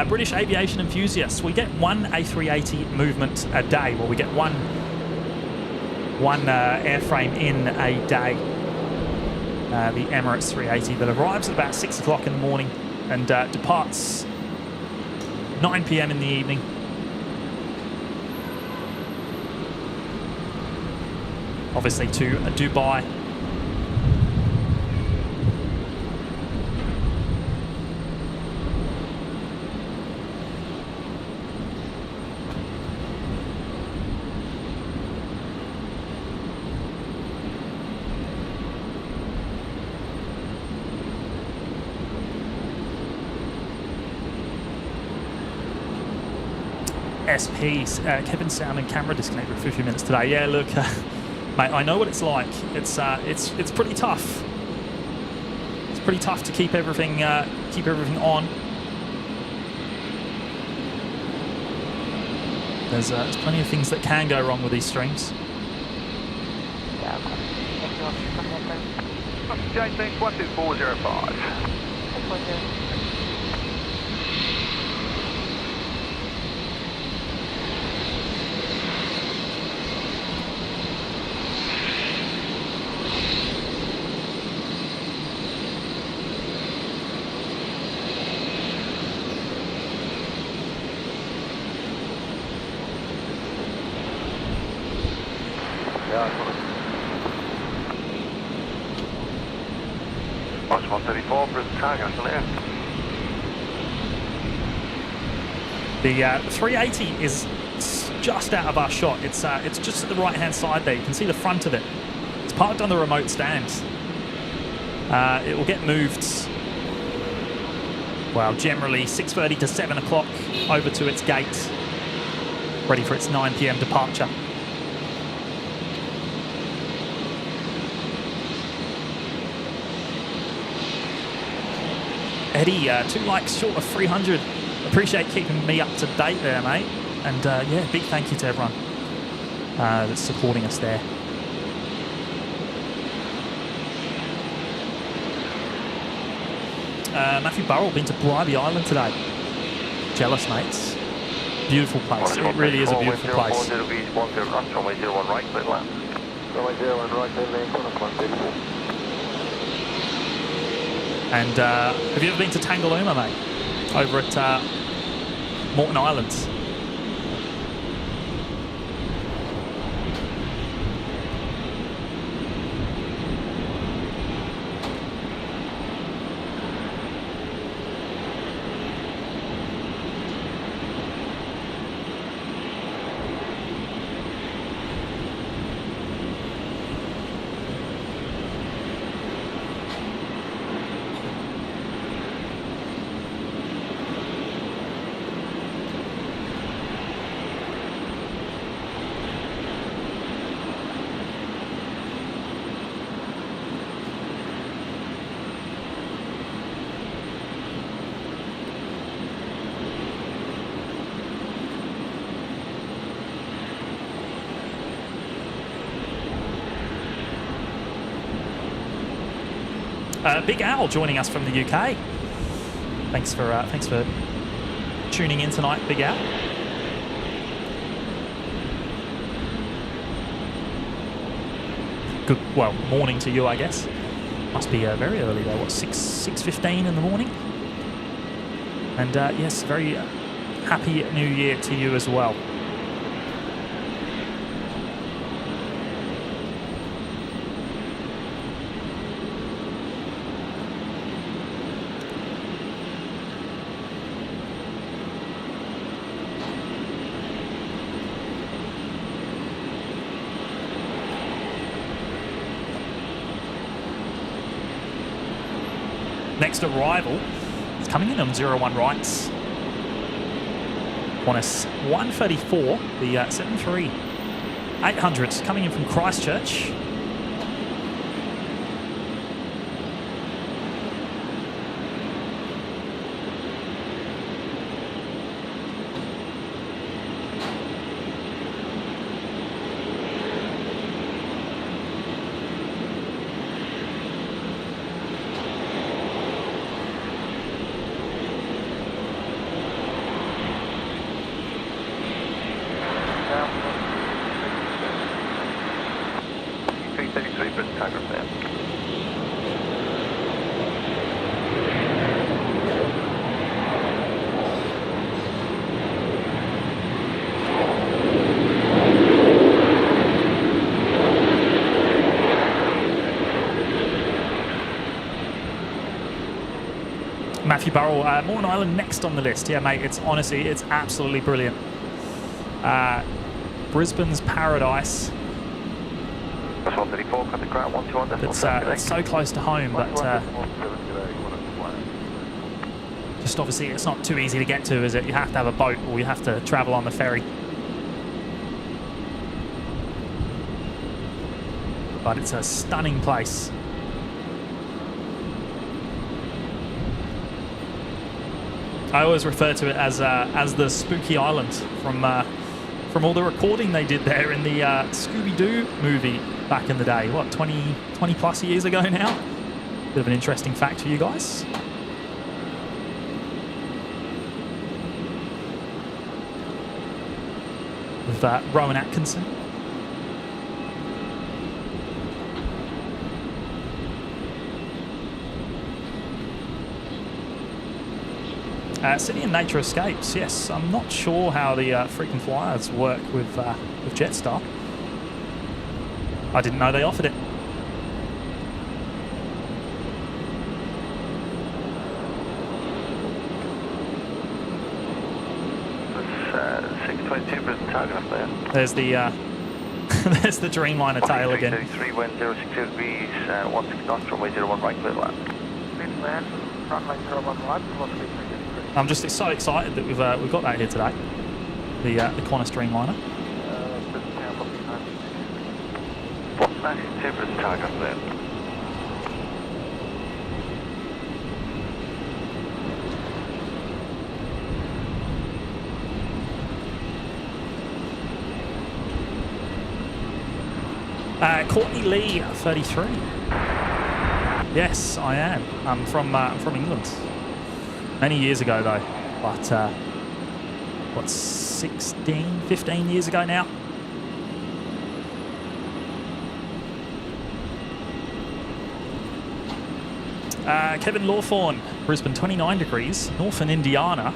[SPEAKER 1] British aviation enthusiasts, we get one A380 movement a day. Well, we get one airframe in a day. The Emirates 380 that arrives at about 6 o'clock in the morning and departs 9 p.m. in the evening. Obviously to Dubai. SPs, Kevin sound and camera disconnected for a few minutes today. Yeah, look, mate, I know what it's like. It's pretty tough. It's pretty tough to keep everything on. There's plenty of things that can go wrong with these streams.
[SPEAKER 3] James 12405.
[SPEAKER 4] Box 134, Brisbane Target, still there.
[SPEAKER 1] The 380 is just out of our shot. It's just at the right-hand side there. You can see the front of it. It's parked on the remote stand. It will get moved, well, generally 6:30 to 7 o'clock over to its gate, ready for its 9 p.m. departure. Eddie, 2 likes short of 300. Appreciate keeping me up to date there, mate. And yeah, big thank you to everyone that's supporting us there. Matthew Burrell, been to Bribey Island today. Jealous, mates. Beautiful place. It really is a beautiful place.
[SPEAKER 4] 101 right, clear land. 101 right, clear land, 134.
[SPEAKER 1] And have you ever been to Tangalooma, mate? Over at Moreton Islands. Big Al joining us from the UK. Thanks for tuning in tonight, Big Al. Good, well, morning to you, I guess. Must be very early though. What, 6:15 in the morning? And yes, very happy New Year to you as well. Next arrival is coming in on 01 rights. Qantas 134, the 73-800 coming in from Christchurch. Matthew Burrell, Mourne Island next on the list. Yeah, mate, it's absolutely brilliant. Brisbane's paradise. It's so close to home, but just obviously it's not too easy to get to, is it? You have to have a boat or you have to travel on the ferry. But it's a stunning place. I always refer to it as the Spooky Island from all the recording they did there in the Scooby-Doo movie back in the day. What, 20 plus years ago now? Bit of an interesting fact for you guys. With Rowan Atkinson. City and Nature Escapes, yes. I'm not sure how the frequent flyers work with Jetstar. I didn't know they offered it.
[SPEAKER 4] That's 622 Brisbane target up there.
[SPEAKER 1] There's the there's the Dreamliner tail again.
[SPEAKER 4] 33 wind 06 degrees, 16 knots, runway 01 right, clear land.
[SPEAKER 3] Midland, runway 01 right, velocity 3.
[SPEAKER 1] I'm just so excited that we've got that here today. The Qantas Dreamliner.
[SPEAKER 4] What's 92 Brisbane target up there?
[SPEAKER 1] Courtney Lee, 33. Yes, I am. I'm from England. Many years ago though, but what, 15 years ago now? Kevin Lawthorne, Brisbane 29 degrees, Northern Indiana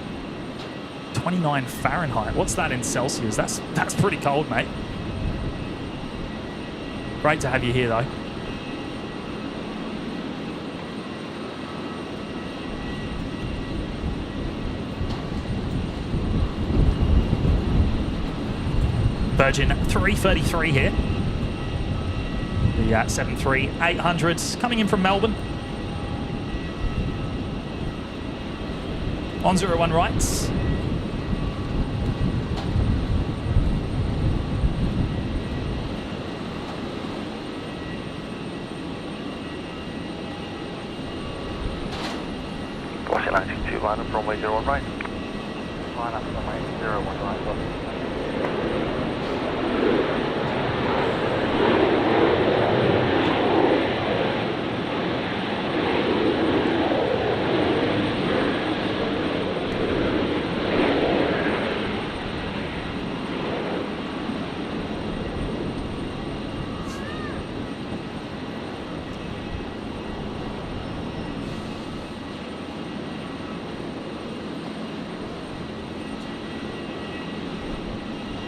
[SPEAKER 1] 29 Fahrenheit. What's that in Celsius? That's pretty cold, mate. Great to have you here though. Virgin 333 here. The 73-800s coming in from Melbourne. On 01 rights.
[SPEAKER 4] Washington 962 line up, runway 01 right.
[SPEAKER 3] Line up, runway 01 right.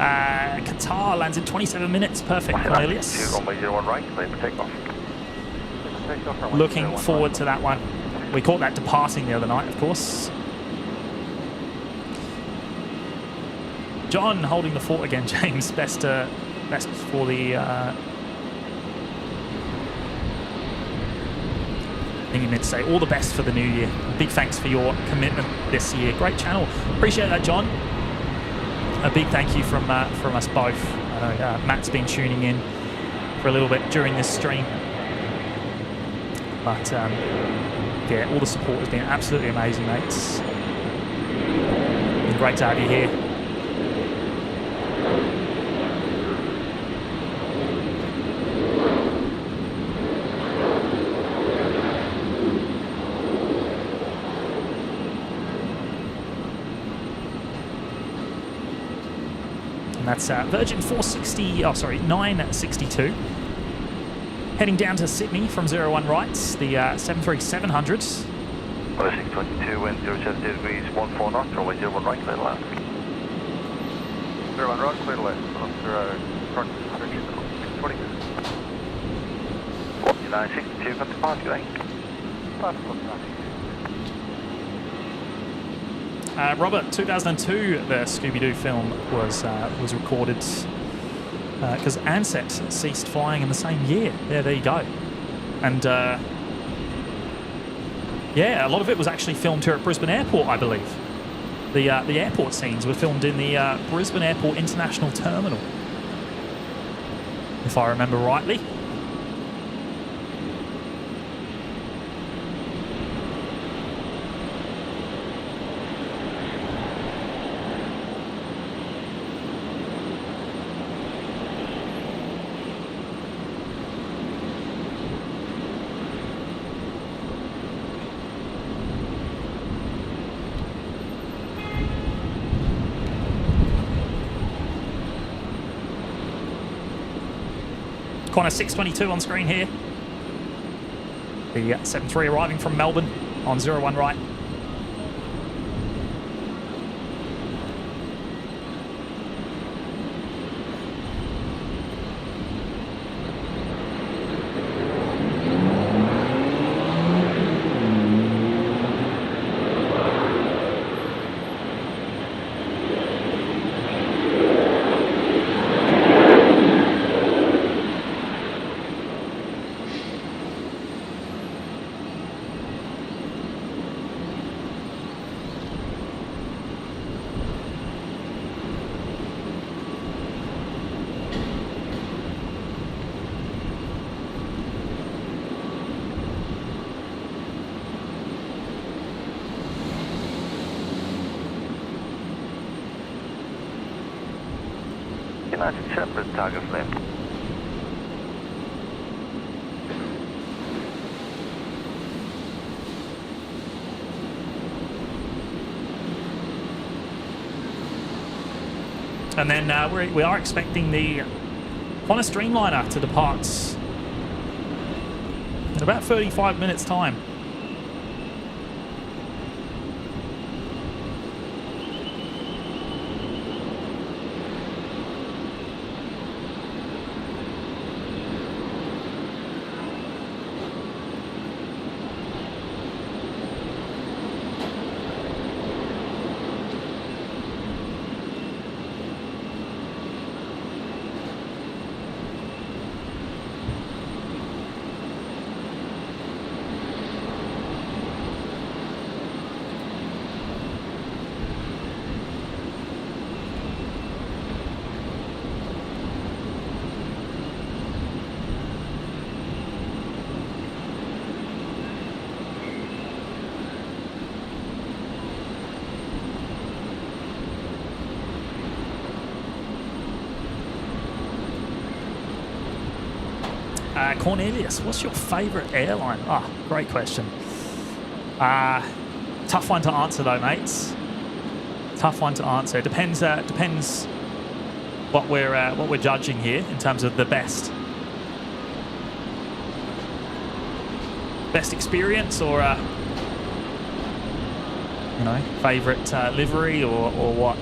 [SPEAKER 1] Qatar lands in 27 minutes. Perfect, Cornelius.
[SPEAKER 4] Runway 01 right, clear for takeoff.
[SPEAKER 1] Looking forward to that one. We caught that departing the other night, of course. John holding the fort again, James. Best for the... I think you meant to say all the best for the new year. Big thanks for your commitment this year. Great channel. Appreciate that, John. A big thank you from us both. I know Matt's been tuning in for a little bit during this stream. But yeah, all the support has been absolutely amazing, mates. Been great to have you here. And that's Virgin 460, oh sorry, 962. Heading down to Sydney from 01 right, the 73700.
[SPEAKER 4] 622, wind 070 degrees, 14 knots, runway 01 right, clear to land.
[SPEAKER 3] 01 right, clear to left. 0 20.
[SPEAKER 4] 4962, got the pass, good day.
[SPEAKER 1] Robert, 2002, the Scooby-Doo film was recorded because Ansett ceased flying in the same year. There you go. And yeah, a lot of it was actually filmed here at Brisbane Airport, I believe. The airport scenes were filmed in the Brisbane Airport International Terminal, if I remember rightly. Corner 622 on screen here. The 73 arriving from Melbourne on 01 right.
[SPEAKER 4] United Shepherd, target flame.
[SPEAKER 1] And then we are expecting the Qantas Dreamliner to depart in about 35 minutes' time. Cornelius, what's your favourite airline? Ah, great question. Tough one to answer though, mates. Tough one to answer. It depends what we're judging here in terms of the best experience, or favourite livery, or what.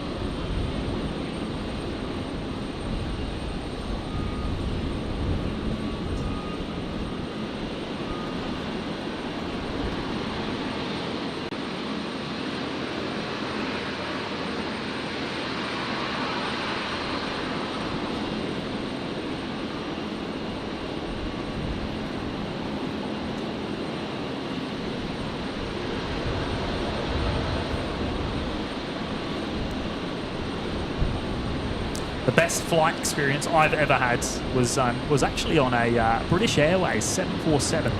[SPEAKER 1] The best flight experience I've ever had was actually on a British Airways 747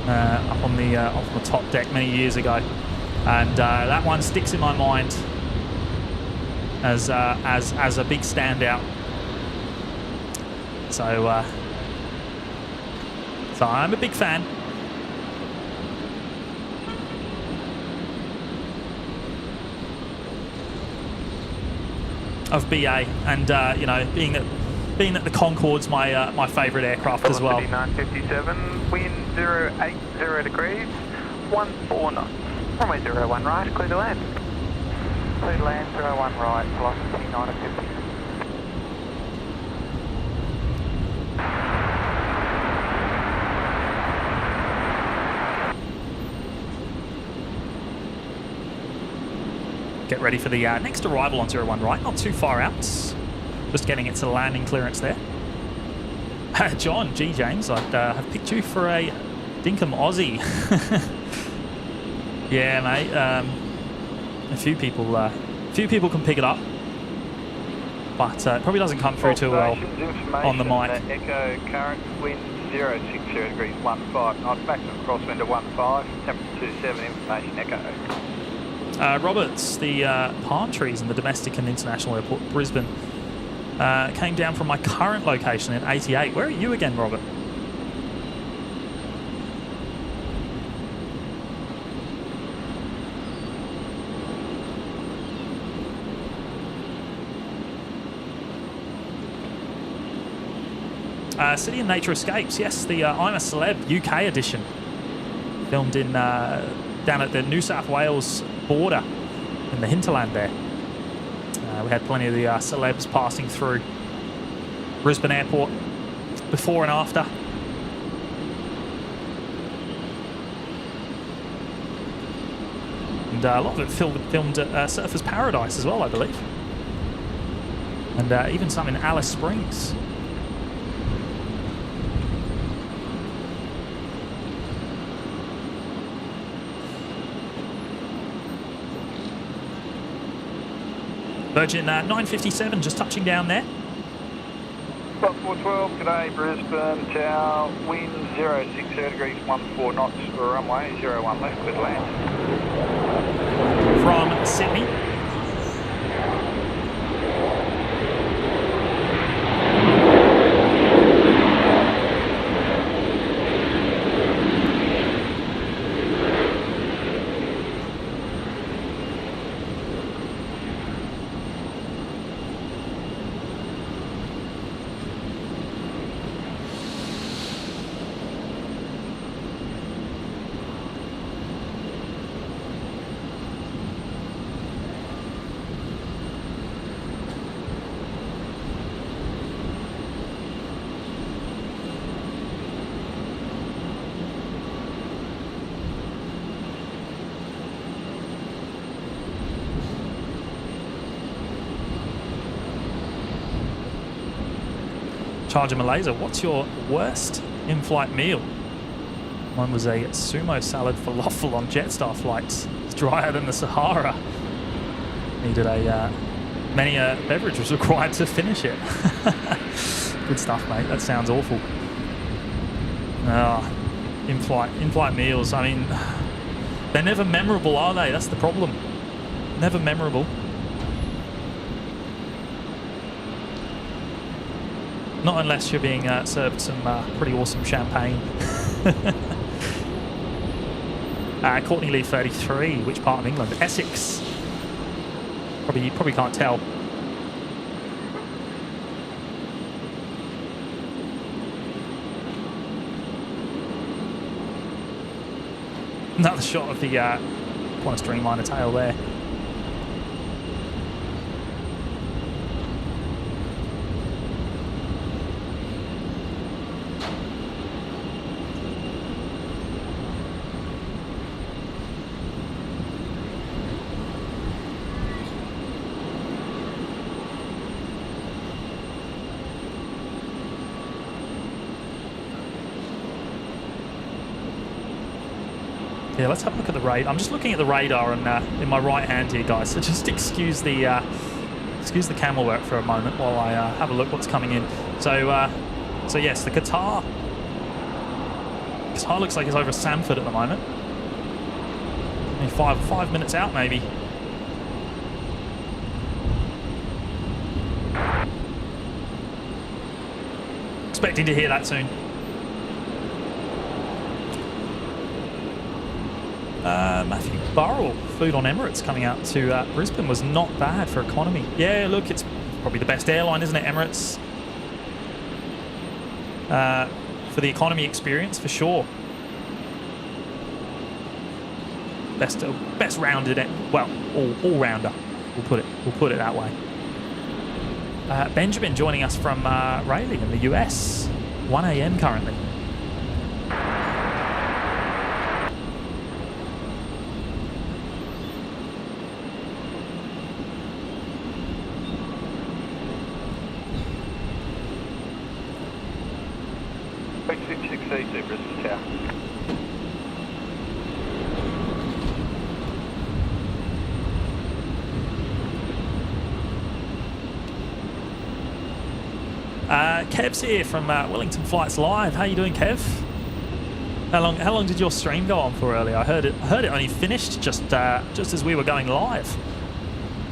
[SPEAKER 1] up on the top deck many years ago, and that one sticks in my mind as a big standout. So I'm a big fan. Of BA, and you know, being that the Concorde's my favourite aircraft as well.
[SPEAKER 3] 957, wind 080 degrees, 14 knots. Runway 01 right, clear to land. Clear to land 01 right, velocity 950.
[SPEAKER 1] Get ready for the next arrival on 01 right, not too far out. Just getting it to landing clearance there. John, G. James, I'd have picked you for a Dinkum Aussie. Yeah, mate. A few people can pick it up, but it probably doesn't come through too well on the mic.
[SPEAKER 3] Echo current wind 060 degrees 15 knots, maximum crosswind of 15, temperature 27, information echo.
[SPEAKER 1] Roberts, the palm trees in the domestic and international airport, Brisbane, came down from my current location in 88. Where are you again, Robert? City and Nature Escapes, yes, the I'm a Celeb UK edition, filmed in down at the New South Wales border in the hinterland there. We had plenty of the celebs passing through Brisbane Airport before and after. And a lot of it filmed at Surfers Paradise as well, I believe. And even some in Alice Springs. Virgin 957 just touching down there.
[SPEAKER 3] Fox 412, g'day Brisbane, Tower, wind 060 degrees 14 knots, runway 01 left, clear to land.
[SPEAKER 1] From Sydney. Charger Malaysia, what's your worst in-flight meal? Mine was a sumo salad falafel on Jetstar flights. It's drier than the Sahara. Needed many a beverage was required to finish it. Good stuff, mate. That sounds awful. In-flight meals. I mean, they're never memorable, are they? That's the problem. Never memorable. Not unless you're being served some pretty awesome champagne. Courtney Lee 33, which part of England? Essex. Probably can't tell. Another shot of the Qantas Dreamliner tail there. Yeah, let's have a look at the radar. I'm just looking at the radar and in my right hand here, guys. So just excuse the excuse the camel work for a moment while I have a look what's coming in. So yes, the Qatar looks like it's over Sanford at the moment. Only five minutes out maybe. Expecting to hear that soon. Matthew Burrell, food on Emirates coming out to Brisbane was not bad for economy. Yeah, look, it's probably the best airline, isn't it, Emirates? For the economy experience, for sure. Best rounded, well, all-rounder. We'll put it that way. Benjamin joining us from Raleigh in the US. 1 a.m. currently.
[SPEAKER 3] to Brisbane Tower.
[SPEAKER 1] Kev's here from Wellington Flights Live. How you doing, Kev? How long did your stream go on for earlier? I heard it only finished just as we were going live.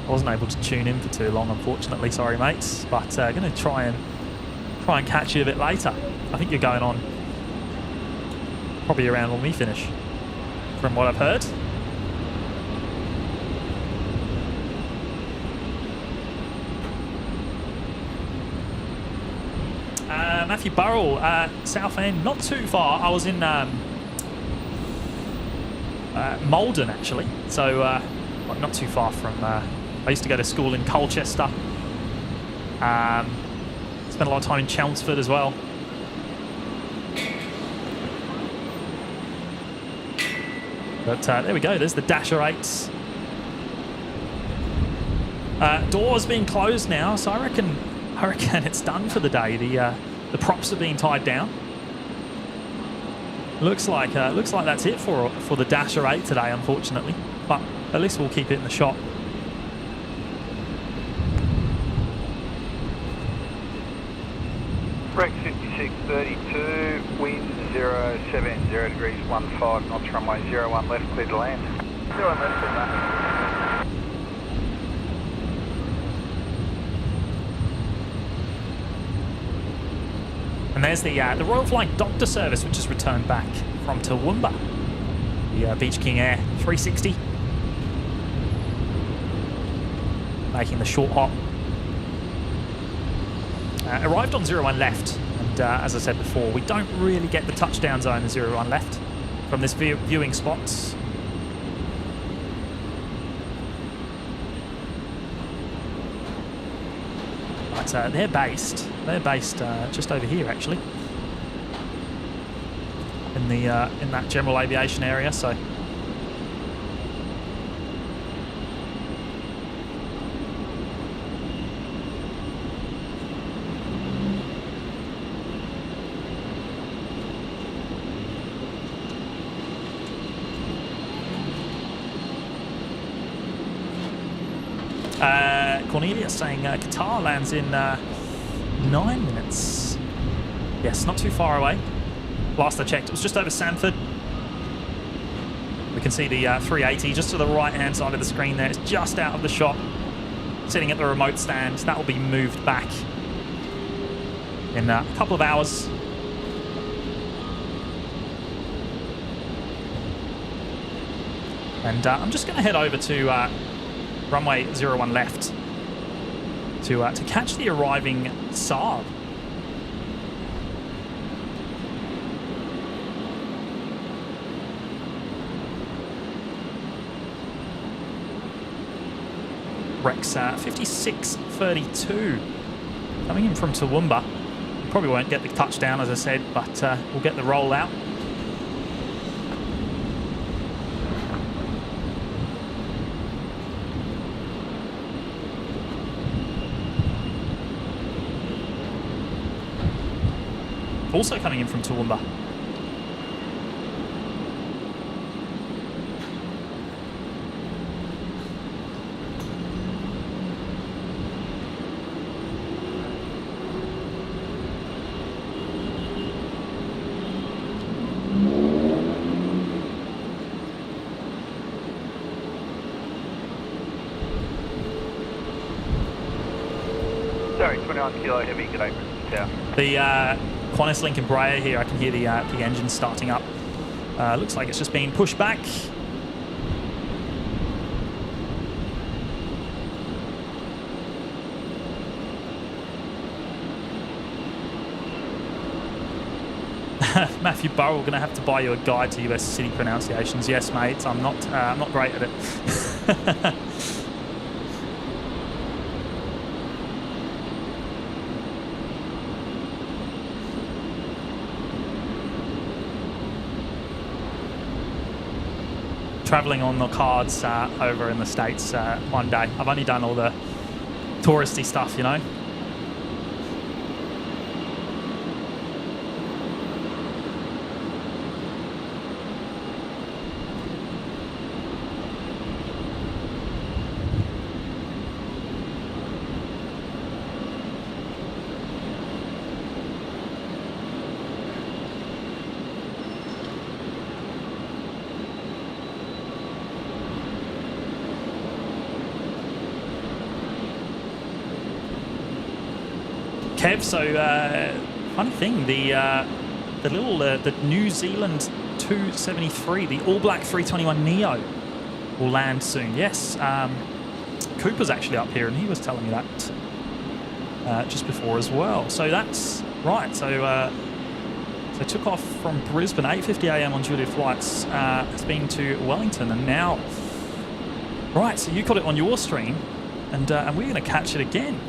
[SPEAKER 1] I wasn't able to tune in for too long, unfortunately. Sorry, mates. But going to try and catch you a bit later. I think you're going on probably around when we finish, from what I've heard. Matthew Burrell, Southend, not too far. I was in Malden, actually, so not too far from... I used to go to school in Colchester. Spent a lot of time in Chelmsford as well. But there we go, there's the Dasher 8s. Doors being closed now, so I reckon it's done for the day. The props are being tied down. Looks like that's it for the Dasher 8 today, unfortunately. But at least we'll keep it in the shop.
[SPEAKER 3] Break 5632, wind 070 degrees 15 knots, runway 01 left, clear to land. 01 left, clear to land.
[SPEAKER 1] And there's the Royal Flying Doctor service, which has returned back from Toowoomba. The Beach King Air 360. Making the short hop. Arrived on 01 left. And as I said before, we don't really get the touchdown zone in 01 left from this viewing spot. But they're based just over here, actually, in that general aviation area. So Cornelius saying Qatar lands in 9 minutes. Yes, not too far away. Last I checked, it was just over Sanford. We can see the 380 just to the right-hand side of the screen there. It's just out of the shop, sitting at the remote stand. That will be moved back in a couple of hours. And I'm just going to head over to runway 01 left to catch the arriving Saab. Rex 5632 coming in from Toowoomba. Probably won't get the touchdown, as I said, but we'll get the roll out. Also coming in from Toowoomba.
[SPEAKER 3] Sorry, 21 kilo heavy, good day, Brisbane Tower.
[SPEAKER 1] The Qantas Link Embraer here, I can hear the engine starting up. Looks like it's just being pushed back. Matthew Burrell, going to have to buy you a guide to US city pronunciations. Yes, mate. I'm not great at it. Traveling on the cards over in the States one day. I've only done all the touristy stuff, you know. Kev, so funny thing, the New Zealand 273, the All Black 321 Neo will land soon. Yes, Cooper's actually up here, and he was telling me that just before as well. So that's right. So so took off from Brisbane, 8:50 a.m. on duty flights, has been to Wellington, and now right. So you got it on your stream, and we're going to catch it again.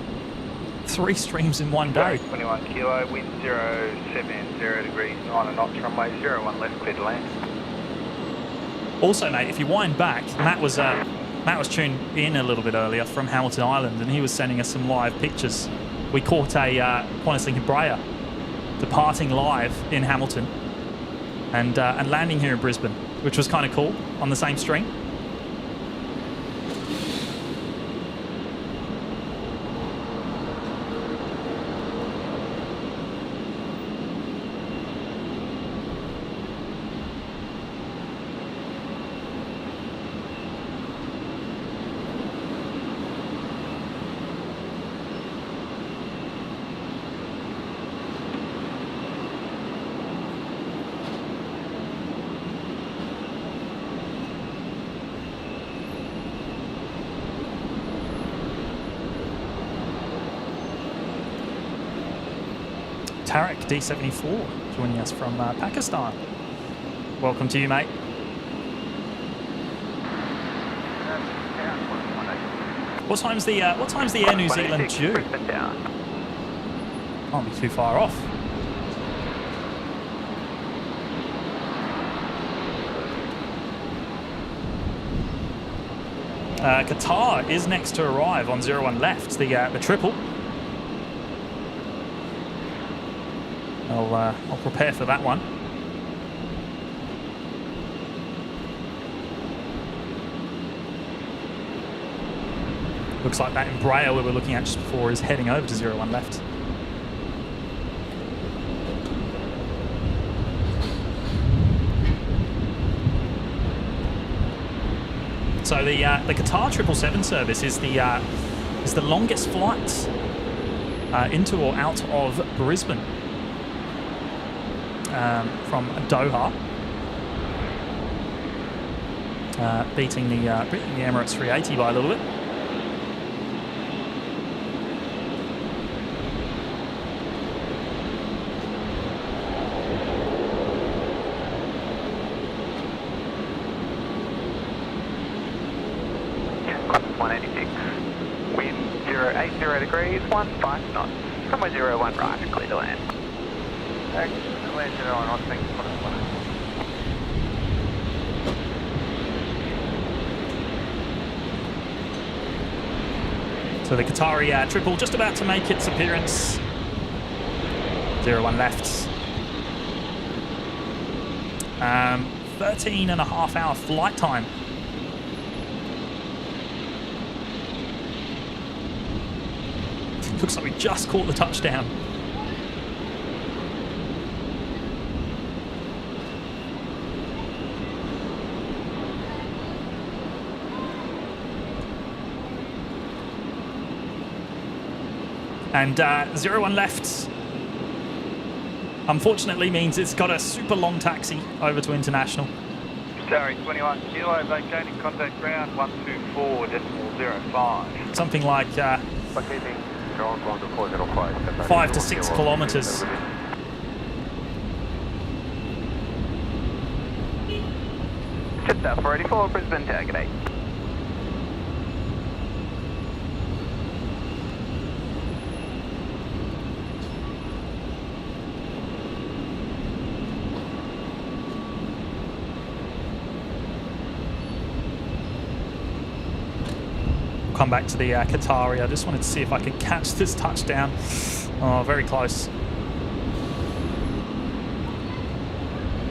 [SPEAKER 1] 3 streams in one day.
[SPEAKER 3] 21 kilo, wind 070 degrees, 9 a notch, runway 01 left, clear to land.
[SPEAKER 1] Also, mate, if you wind back, Matt was tuned in a little bit earlier from Hamilton Island, and he was sending us some live pictures. We caught a Qantas Link Embraer departing live in Hamilton and landing here in Brisbane, which was kind of cool on the same string. Tarek D74 joining us from Pakistan. Welcome to you, mate. What time's the Air New Zealand due? Can't be too far off. Qatar is next to arrive on 01 left, the triple. I'll prepare for that one. Looks like that Embraer we were looking at just before is heading over to 01 left. So the Qatar 777 service is the longest flight into or out of Brisbane. From Doha, beating the Emirates 380 by a little bit.
[SPEAKER 3] Qantas 186, wind 080 degrees, 15 knots, runway 01 right, clear to land. Land 01 right, thanks.
[SPEAKER 1] So the Qatari triple just about to make its appearance. 01 left. 13.5-hour flight time. Looks like we just caught the touchdown. And 01 left, unfortunately, means it's got a super long taxi over to international.
[SPEAKER 3] Sorry, 21 Kilo, vacating contact ground 124.05.
[SPEAKER 1] Something like
[SPEAKER 4] Vacating ground 124.05.
[SPEAKER 1] 5 to 6 kilometres.
[SPEAKER 3] Jetstar 484, Brisbane Tower, g'day.
[SPEAKER 1] Come back to the Qatari. I just wanted to see if I could catch this touchdown. Oh, very close.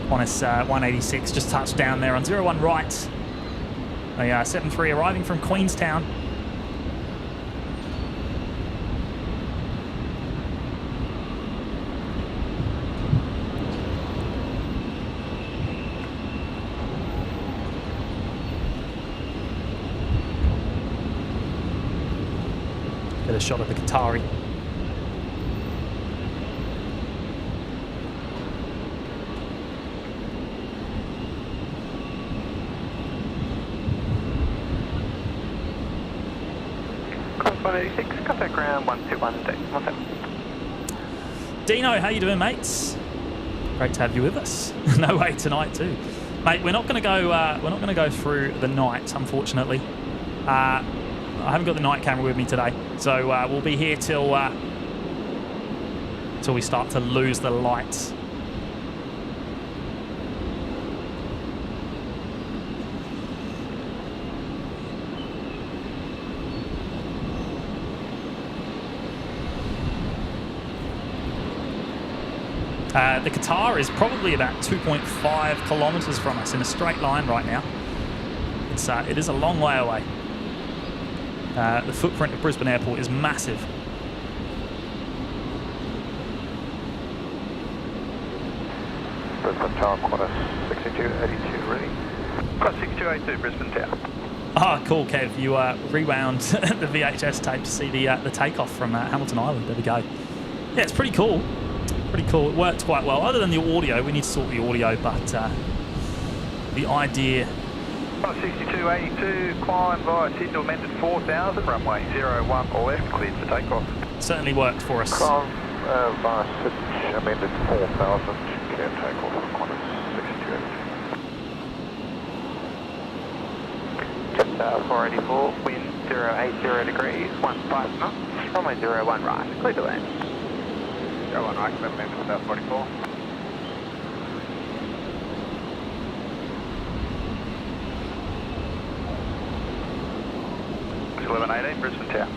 [SPEAKER 1] Qantas 186 just touched down there on 01 right. A 73 arriving from Queenstown. Get a shot of the Qatari.
[SPEAKER 3] Qantas 186, contact ground 121, what's that?
[SPEAKER 1] Dino, how you doing, mates? Great to have you with us. No way tonight too, mate. We're not going to go. We're not going to go through the night, unfortunately. I haven't got the night camera with me today, so we'll be here till we start to lose the lights. The Qatar is probably about 2.5 kilometres from us in a straight line right now. It is a long way away. The footprint of Brisbane Airport is massive.
[SPEAKER 4] Brisbane Tower, Qantas 6282, ready.
[SPEAKER 3] Qantas 6282, Brisbane Tower.
[SPEAKER 1] Ah, cool, Kev. You rewound the VHS tape to see the takeoff from Hamilton Island. There we go. Yeah, it's pretty cool. Pretty cool. It worked quite well. Other than the audio, we need to sort the audio, but the idea.
[SPEAKER 3] 6282, climb via Sydney amended 4000, runway 01 left, cleared for takeoff.
[SPEAKER 1] Certainly worked for us.
[SPEAKER 4] Climb via Sydney amended 4000, clear takeoff, Qantas 6282.
[SPEAKER 3] Jetstar 484, wind 080 degrees, 15 knots, runway 01 right, clear to land. 01 right, clear to land, Jetstar 44. 1118, Brisbane Tower.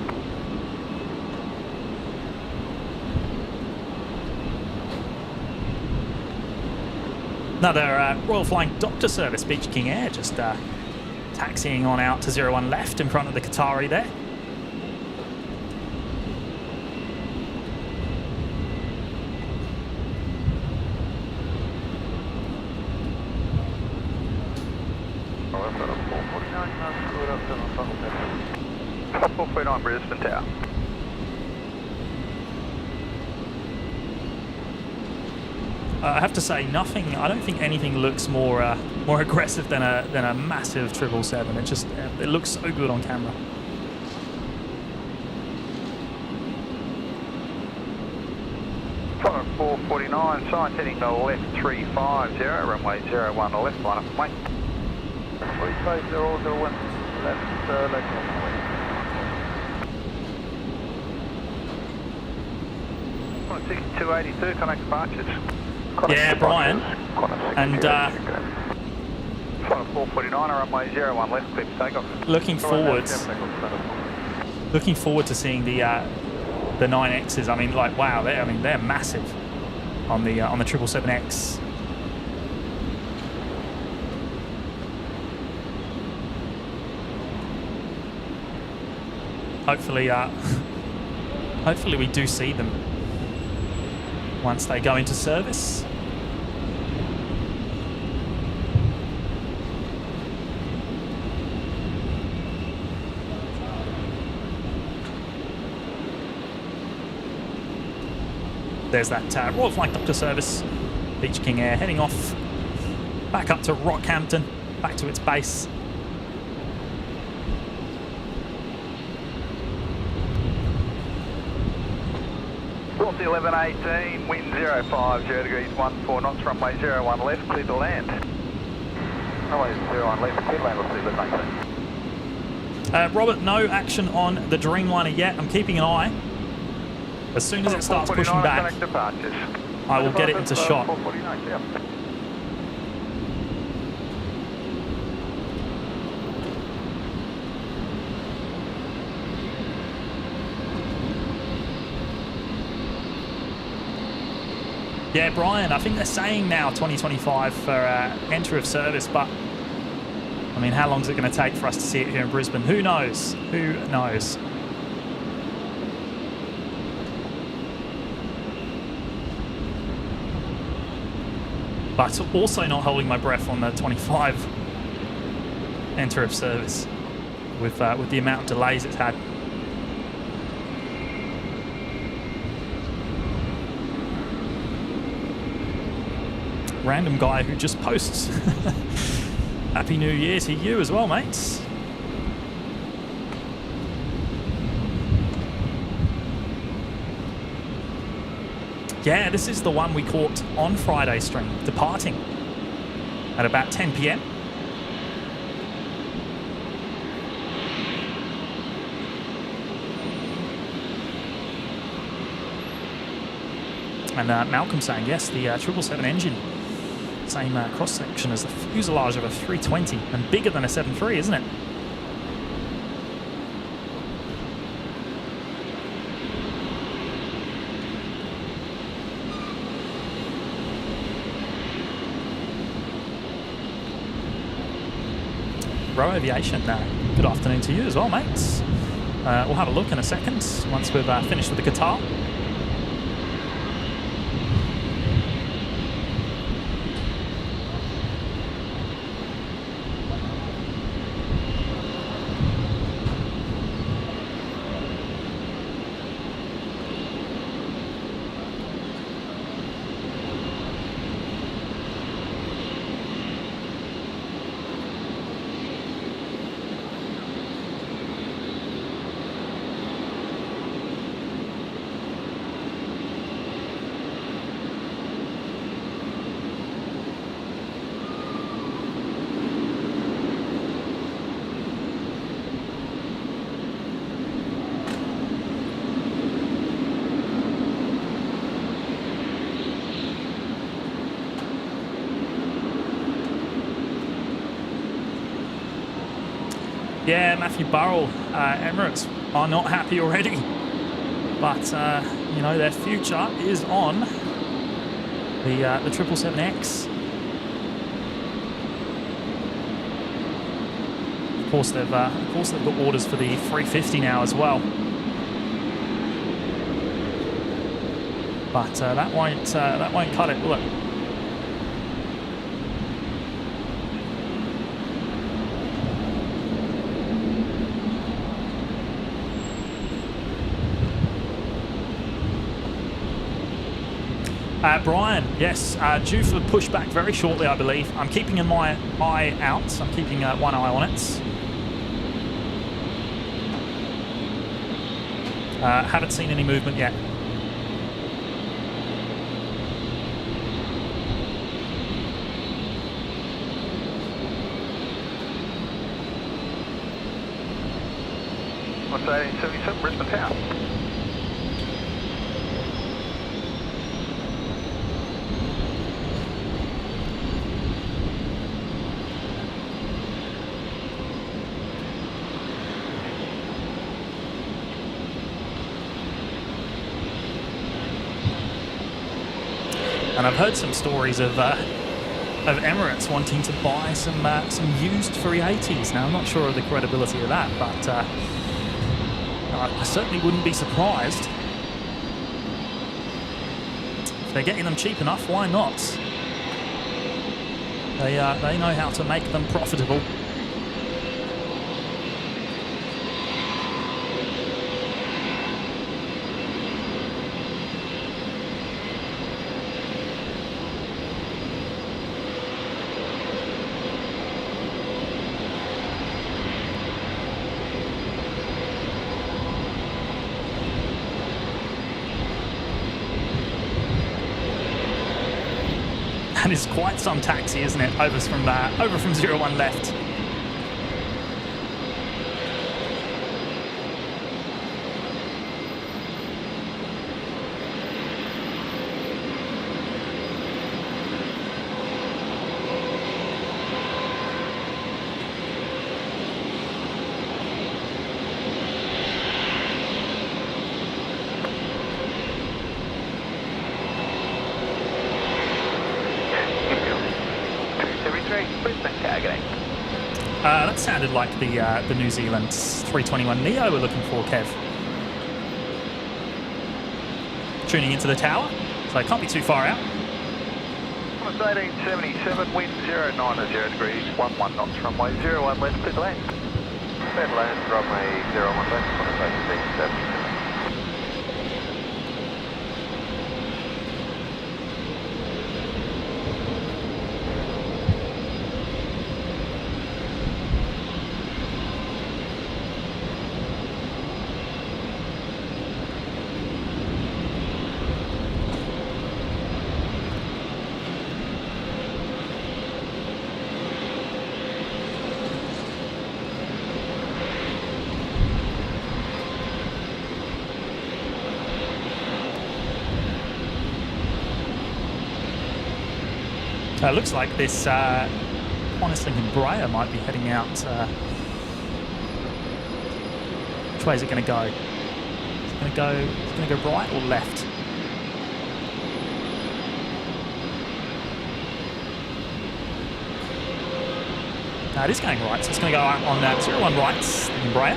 [SPEAKER 1] Another Royal Flying Doctor Service, Beach King Air, just taxiing on out to 01 left in front of the Qatari there.
[SPEAKER 3] Plus 449, Brisbane Tower.
[SPEAKER 1] I have to say, nothing. I don't think anything looks more aggressive than a massive 777. It just it looks so good on camera.
[SPEAKER 3] Flight 449, sign heading to left 350, runway 01 left, line up and wait. 35001 left, left. 6282, connect departures.
[SPEAKER 1] Yeah, Brian. And
[SPEAKER 3] Flight 449, runway 01 left, clear for takeoff.
[SPEAKER 1] looking forward to seeing the 9Xs. I mean, like, wow, they're massive on the 777X. Hopefully we do see them once they go into service. There's that Royal Flying Doctor service, Beach King Air, heading off back up to Rockhampton, back to its base.
[SPEAKER 3] North 1118, wind 05, 0 degrees 14 knots, runway 01 left, clear to land. Runway 01 left, clear to land, clear to 19.
[SPEAKER 1] Robert, no action on the Dreamliner yet. I'm keeping an eye. As soon as it starts pushing back, I will get it into shot. Yeah, Brian, I think they're saying now 2025 for enter of service, but I mean, how long is it going to take for us to see it here in Brisbane? Who knows? Who knows? But also not holding my breath on the 25 enter of service with the amount of delays it's had. Random guy who just posts Happy New Year to you as well, mates. Yeah, this is the one we caught on Friday stream, departing at about 10 p.m. And Malcolm saying, yes, the 777 engine, same cross-section as the fuselage of a 320 and bigger than a 73, isn't it? Row Aviation, good afternoon to you as well, mates. We'll have a look in a second once we've finished with the Qatar. Yeah, Matthew Burrell, Emirates are not happy already, but you know, their future is on the 777X. Of course, they've got orders for the 350 now as well, but that won't cut it, will it? Brian, yes, due for the pushback very shortly, I believe. I'm keeping my eye out. I'm keeping one eye on it. Haven't seen any movement yet.
[SPEAKER 3] What's that, 77 Brisbane Tower?
[SPEAKER 1] And I've heard some stories of Emirates wanting to buy some used 380s. Now, I'm not sure of the credibility of that, but I certainly wouldn't be surprised. If they're getting them cheap enough, why not? They know how to make them profitable. That is quite some taxi, isn't it? Over from 01 left. That sounded like the New Zealand 321 Neo we're looking for, Kev. Tuning into the tower, so it can't be too far out.
[SPEAKER 3] It's 1877, wind 090 degrees, 11 knots, runway 01 left, clear to land.
[SPEAKER 4] Clear to land, runway 01 left, on the 1877.
[SPEAKER 1] It looks like this Qantas Lincoln Brea might be heading out. Which way is it going to go? Is it going to go right or left? No, it is going right, so it's going to go on 01 right, Lincoln Brea.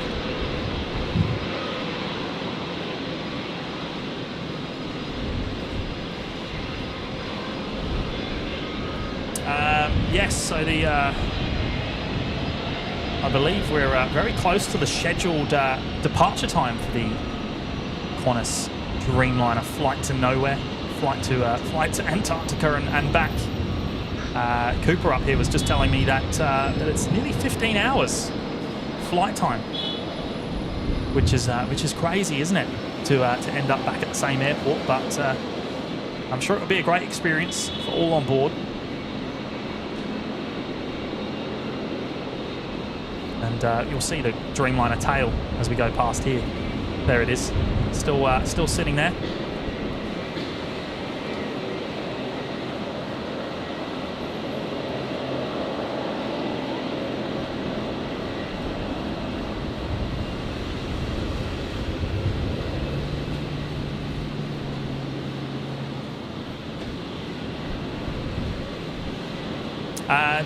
[SPEAKER 1] Yes, so I believe we're very close to the scheduled departure time for the Qantas Dreamliner flight to nowhere, flight to Antarctica and back. Cooper up here was just telling me that it's nearly 15 hours flight time, which is crazy, isn't it? To end up back at the same airport, but I'm sure it'll be a great experience for all on board. And you'll see the Dreamliner tail as we go past here. There it is, still sitting there.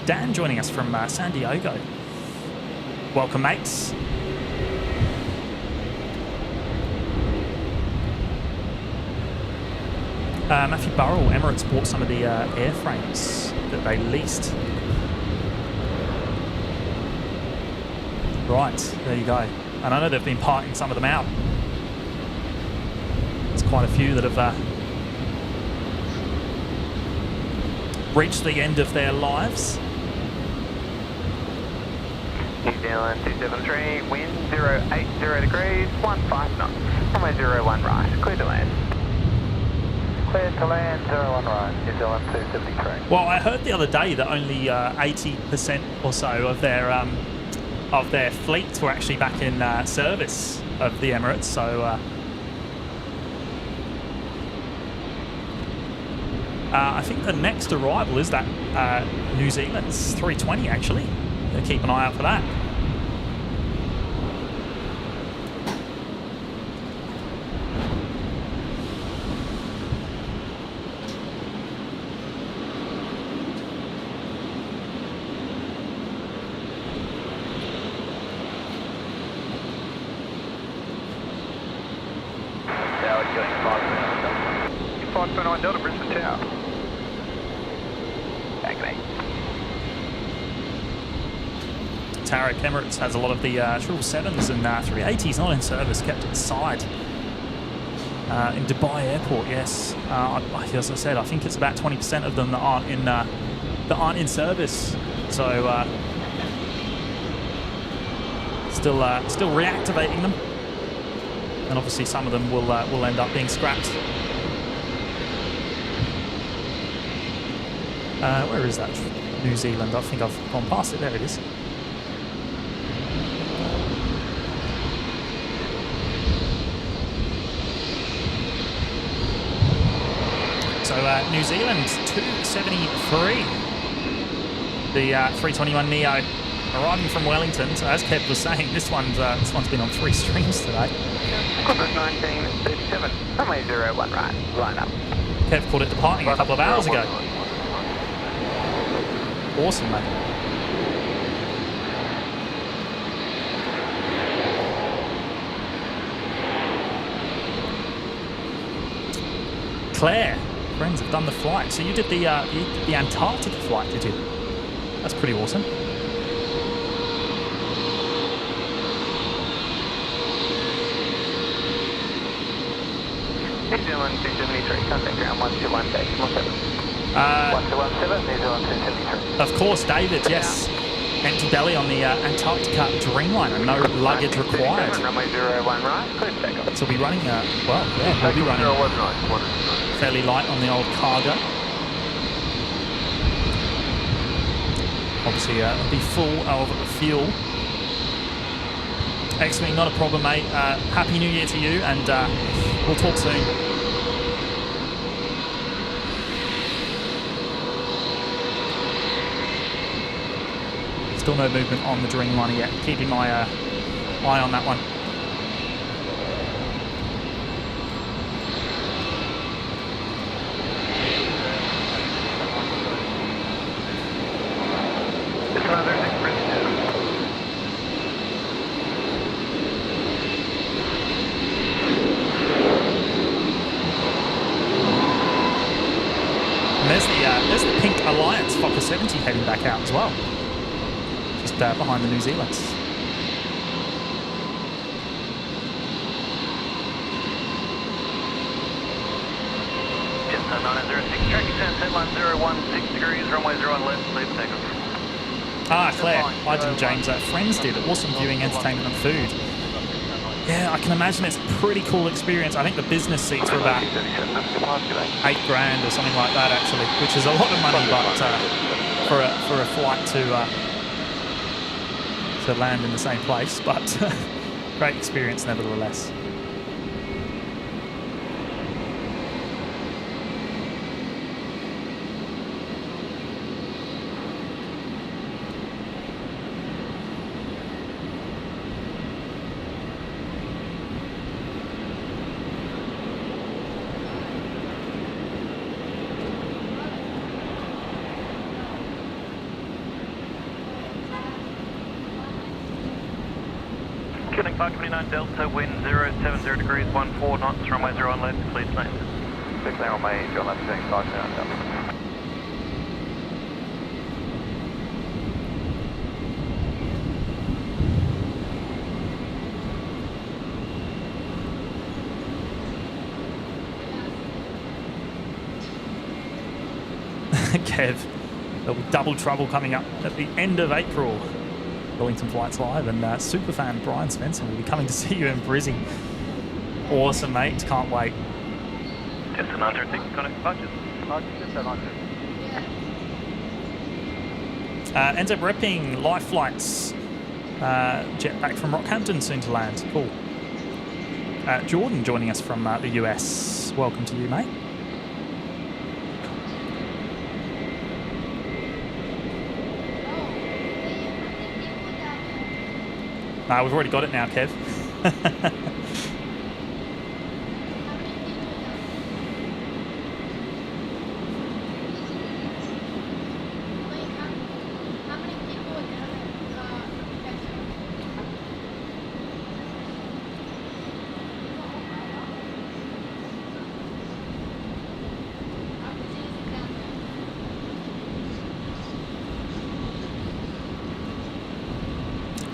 [SPEAKER 1] Dan joining us from San Diego. Welcome, mates. Matthew Burrell, Emirates bought some of the airframes that they leased. Right, there you go. And I know they've been parting some of them out. There's quite a few that have reached the end of their lives.
[SPEAKER 3] New Zealand 273, wind 080 degrees, 15 knots, runway 01 right, clear to land. Clear to land, 01 right, New Zealand 273.
[SPEAKER 1] Well, I heard the other day that only 80% or so of their fleets were actually back in service of the Emirates, so I think the next arrival is that New Zealand's 320 actually. So keep an eye out for that.
[SPEAKER 3] Tower, going 529 Delta, Brisbane Tower. Okay.
[SPEAKER 1] Qatar Emirates has a lot of the 777s and 380s not in service, kept inside in Dubai Airport. Yes, as I said, I think it's about 20% of them that aren't in service. So still reactivating them, and obviously some of them will end up being scrapped. Where is that? New Zealand. I think I've gone past it. There it is. So New Zealand 273. The 321neo arriving from Wellington. So as Kev was saying, this one's been on 3 streams today.
[SPEAKER 4] Qantas 1937, runway 01 right, line up.
[SPEAKER 1] Kev called it departing a couple of hours ago. Awesome, mate. Claire, friends have done the flight. So you did the Antarctica flight, did you? That's pretty awesome.
[SPEAKER 4] New Zealand 273, contact ground 121 decimal 7. 1217, New Zealand 273.
[SPEAKER 1] Of course, David, yes. Empty belly on the Antarctica Dreamliner, no luggage required.
[SPEAKER 4] Runway 01 right, clear for takeoff.
[SPEAKER 1] So we'll be running, we'll be running fairly light on the old cargo. Obviously, it'll be full of fuel. X-Wing, not a problem, mate. Happy New Year to you, and we'll talk soon. Still no movement on the Dreamliner yet. Keeping my eye on that one. And there's the pink Alliance Fokker 70 heading back out as well. Just behind the New Zealands.
[SPEAKER 4] Just 906, tracking set line 016 degrees, runway 01 left, clear for takeoff.
[SPEAKER 1] Ah, Claire, I didn't, James. Friends did. Awesome viewing, entertainment and food. Yeah, I can imagine it's a pretty cool experience. I think the business seats were about $8,000 or something like that, actually, which is a lot of money, but for a flight to land in the same place. But great experience, nevertheless.
[SPEAKER 4] Killing 529 Delta, wind 070 degrees, 14 knots, runway 01 left, please land. 6 on May, John left, 529 Delta.
[SPEAKER 1] Kev, there'll be double trouble coming up at the end of April. Wellington Flights Live, and superfan Brian Spencer will be coming to see you in Brisbane. Awesome, mate. Can't wait.
[SPEAKER 4] Just an 906, connect departures.
[SPEAKER 1] Ends up repping Life Flights. Jet back from Rockhampton, soon to land. Cool. Jordan joining us from the US. Welcome to you, mate. We've already got it now, Kev.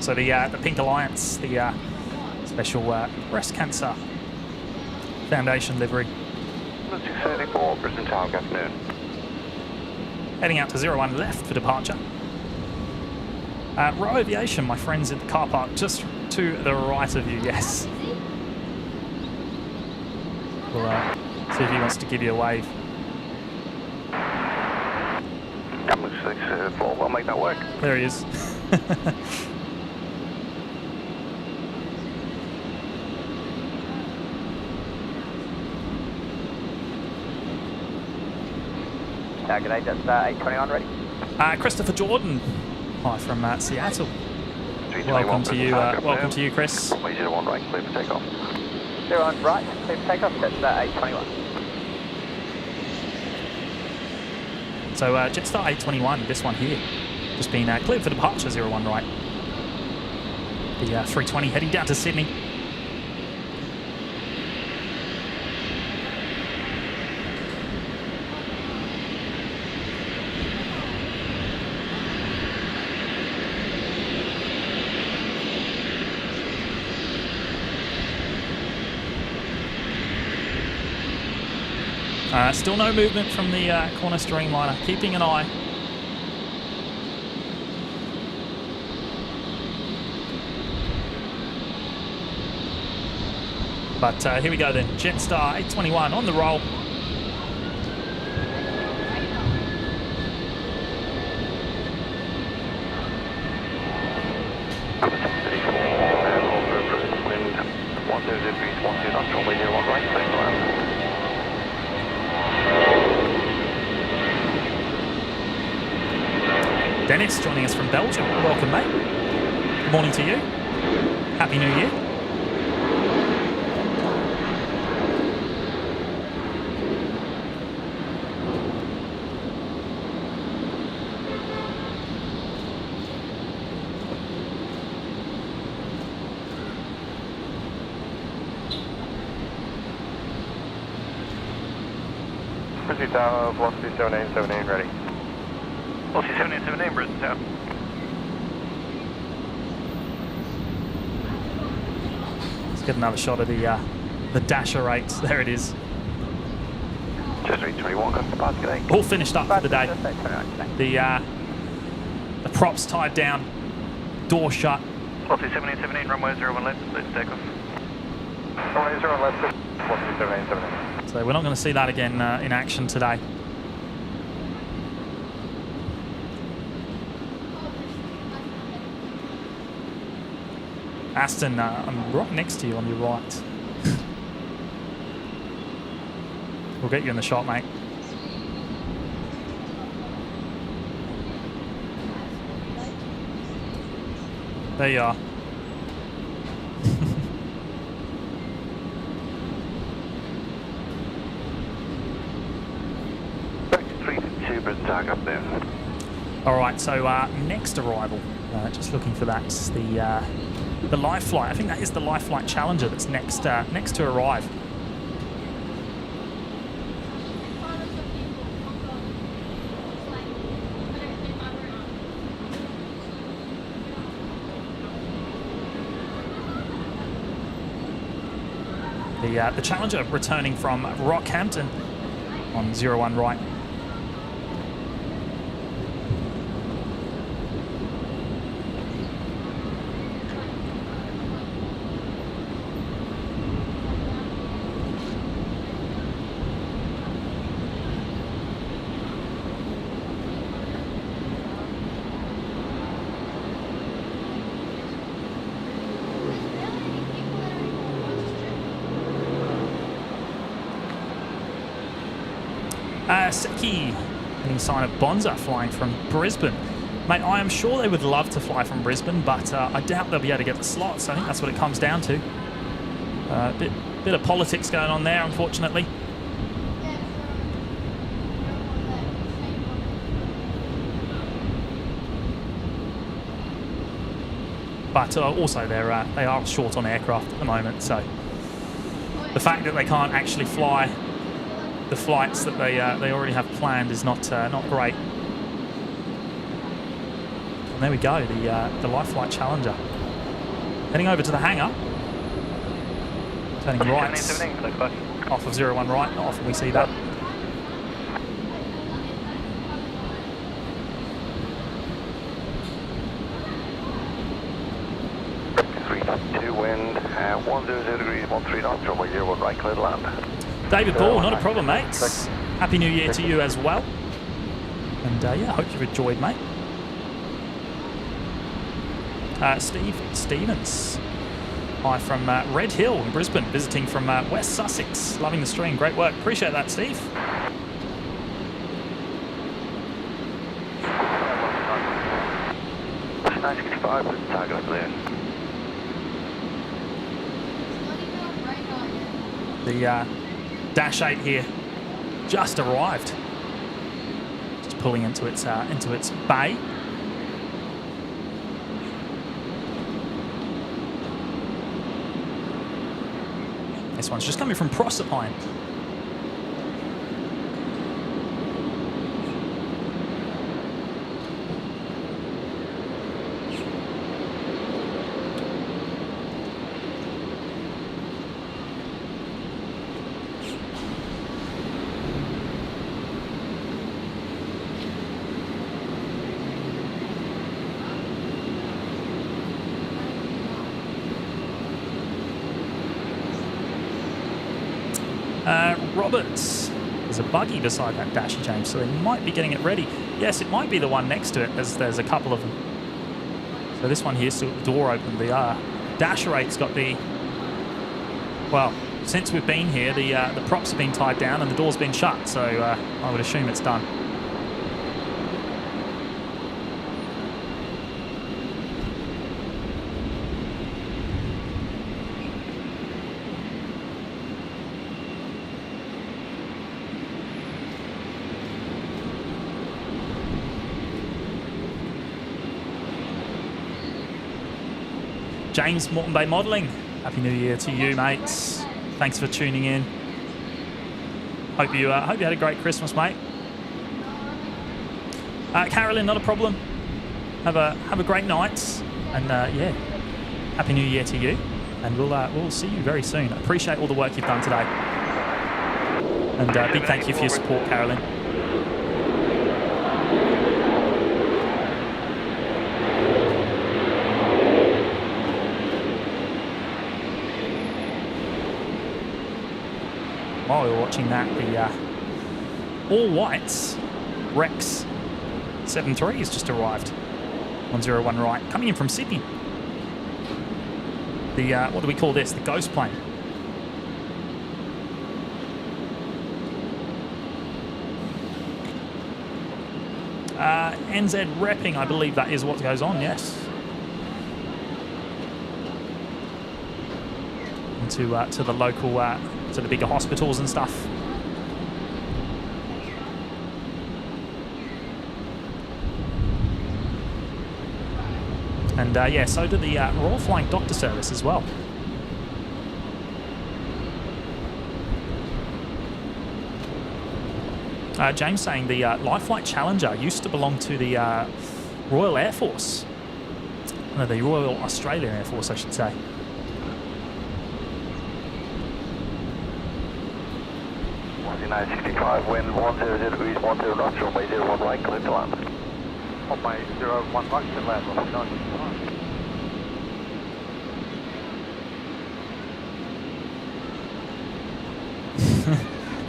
[SPEAKER 1] So the Pink Alliance, the special breast cancer foundation livery.
[SPEAKER 4] 634, Brisbane Tower, good afternoon.
[SPEAKER 1] Heading out to 01 left for departure. Row Aviation, my friends in the car park, just to the right of you, yes. We'll see if he wants to give you a wave.
[SPEAKER 4] looks 6-4, we'll make that work.
[SPEAKER 1] There he is.
[SPEAKER 2] G'day, that's 821 ready.
[SPEAKER 1] Christopher Jordan, hi from Seattle.
[SPEAKER 4] 321,
[SPEAKER 1] Welcome to you. Welcome to you, Chris.
[SPEAKER 4] Runway 01 right, clear for takeoff.
[SPEAKER 2] 01 right, clear for takeoff, that's 821.
[SPEAKER 1] So Jetstar 821, this one here, just been cleared for departure 01 right. The 320 heading down to Sydney. Still no movement from the Qantas Dreamliner. Keeping an eye. But here we go then. Jetstar 821 on the roll.
[SPEAKER 4] Wind 10 degrees, 12 knots, runway 01 right, clear to land.
[SPEAKER 1] Dennis joining us from Belgium. Welcome, mate. Good morning to you. Happy New Year.
[SPEAKER 4] Brisbane Tower, velocity 7878 ready. Velocity 7878, Brisbane Tower.
[SPEAKER 1] Let's get another shot of the dasher rates. There it is.
[SPEAKER 4] Just 321, got the pass, g'day.
[SPEAKER 1] All finished up for the day. The props tied down, door shut.
[SPEAKER 4] Velocity 7878, runway 01 left, clear for takeoff. Runway 01 left, velocity 7878.
[SPEAKER 1] So we're not going to see that again in action today. Aston, I'm right next to you on your right. We'll get you in the shot, mate. There you are.
[SPEAKER 4] Up there.
[SPEAKER 1] All right, so next arrival, just looking for that, the live flight. I think that is the live flight Challenger that's next to arrive. The Challenger returning from Rockhampton on 01 right. Seki, any sign of Bonza flying from Brisbane? Mate, I am sure they would love to fly from Brisbane, but I doubt they'll be able to get the slots. I think that's what it comes down to. Bit of politics going on there, unfortunately. But also they are short on aircraft at the moment, so the fact that they can't actually fly the flights that they already have planned is not great. And there we go, the live flight Challenger heading over to the hangar, turning right off of 01 right. Not often we see that.
[SPEAKER 4] Wind 100 degrees, 13 knots, runway 01 right, clear to land.
[SPEAKER 1] David Ball, not a problem, mate. Happy New Year to you as well. And yeah, hope you've enjoyed, mate. Steve Stevens. Hi from Red Hill in Brisbane, visiting from West Sussex. Loving the stream. Great work. Appreciate that, Steve.
[SPEAKER 4] Target clear.
[SPEAKER 1] The Dash 8 here just arrived. Just pulling into its bay. This one's just coming from Proserpine. Roberts. There's a buggy beside that Dashy, James, so they might be getting it ready. Yes, it might be the one next to it, as there's a couple of them. So this one here, still the door open. The Dasher 8's got the... Well, since we've been here, the props have been tied down and the door's been shut, so I would assume it's done. James, Moreton Bay Modelling. Happy New Year to you, mates. Thanks for tuning in. Hope you had a great Christmas, mate. Carolyn, not a problem. Have a great night, and yeah, Happy New Year to you. And we'll see you very soon. I appreciate all the work you've done today, and big thank you for your support, Carolyn. While we were watching that, the all whites Rex 73 has just arrived. 101 right, coming in from Sydney. The what do we call this? The ghost plane. NZ repping, I believe that is what goes on. Yes. To the local, to the bigger hospitals and stuff. And yeah, so do the Royal Flying Doctor Service as well. James saying the Life Flight Challenger used to belong to the Royal Air Force. No, the Royal Australian Air Force, I should say.
[SPEAKER 4] United 65, wind 100 degrees, 10 knots, runway 01 right, clear to land.
[SPEAKER 3] Runway 01 right, clear to land, runway 95.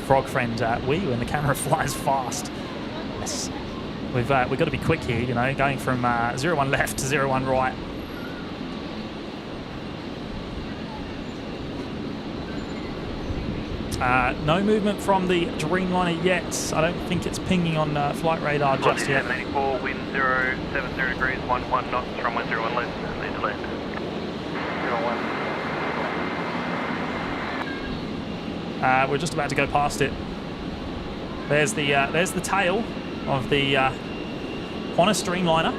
[SPEAKER 1] Frog friend, when the camera flies fast. Yes. We've got to be quick here, you know, going from 01 left to 01 right. No movement from the Dreamliner yet. I don't think it's pinging on flight radar just yet.
[SPEAKER 4] 84, wind 070 degrees, 11 knots, runway 01 left, need to land.
[SPEAKER 3] 01.
[SPEAKER 1] We're just about to go past it. There's the tail of the Qantas Dreamliner.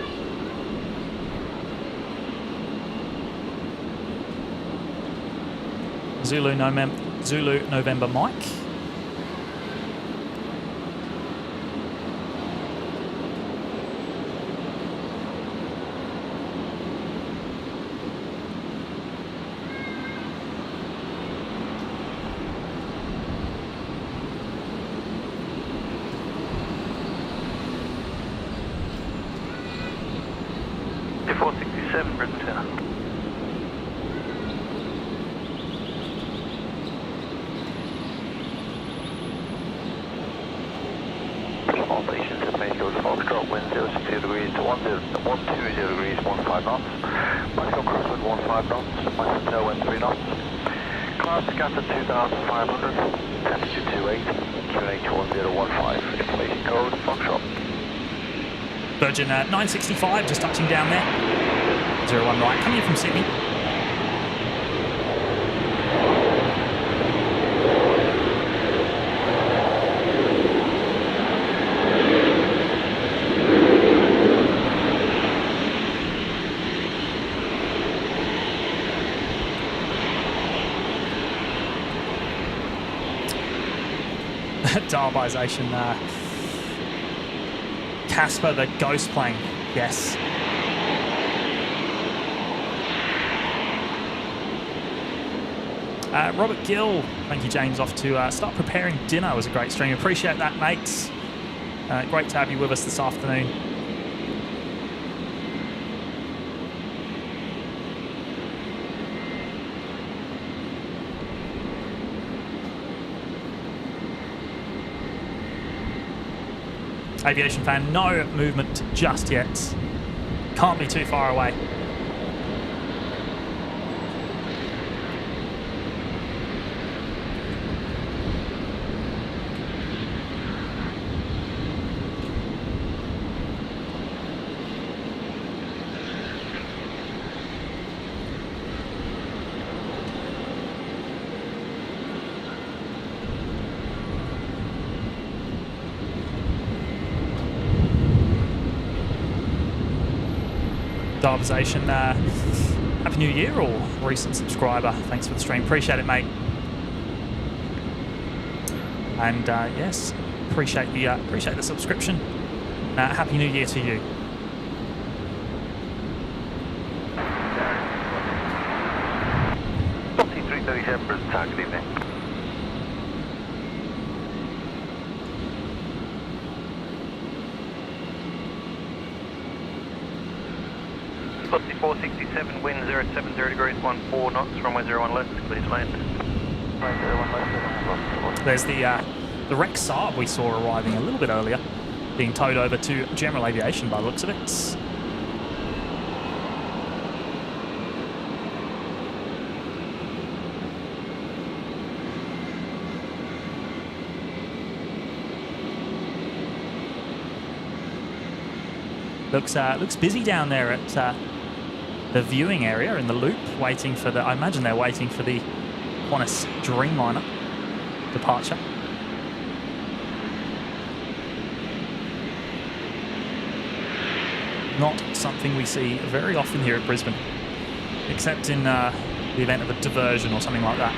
[SPEAKER 1] Zulu November Mike.
[SPEAKER 4] Brisbane Tower.
[SPEAKER 3] formation to main goes Foxtrot, wind 060 degrees to 120 degrees, 15 knots. Maximum cruise wind 15 knots, maximum tailwind 3 knots. Cloud scatter 2,500, temperature 28, QNH 1015, information code Foxtrot.
[SPEAKER 1] Virgin 965, just touching down there. 01 right, coming in from Sydney. Darbization, Casper, the ghost plane, yes. Robert Gill, thank you, James, off to start preparing dinner. It was a great stream. Appreciate that, mates. Great to have you with us this afternoon. Aviation fan, no movement just yet. Can't be too far away. Darbization, Happy New Year, or recent subscriber. Thanks for the stream. Appreciate it, mate. And yes, appreciate the subscription. Happy New Year to you.
[SPEAKER 3] .337 target evening.
[SPEAKER 4] Slotty 467, wind 070 degrees, 14 knots, runway 01 left, clear to land.
[SPEAKER 1] There's the Rex Saab we saw arriving a little bit earlier, being towed over to General Aviation by the looks of it. Looks busy down there at the viewing area in the loop, waiting for I imagine they're waiting for the Qantas Dreamliner departure. Not something we see very often here at Brisbane, except in the event of a diversion or something like that.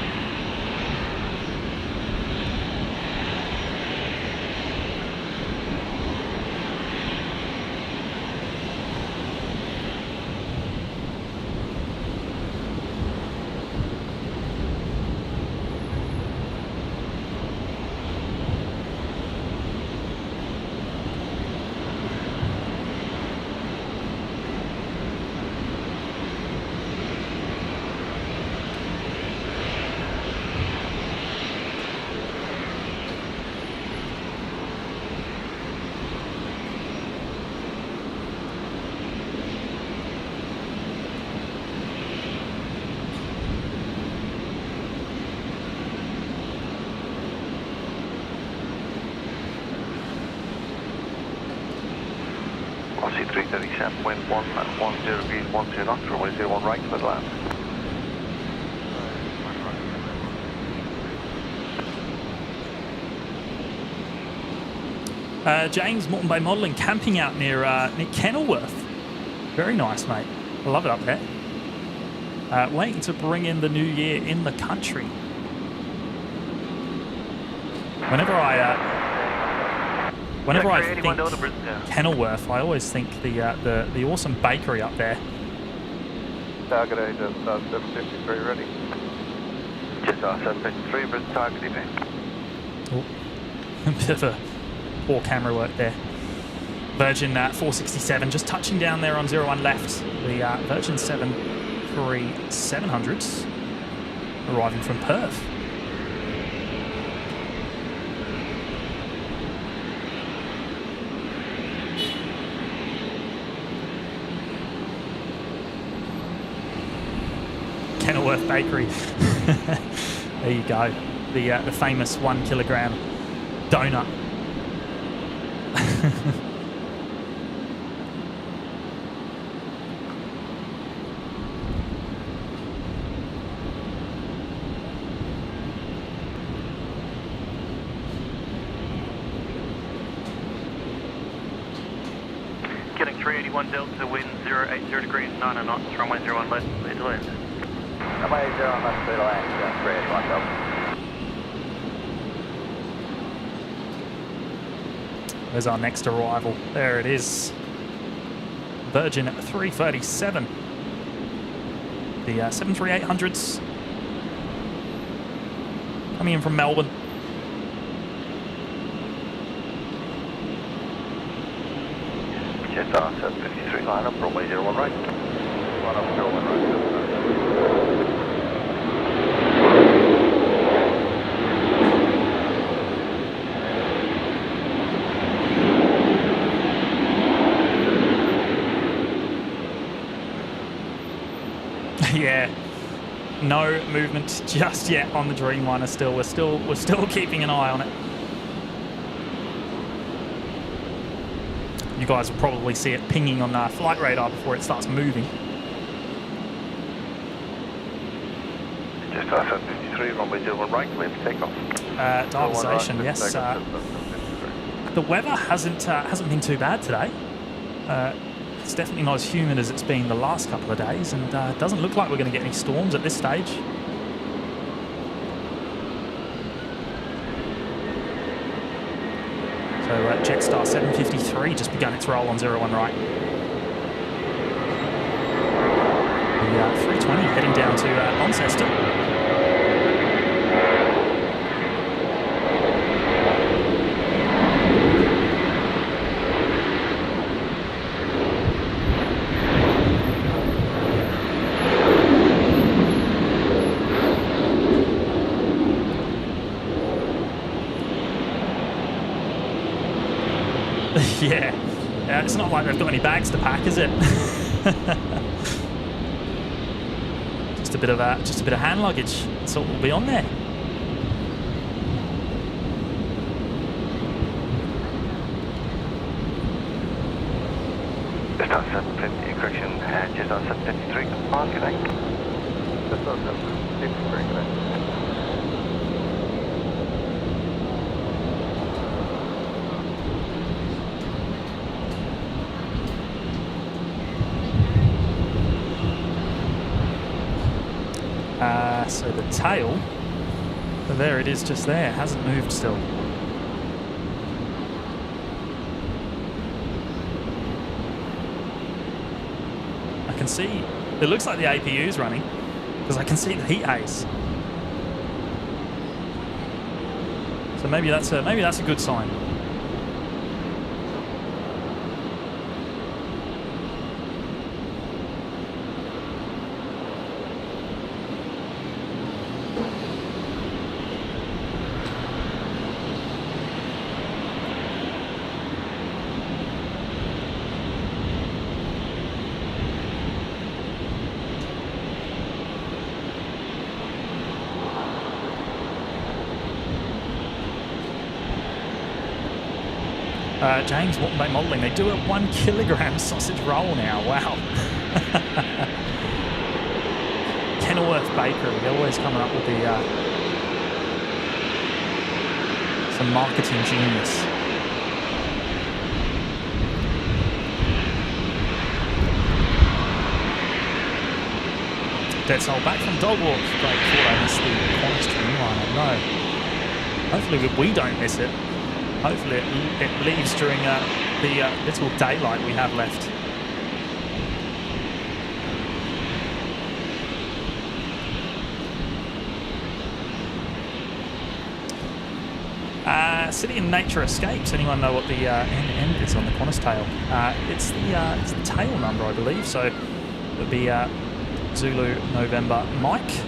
[SPEAKER 3] Aussie 337, wind 10 degrees, 12 knots, runway 01 right for the land.
[SPEAKER 1] James, Moreton Bay Modelling, camping out near Kenilworth. Very nice, mate. I love it up there. Waiting to bring in the new year in the country. Whenever I think Kenilworth, I always think the awesome bakery up there.
[SPEAKER 3] Target A, 753 ready. Just 753, but target evening.
[SPEAKER 1] Oh, a bit of a poor camera work there. Virgin 467, just touching down there on 01 left. The Virgin 73700s arriving from Perth. Kenilworth Bakery. There you go. The famous 1 kilogram donut.
[SPEAKER 4] Getting 381 Delta, wind 080 degrees, 9 knots, runway 01 left, clear to land.
[SPEAKER 3] Runway 01 left, clear to land, 381 Delta.
[SPEAKER 1] There's our next arrival. There it is. Virgin 337. The 73800s coming in from Melbourne.
[SPEAKER 3] Qatar 753 line up, runway 01 right. Line up 01 right.
[SPEAKER 1] Yeah, no movement just yet on the Dreamliner. Still, we're still keeping an eye on it. You guys will probably see it pinging on flight radar before it starts moving.
[SPEAKER 3] Qatar 753, runway 01 right, clear for takeoff.
[SPEAKER 1] Dialization, yes. The weather hasn't been too bad today. It's definitely not as humid as it's been the last couple of days, and it doesn't look like we're going to get any storms at this stage. So Jetstar 753 just begun its roll on 01 right. The 320 heading down to Launceston. Yeah, it's not like they've got any bags to pack, is it? just a bit of hand luggage. That's all will be on there.
[SPEAKER 3] Just on 750, correction, just on 753, come on, good night. Just on 753, good night.
[SPEAKER 1] So the tail, there it is just there, hasn't moved still. I can see, it looks like the APU's running, because I can see the heat haze. So maybe that's a good sign. James, what they modelling? They do a 1 kilogram sausage roll now. Wow. Kenilworth Bakery, they're always coming up with some marketing genius. Dead Soul back from dog walk. Great thought I missed the Qantas Dreamliner. No. Hopefully we don't miss it. Hopefully it leaves during the little daylight we have left. City and Nature Escapes. Anyone know what the end is on the Qantas tail? It's the tail number, I believe. So it would be Zulu November Mike.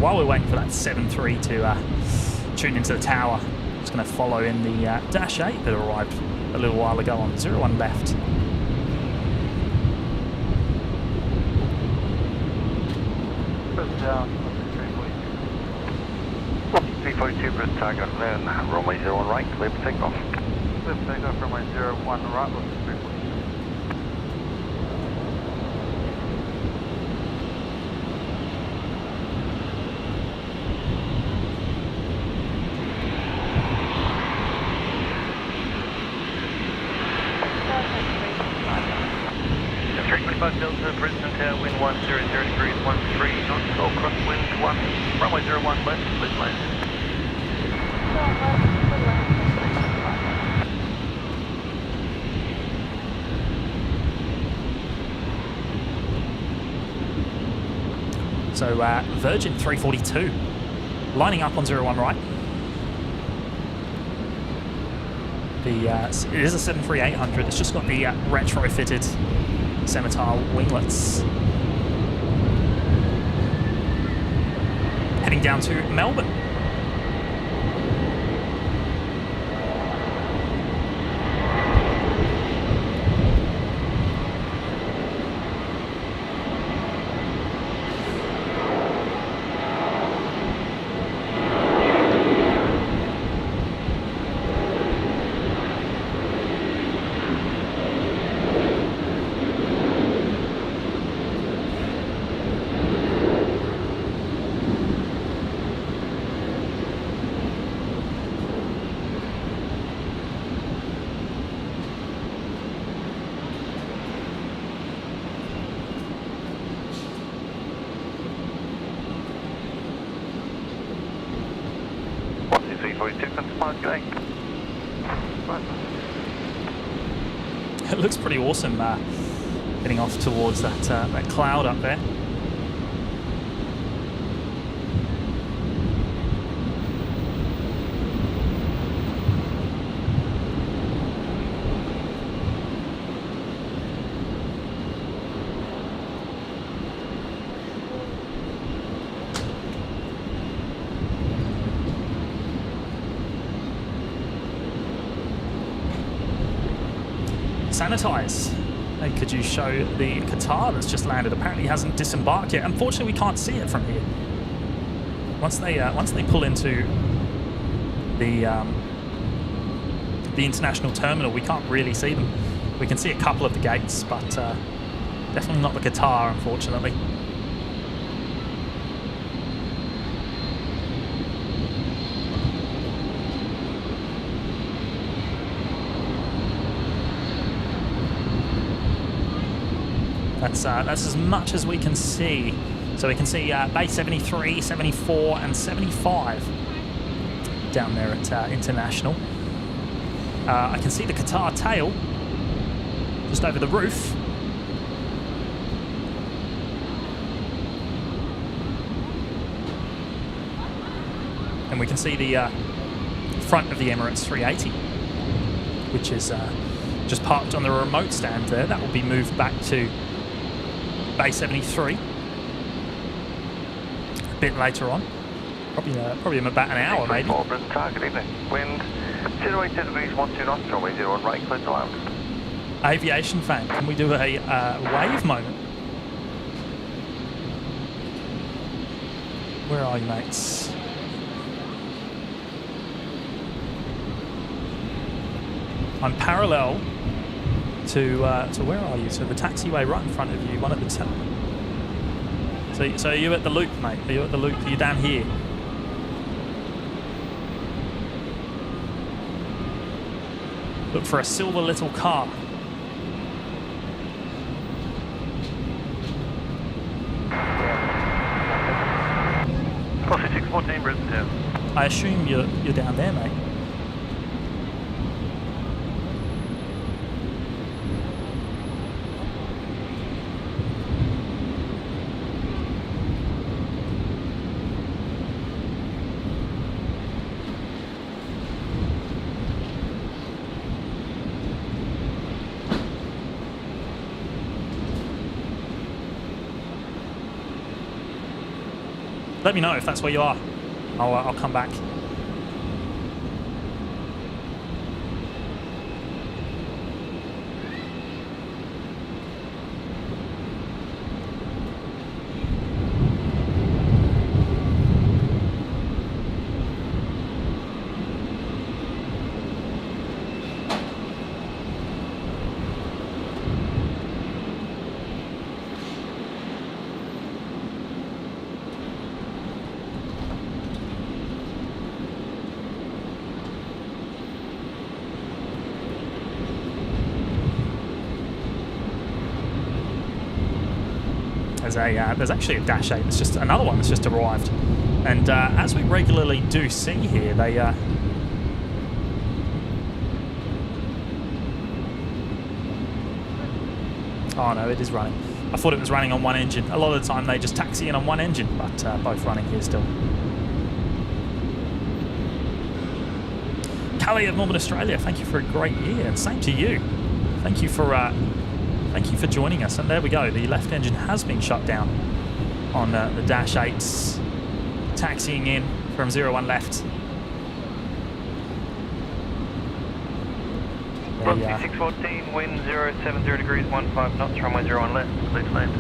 [SPEAKER 1] while we're waiting for that 7-3 to tune into the tower, I'm just going to follow in the Dash 8 that arrived a little while ago on 01 left.
[SPEAKER 4] Brisbane 342 Brisbane target on clear, runway 01 right, clear for takeoff. Clear for takeoff, runway 01 right, looking 342. Delta, Brisbane Tower, wind 100 degrees, 13 knots, all crosswind 1, runway 01 left, please land.
[SPEAKER 1] So Virgin 342 lining up on 01 right. It is a 73800. It's just got the retrofitted Scimitar winglets. Heading down to Melbourne. It looks pretty awesome heading off towards that cloud up there. Sanitize. Hey, could you show the Qatar that's just landed? Apparently hasn't disembarked yet. Unfortunately, we can't see it from here. Once they pull into the international terminal, we can't really see them. We can see a couple of the gates, but definitely not the Qatar, unfortunately. That's as much as we can see. So we can see Bay 73, 74 and 75 down there at International. I can see the Qatar tail just over the roof. And we can see the front of the Emirates 380, which is just parked on the remote stand there. That will be moved back to Bay 73 a bit later on, probably in about an hour maybe.
[SPEAKER 4] Target evening. Wind 08 degrees, 12 knots, runway 01 right, clear to land.
[SPEAKER 1] Aviation fan, can we do a wave moment? Where are you, mates? I'm parallel to where are you? So the taxiway right in front of you, one at the top. So are you at the loop, mate? Are you at the loop? Are you down here? Look for a silver little car.
[SPEAKER 4] Coffee 614 Brisbane Town.
[SPEAKER 1] I assume you're down there, mate. let me know if that's where you are. I'll come back. There's actually a Dash 8. It's just another one that's just arrived, and as we regularly do see here, they oh no, it is running. I thought it was running on one engine. A lot of the time they just taxi in on one engine, but both running here still. Callie of Melbourne, Australia, thank you for a great year, and same to you. Thank you for joining us. And there we go, the left engine has been shut down on the Dash 8s, taxiing in from 01 left.
[SPEAKER 4] Roxy 614, wind 070 degrees, 15 knots, runway 01 left, please land.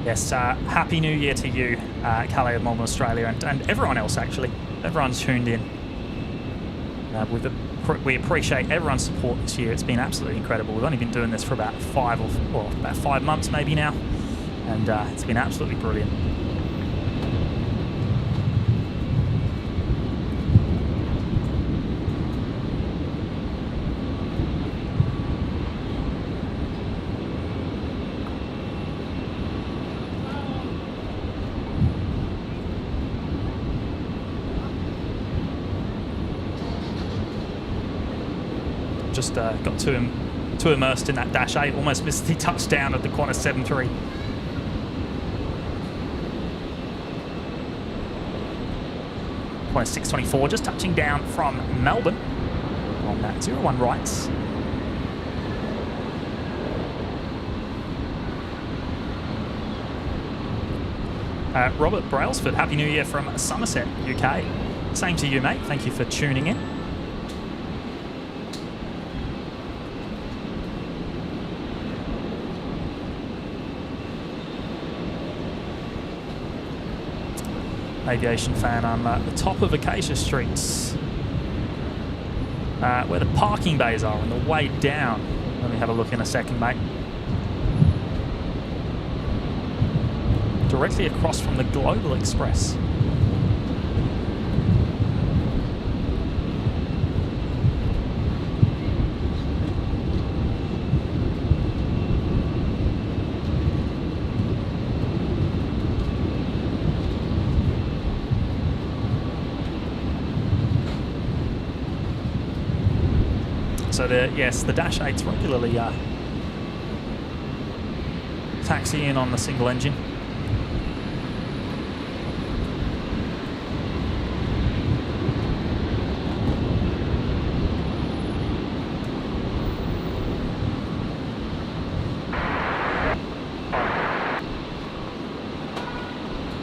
[SPEAKER 1] Yes, Happy New Year to you, Calais of Melbourne, Australia, and everyone else, actually. Everyone's tuned in. We appreciate everyone's support this year. It's been absolutely incredible. We've only been doing this for about about 5 months maybe now, and it's been absolutely brilliant. Just got too immersed in that Dash 8, almost missed the touchdown of the Qantas 7-3. Qantas 624 just touching down from Melbourne on that 01 rights. Robert Brailsford, Happy New Year from Somerset, UK. Same to you, mate. Thank you for tuning in. Aviation fan on the top of Acacia Streets, where the parking bays are on the way down. Let me have a look in a second, mate. Directly across from the Global Express. So the Dash 8s regularly taxi in on the single engine.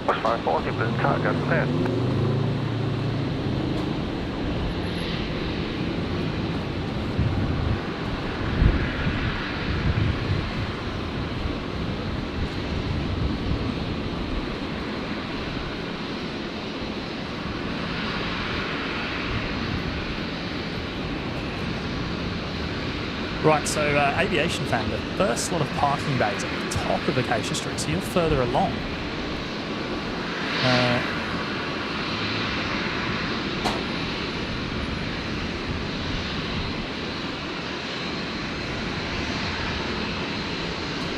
[SPEAKER 4] What's 540, but cargo clear.
[SPEAKER 1] Right, so aviation fan, the first lot of parking bays at the top of Acacia Street, so you're further along.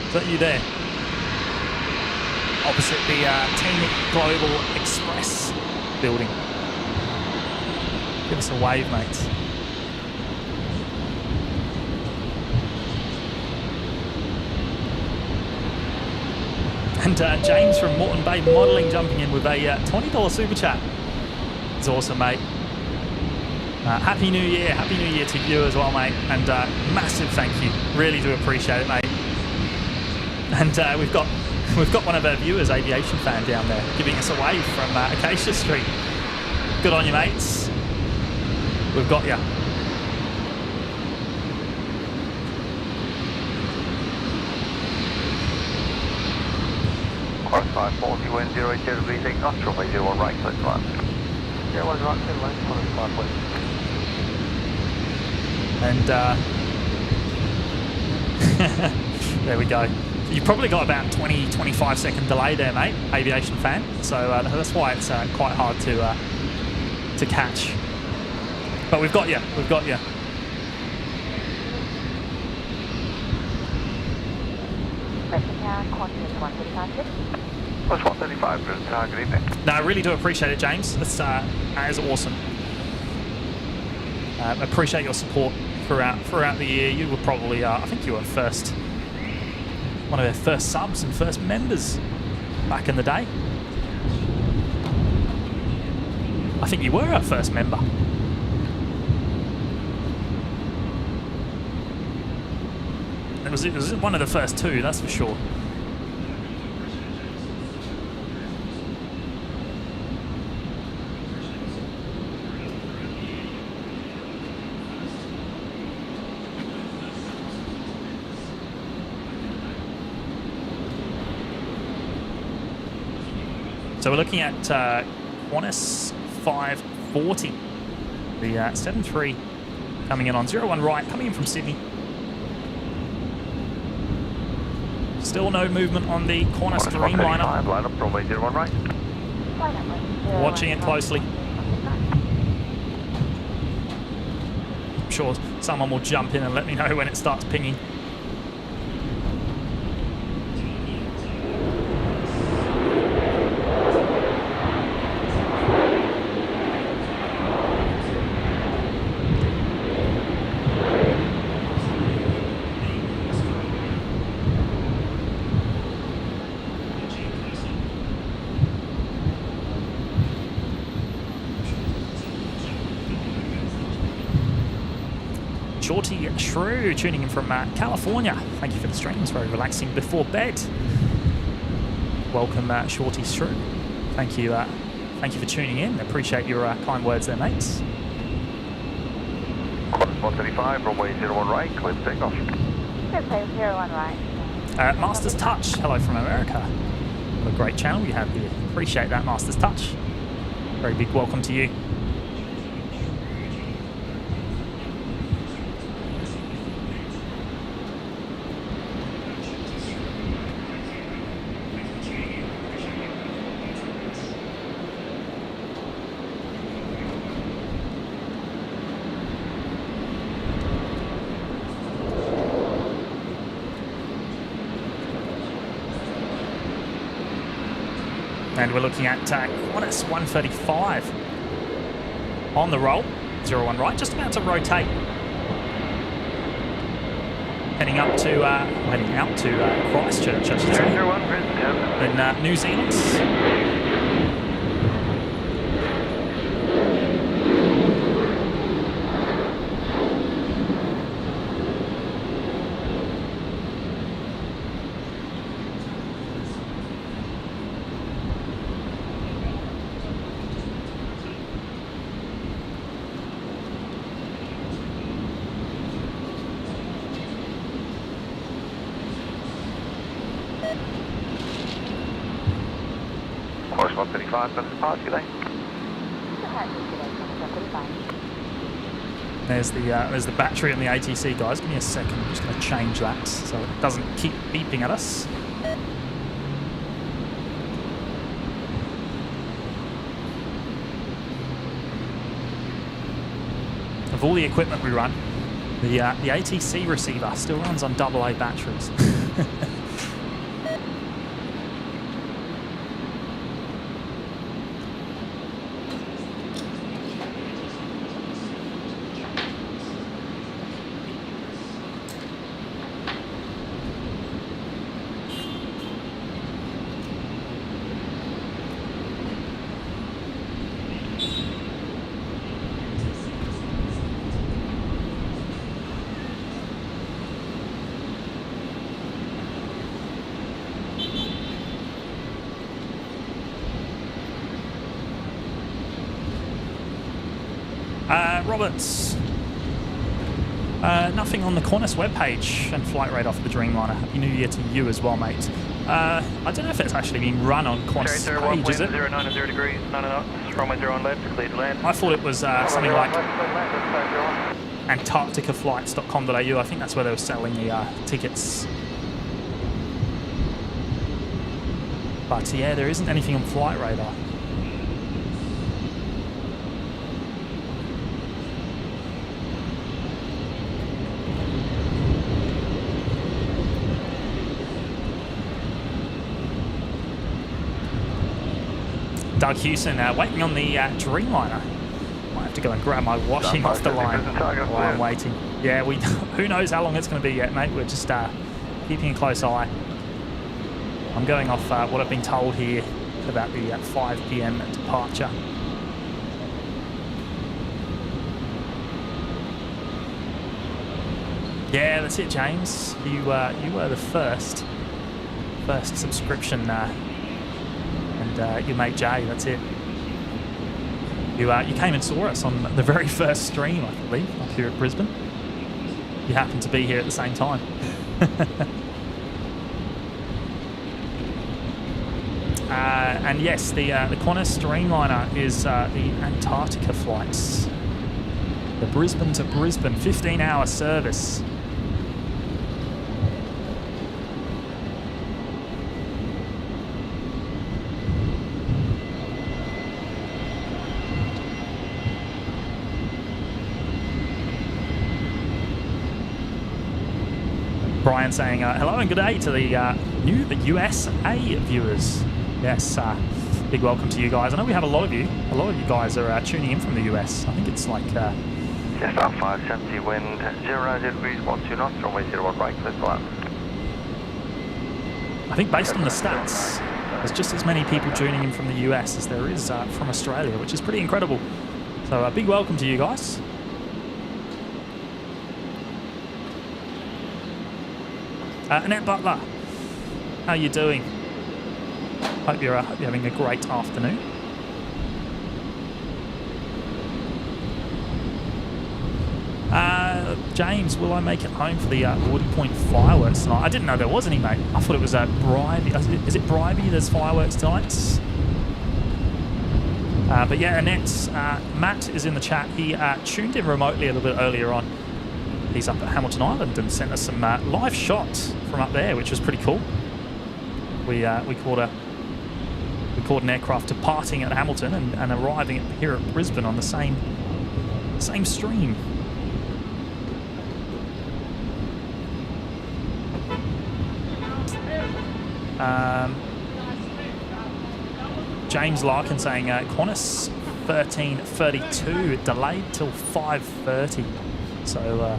[SPEAKER 1] Is that you there? Opposite the Team Global Express building. Give us a wave, mates. And James from Moreton Bay Modelling jumping in with a $20 super chat. It's awesome, mate. Happy New Year to you as well, mate, and massive thank you. Really do appreciate it, mate. And we've got one of our viewers, Aviation Fan, down there, giving us a wave from Acacia Street. Good on you, mates. We've got you.
[SPEAKER 3] Course 540, wind 080 degrees, takeoff, runway 01 right, clear to land. 01 right, clear to land, 105 wind.
[SPEAKER 1] And there we go. You've probably got about 20-25 second delay there, mate, Aviation Fan. So that's why it's quite hard to catch. But we've got you. We've got you.
[SPEAKER 3] Plus 135, good evening.
[SPEAKER 1] No, I really do appreciate it, James. That is awesome. Appreciate your support throughout the year. You were probably, I think you were one of our first subs and first members back in the day. I think you were our first member. It was one of the first two, that's for sure. So we're looking at Qantas 540, the 7-3 coming in on 01 right, coming in from Sydney. Still no movement on the Qantas Dreamliner.
[SPEAKER 3] Line up, runway 01 right.
[SPEAKER 1] Watching it closely. I'm sure someone will jump in and let me know when it starts pinging. Shorty Shrew tuning in from California. Thank you for the streams, very relaxing before bed. Welcome, Shorty Shrew. Thank you for tuning in. Appreciate your kind words there, mates.
[SPEAKER 3] 135, runway 01 right, clear to takeoff.
[SPEAKER 5] Okay, 01 right.
[SPEAKER 1] Masters Touch, hello from America. What a great channel you have here. Appreciate that, Masters Touch. Very big welcome to you. And we're looking at Qantas 135 on the roll, 01 right, just about to rotate. Heading out to Christchurch, I should say,
[SPEAKER 4] 01, Brisbane.
[SPEAKER 1] in New Zealand.
[SPEAKER 3] Course 135, that's the party today.
[SPEAKER 1] There's the battery on the ATC, guys. Give me a second. I'm just going to change that so it doesn't keep beeping at us. Of all the equipment we run, the ATC receiver still runs on AA batteries. Roberts. Nothing on the Qantas webpage and flight radar for the Dreamliner. Happy New Year to you as well, mate. I don't know if it's actually been run on Qantas page, is it?
[SPEAKER 4] 090 degrees, 9 knots, runway 0 on left, clear to land.
[SPEAKER 1] I thought it was something like antarcticaflights.com.au. I think that's where they were selling the tickets. But yeah, there isn't anything on flight radar. Doug Hewson waiting on the Dreamliner. Might have to go and grab my washing off the line while I'm waiting. Yeah, who knows how long it's going to be yet, mate. We're just keeping a close eye. I'm going off what I've been told here about the 5 p.m. departure. Yeah, that's it, James. You were the first subscription. And your mate Jay, that's it. You came and saw us on the very first stream, I believe, up here at Brisbane. You happened to be here at the same time. And yes, the Qantas Dreamliner is the Antarctica flights. The Brisbane to Brisbane 15-hour service. Brian saying hello and good day to the USA viewers. Yes, big welcome to you guys. I know we have a lot of you. A lot of you guys are tuning in from the US. I think it's like...
[SPEAKER 4] Just off 570, wind 0 degrees, 12 knots, runway 01 right, clear to land.
[SPEAKER 1] I think based on the stats, there's just as many people tuning in from the US as there is from Australia, which is pretty incredible. So a big welcome to you guys. Annette Butler, how are you doing? Hope you're having a great afternoon. James, will I make it home for the 40-point fireworks tonight? I didn't know there was any, mate. I thought it was Bribey. Is it Bribey there's fireworks tonight? But yeah, Annette, Matt is in the chat. He tuned in remotely a little bit earlier on. He's up at Hamilton Island and sent us some live shots from up there, which was pretty cool. We caught an aircraft departing at Hamilton and arriving here at Brisbane on the same stream. James Larkin saying Qantas 1332 delayed till 5:30, so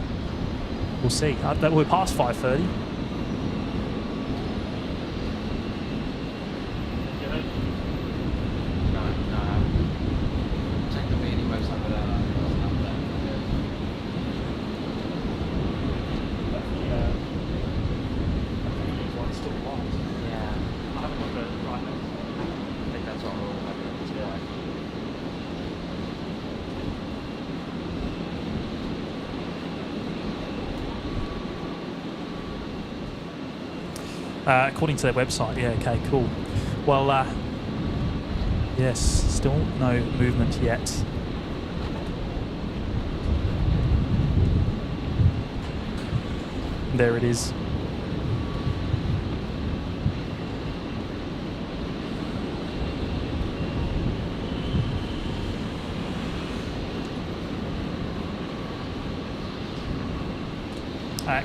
[SPEAKER 1] we'll see. We're past 5:30. According to their website, yeah, okay, cool. Well, yes, still no movement yet. There it is.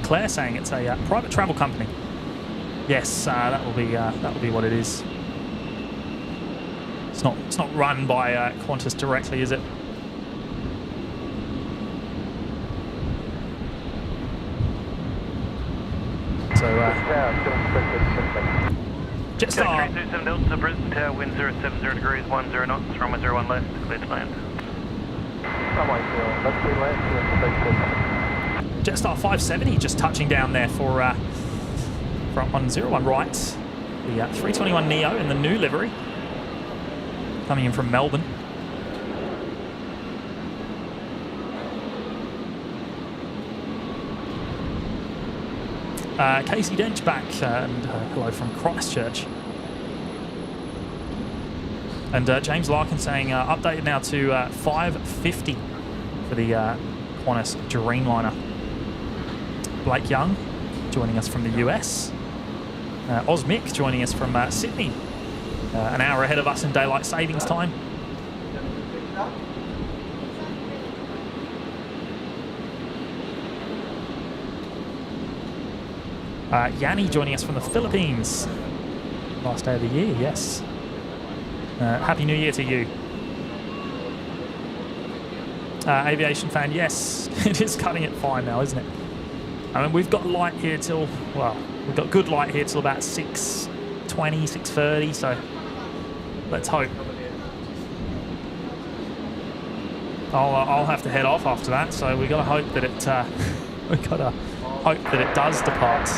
[SPEAKER 1] Claire saying it's a private travel company. Yes, that will be what it is. It's not run by Qantas directly, is it? So Jetstar
[SPEAKER 4] 327 Delta to Brisbane Tower, wind 070 degrees, 10 knots, runway 01 left, clear to land.
[SPEAKER 1] Jetstar 570 just touching down there for on 01 right. The 321 Neo in the new livery, coming in from Melbourne. Casey Dench back, and hello from Christchurch. And James Larkin saying updated now to 5:50 for the Qantas Dreamliner. Blake Young joining us from the US. Oz Mick joining us from Sydney. An hour ahead of us in daylight savings time. Yanni joining us from the Philippines. Last day of the year, yes. Happy New Year to you. Aviation fan, yes. It is cutting it fine now, isn't it? I mean, we've got light here till, well, we've got good light here till about 6:20, 6:30, so let's hope. I'll have to head off after that, so we've got to hope that it does depart.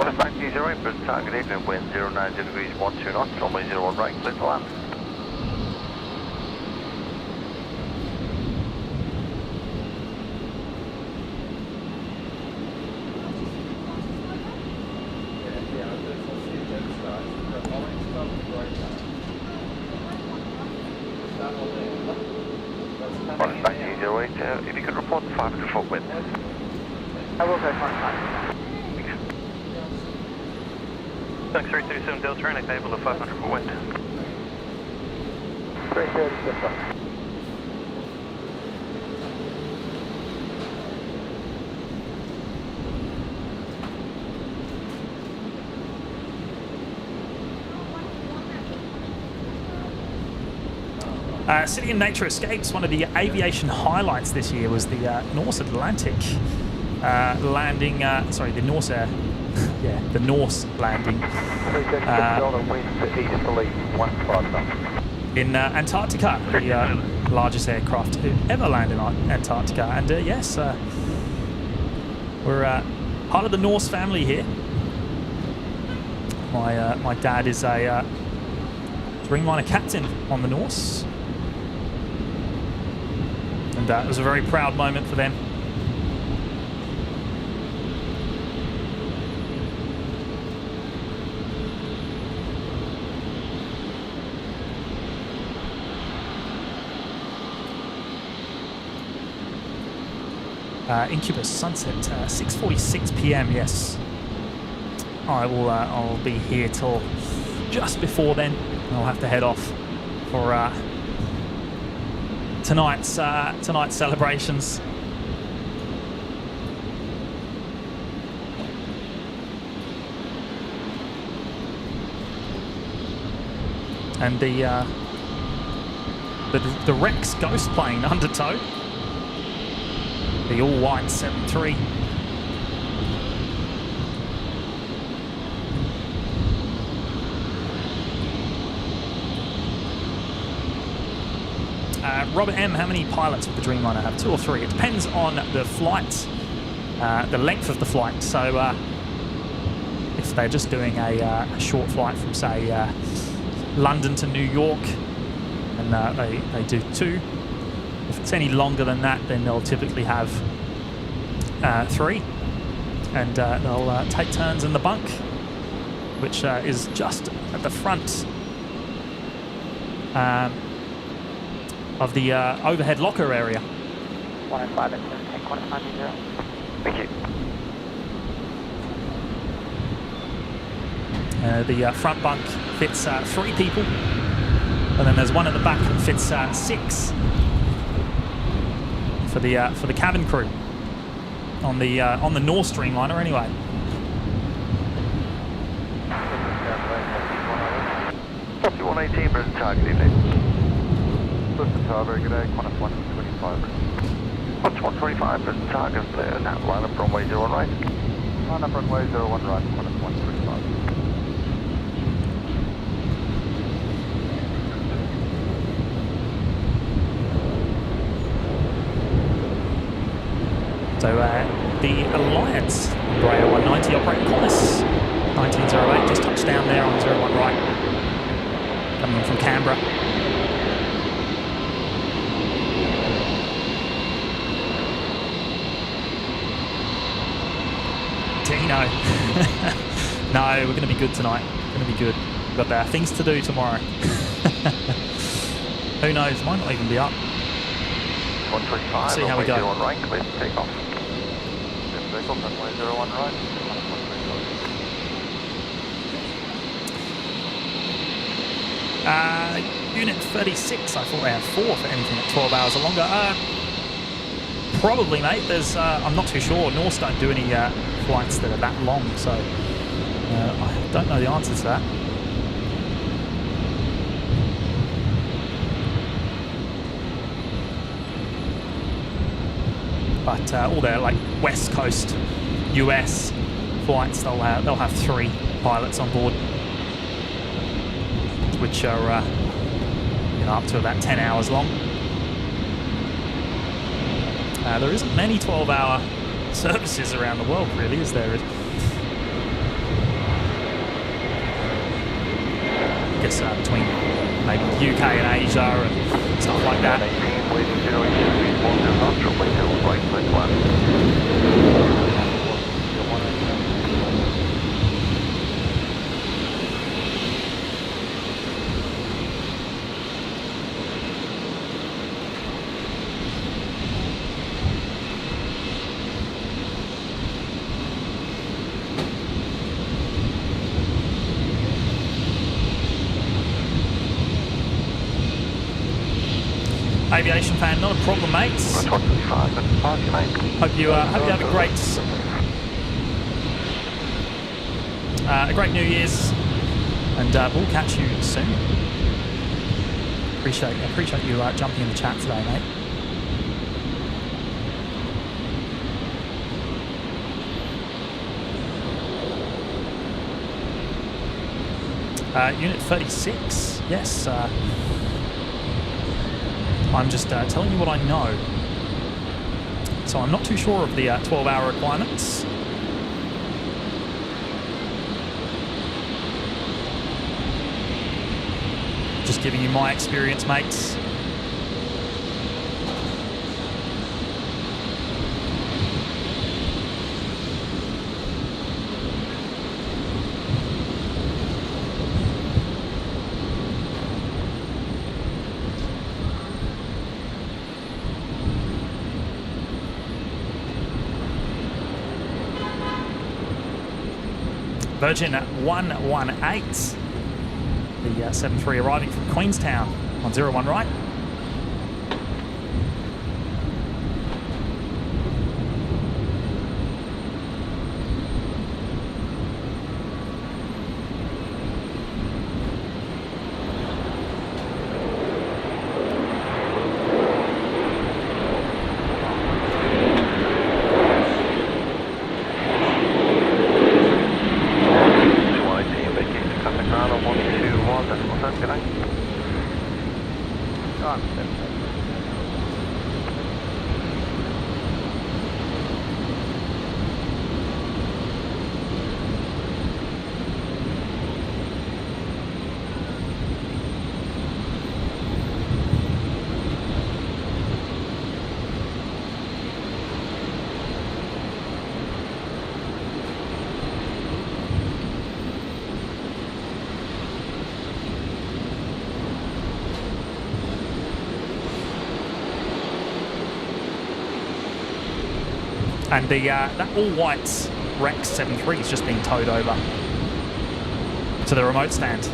[SPEAKER 4] Qantas 930, Brisbane target evening, wind 090 degrees 12 knots, runway 01 right, clear to land. Qantas 930, if you could report 500-foot wind.
[SPEAKER 2] I will go fine.
[SPEAKER 4] Thanks, 327 Delta, and enable the 500-foot wind.
[SPEAKER 2] 330, Delta.
[SPEAKER 1] City and Nature Escapes, one of the aviation highlights this year was the Norse Atlantic landing, the Norse Air. Yeah, the Norse landing in Antarctica, the largest aircraft to ever land in Antarctica. And yes, we're part of the Norse family here. My dad is a Dreamliner captain on the Norse, and it was a very proud moment for them. Incubus sunset, 6:46 p.m. Yes, I'll be here till just before then. I'll have to head off for tonight's celebrations. And the Rex ghost plane under tow. The all-white 7-3. Robert M, how many pilots would the Dreamliner have? 2 or 3? It depends on the flight, the length of the flight. So if they're just doing a short flight from, say, London to New York, and they do 2. If it's any longer than that, then they'll typically have 3, and they'll take turns in the bunk, which is just at the front of the overhead locker area.
[SPEAKER 2] 105 and 10, Qantas 930.
[SPEAKER 4] Thank you.
[SPEAKER 1] The front bunk fits 3 people, and then there's one at the back that fits 6 for the cabin crew on the Norse Dreamliner anyway.
[SPEAKER 4] Copy 118, Brisbane target evening. Brisbane Tower, good day, Qantas 125. Qantas 125, Brisbane target, clear, now line up runway 01 right. Line up runway 01 right, Qantas 125.
[SPEAKER 1] So the Alliance Embraer 190 operating Qantas 1908 just touched down there on 01 right, coming in from Canberra. No, we're going to be good tonight. Going to be good. We've got things to do tomorrow. Who knows? Might not even be up.
[SPEAKER 4] 125.
[SPEAKER 1] See how we go.
[SPEAKER 4] 01 right, clear for takeoff. Takeoff, runway 01 right.
[SPEAKER 1] Unit 36, I thought they had 4 for anything at 12 hours or longer. Probably, mate. There's, I'm not too sure. Norse don't do any flights that are that long, so I don't know the answer to that. But all their like West Coast US flights, they'll have 3 pilots on board, which are up to about 10 hours long. There isn't many 12-hour services around the world, really, is there? I guess between maybe UK and Asia and stuff like that.
[SPEAKER 4] 18, waiting 0, 1 right, click 1.
[SPEAKER 1] Aviation fan, not a problem, mates. Hope you have a great New Year's, and we'll catch you soon. Appreciate you jumping in the chat today, mate. Unit 36, yes. I'm just telling you what I know. So I'm not too sure of the 12-hour requirements. Just giving you my experience, mates. Virgin 118, the 73 arriving from Queenstown on 01 right. And that all-white Rex 73 is just being towed over to the remote stand.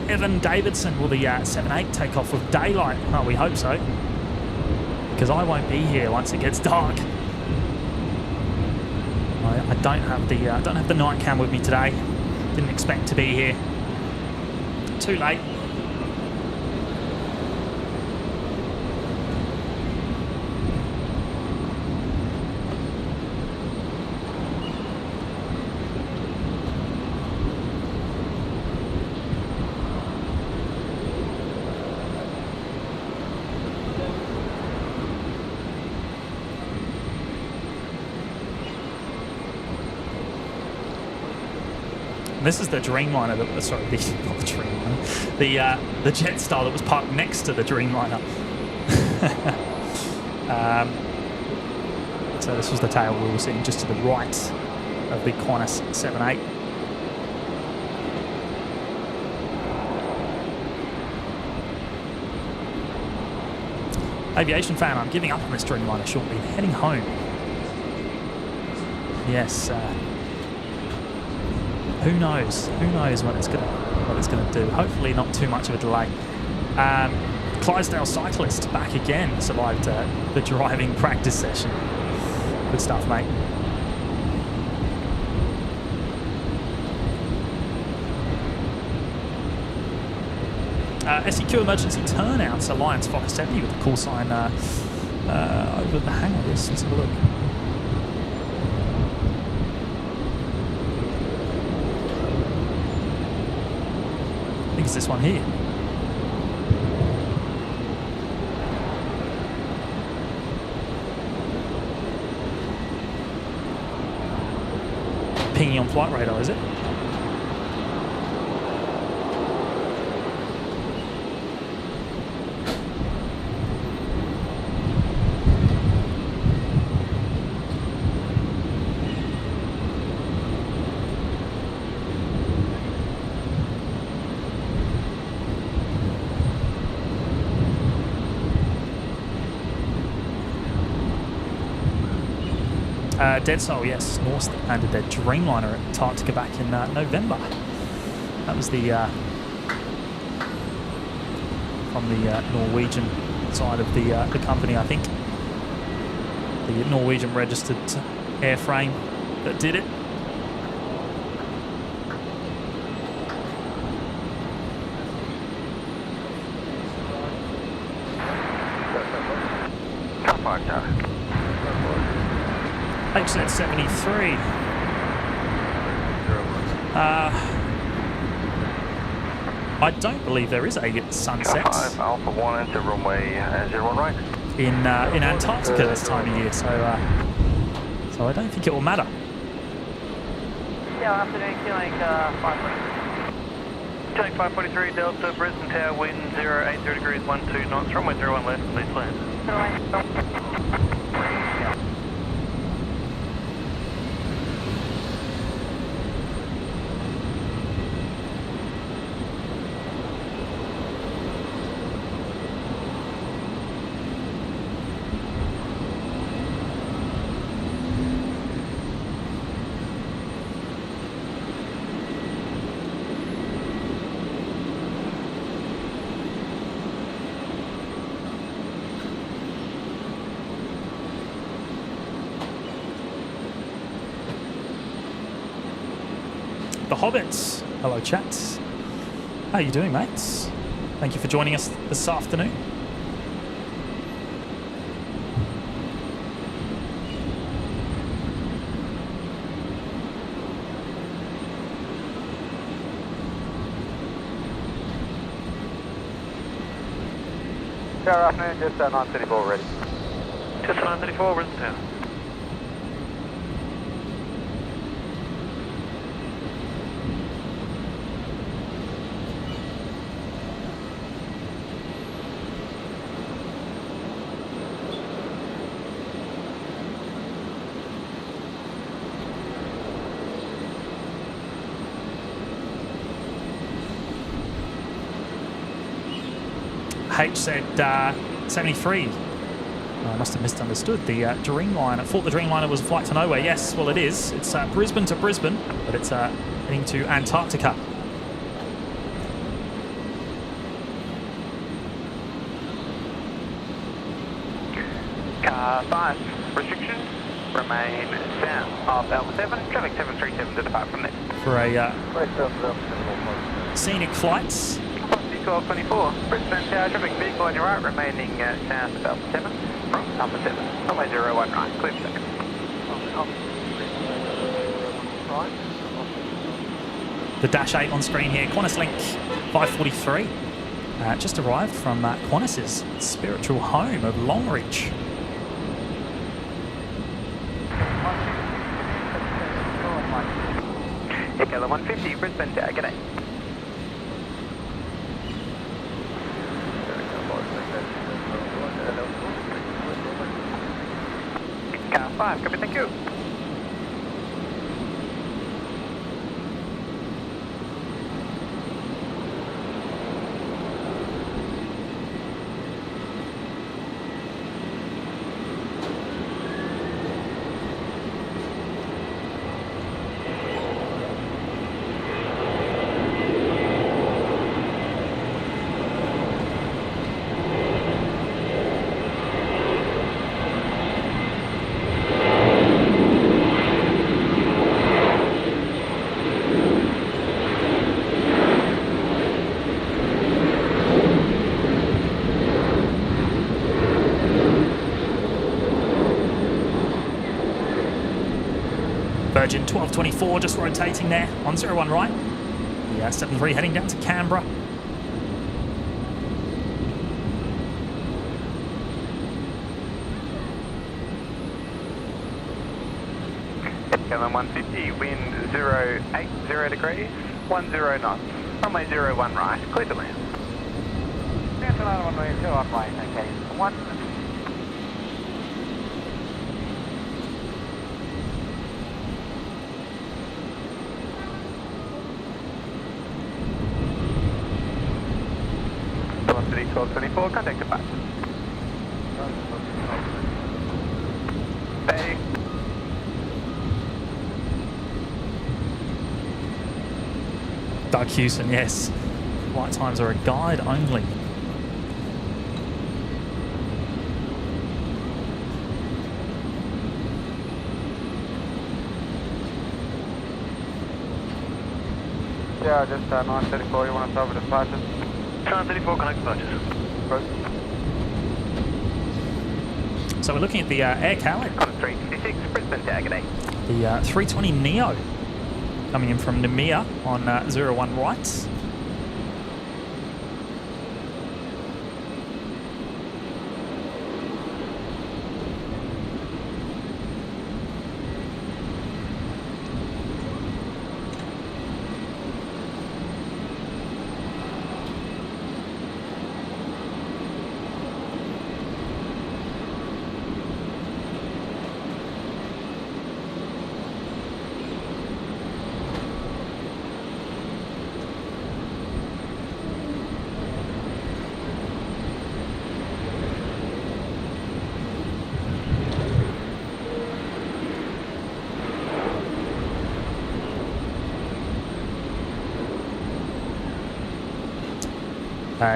[SPEAKER 1] Evan Davidson, will the 7-8 take off with daylight? Oh, we hope so, because I won't be here once it gets dark. I don't have the night cam with me today. Didn't expect to be here. Too late. This is the Dreamliner that, sorry, not the Dreamliner, the Jetstar that was parked next to the Dreamliner. So this was the tail we were seeing just to the right of the Qantas 7-8. Aviation fan, I'm giving up on this Dreamliner shortly, heading home. Yes. Who knows? Who knows what it's gonna do? Hopefully, not too much of a delay. Clydesdale cyclist back again, survived the driving practice session. Good stuff, mate. SEQ emergency turnouts, Alliance Fokker 70 with the call sign over the hangar. Let's have a look. I think it's this one here. Pinging on flight radar, is it? Dead Soul, yes. Norse landed their Dreamliner at Antarctica back in November. That was the from the Norwegian side of the company, I think. The Norwegian registered airframe that did it. HZ 73. I don't believe there is a sunset.
[SPEAKER 4] 5 Alpha 1 into runway 01 right.
[SPEAKER 1] In Antarctica this time of year, so I don't think it will matter.
[SPEAKER 3] Yeah, afternoon, killing 543. Killing 543, Delta, Brisbane Tower, wind 080 degrees, 12 knots, runway 01 left, please land.
[SPEAKER 1] The Hobbits. Hello, chat. How you doing, mates? Thank you for joining us this afternoon.
[SPEAKER 3] Good afternoon, just 934 ready. Just 934, Brisbane Tower.
[SPEAKER 1] H said 73. I must have misunderstood. The Dreamliner. I thought the Dreamliner was a flight to nowhere. Yes, well it is. It's Brisbane to Brisbane, but it's heading to Antarctica.
[SPEAKER 3] Car 5, restrictions, remain south of Alpha 7, traffic 737 to depart from there.
[SPEAKER 1] For a scenic flights.
[SPEAKER 3] 1224, Brisbane Tower, traffic vehicle on your right, remaining south of Alpha 7, from Alpha 7, runway 01 right, clear for second.
[SPEAKER 1] The Dash 8 on screen here, Qantas Link 543. Just arrived from Qantas's spiritual home of Longreach.
[SPEAKER 3] Echo 150, Brisbane Tower, g'day. Car 5, copy, thank you.
[SPEAKER 1] Virgin 1224 just rotating there on 01 right. The 73 heading down to Canberra.
[SPEAKER 3] Echo 150, wind 080 degrees, 10 knots, runway 01 right, clear to land. Runway 01 right, okay, 1. Velocity 1224, contact departure. Bay.
[SPEAKER 1] Doug Hewson, yes. Flight times are a guide only.
[SPEAKER 3] Yeah, just 934, you want us over departure? 934, connect departures.
[SPEAKER 1] So we're looking at the Air Cali,
[SPEAKER 3] On 356, Brisbane Tower, g'day.
[SPEAKER 1] the 320 Neo coming in from Namia on 01 right.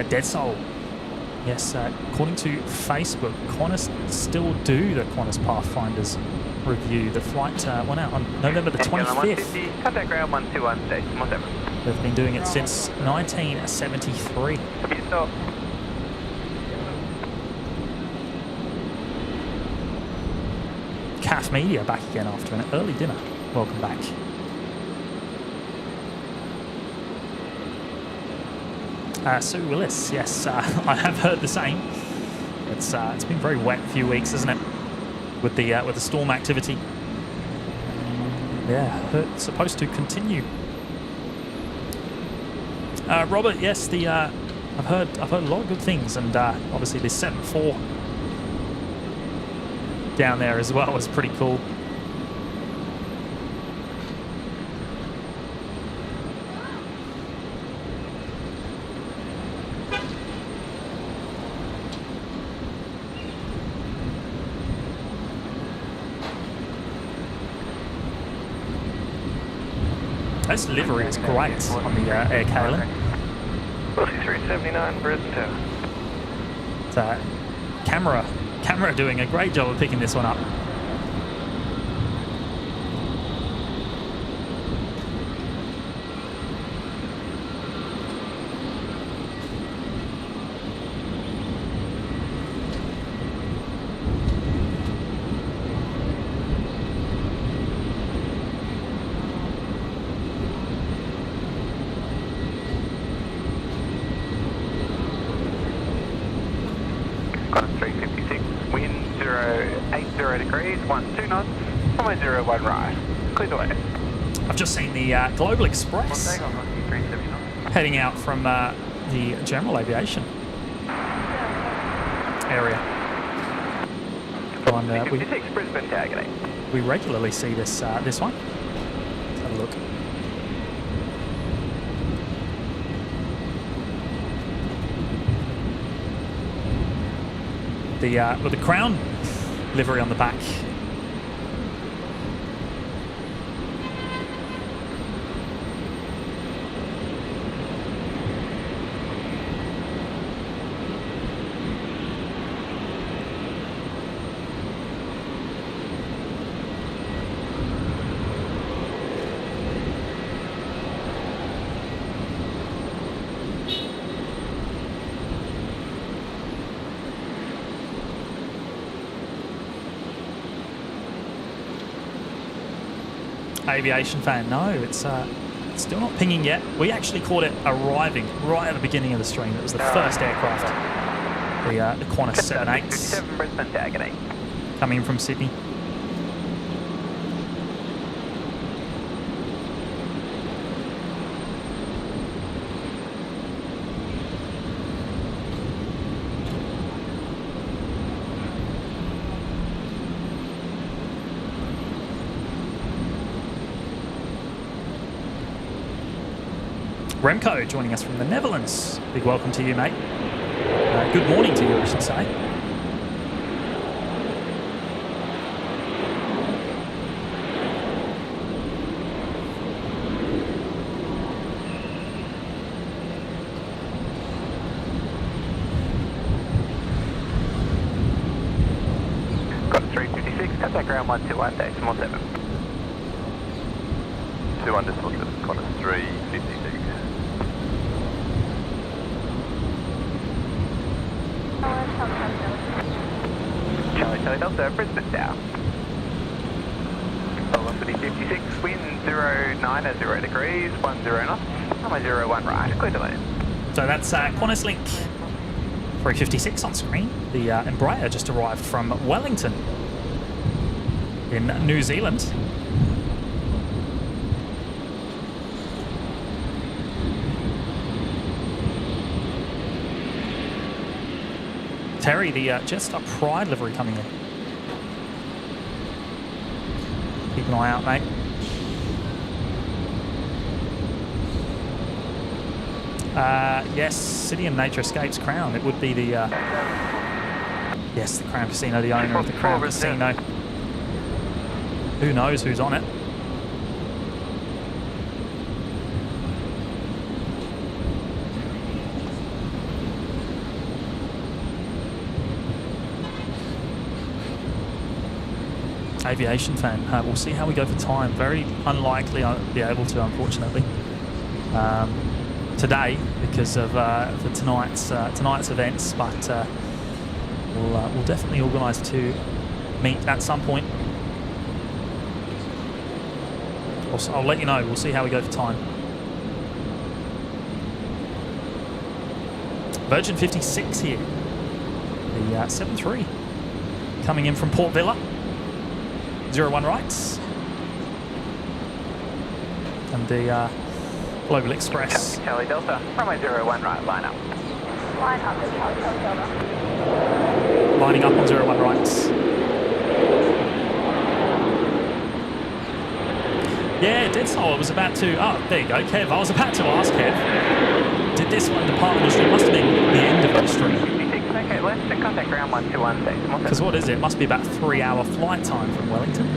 [SPEAKER 1] Dead Soul. Yes, according to Facebook, Qantas still do the Qantas Pathfinders review. The flight went out on November the 25th.
[SPEAKER 3] Contact ground 121, station 17.
[SPEAKER 1] They've been doing it since 1973.
[SPEAKER 3] Copy yourself.
[SPEAKER 1] CAF Media back again after an early dinner. Welcome back. Sue Willis, yes, I have heard the same. It's been very wet a few weeks, isn't it? With the storm activity. Yeah, it's supposed to continue. Robert, yes, I've heard a lot of good things, and obviously the 7-4 down there as well is pretty cool. This livery is great on the Air Cali.
[SPEAKER 3] 379, Brisbane Tower.
[SPEAKER 1] Camera Camera doing a great job of picking this one up.
[SPEAKER 3] Got a 356, wind 080 degrees, 12 knots, runway 01 right, clear the way.
[SPEAKER 1] I've just seen the Global Express
[SPEAKER 3] Takeoff on 379.
[SPEAKER 1] heading out from the general aviation area. And, we
[SPEAKER 3] 56 Brisbane targeting.
[SPEAKER 1] regularly see this this one. Let's have a look. With the Crown livery on the back. Aviation fan, no, it's still not pinging yet. We actually caught it arriving right at the beginning of the stream. It was the first aircraft, the Qantas 78s,
[SPEAKER 3] 57 Brisbane targeting.
[SPEAKER 1] coming in from Sydney. Remco joining us from the Netherlands. Big welcome to you, mate. Good morning to you, I should say.
[SPEAKER 3] Got a 356, contact ground 121, decimal 7.
[SPEAKER 4] 21 decimal 7, Qantas 356.
[SPEAKER 3] Charlie Delta, Brisbane Tower. Velocity 56, wind 090 degrees, 10 knots, runway 01 right, clear to land.
[SPEAKER 1] So that's Qantas Link 356 on screen. The Embraer just arrived from Wellington in New Zealand. Terry, the Jetstar Pride livery coming in. Keep an eye out, mate. Yes, City and Nature Escapes Crown. It would be the yes, the Crown Casino, the owner of the Crown Casino. Who knows who's on it? Aviation fan. We'll see how we go for time. Very unlikely I'll be able to, unfortunately, today because of for tonight's events. But we'll definitely organise to meet at some point. Also, I'll let you know. We'll see how we go for time. Virgin 56 here. The 73 coming in from Port Villa. 01 rights. And the Global Express.
[SPEAKER 3] Charlie Delta, runway 01 right, line up.
[SPEAKER 5] Line up at Charlie Delta.
[SPEAKER 1] Lining up on 01 rights. Yeah, dead soul. I was about to. Oh, there you go, Kev. I was about to ask Kev. Did this one depart on the stream? Must have been the end of the stream.
[SPEAKER 3] 56, okay, left to contact ground 121, decimal 7.
[SPEAKER 1] Because what is it? It must be about 3-hour flight time from Wellington.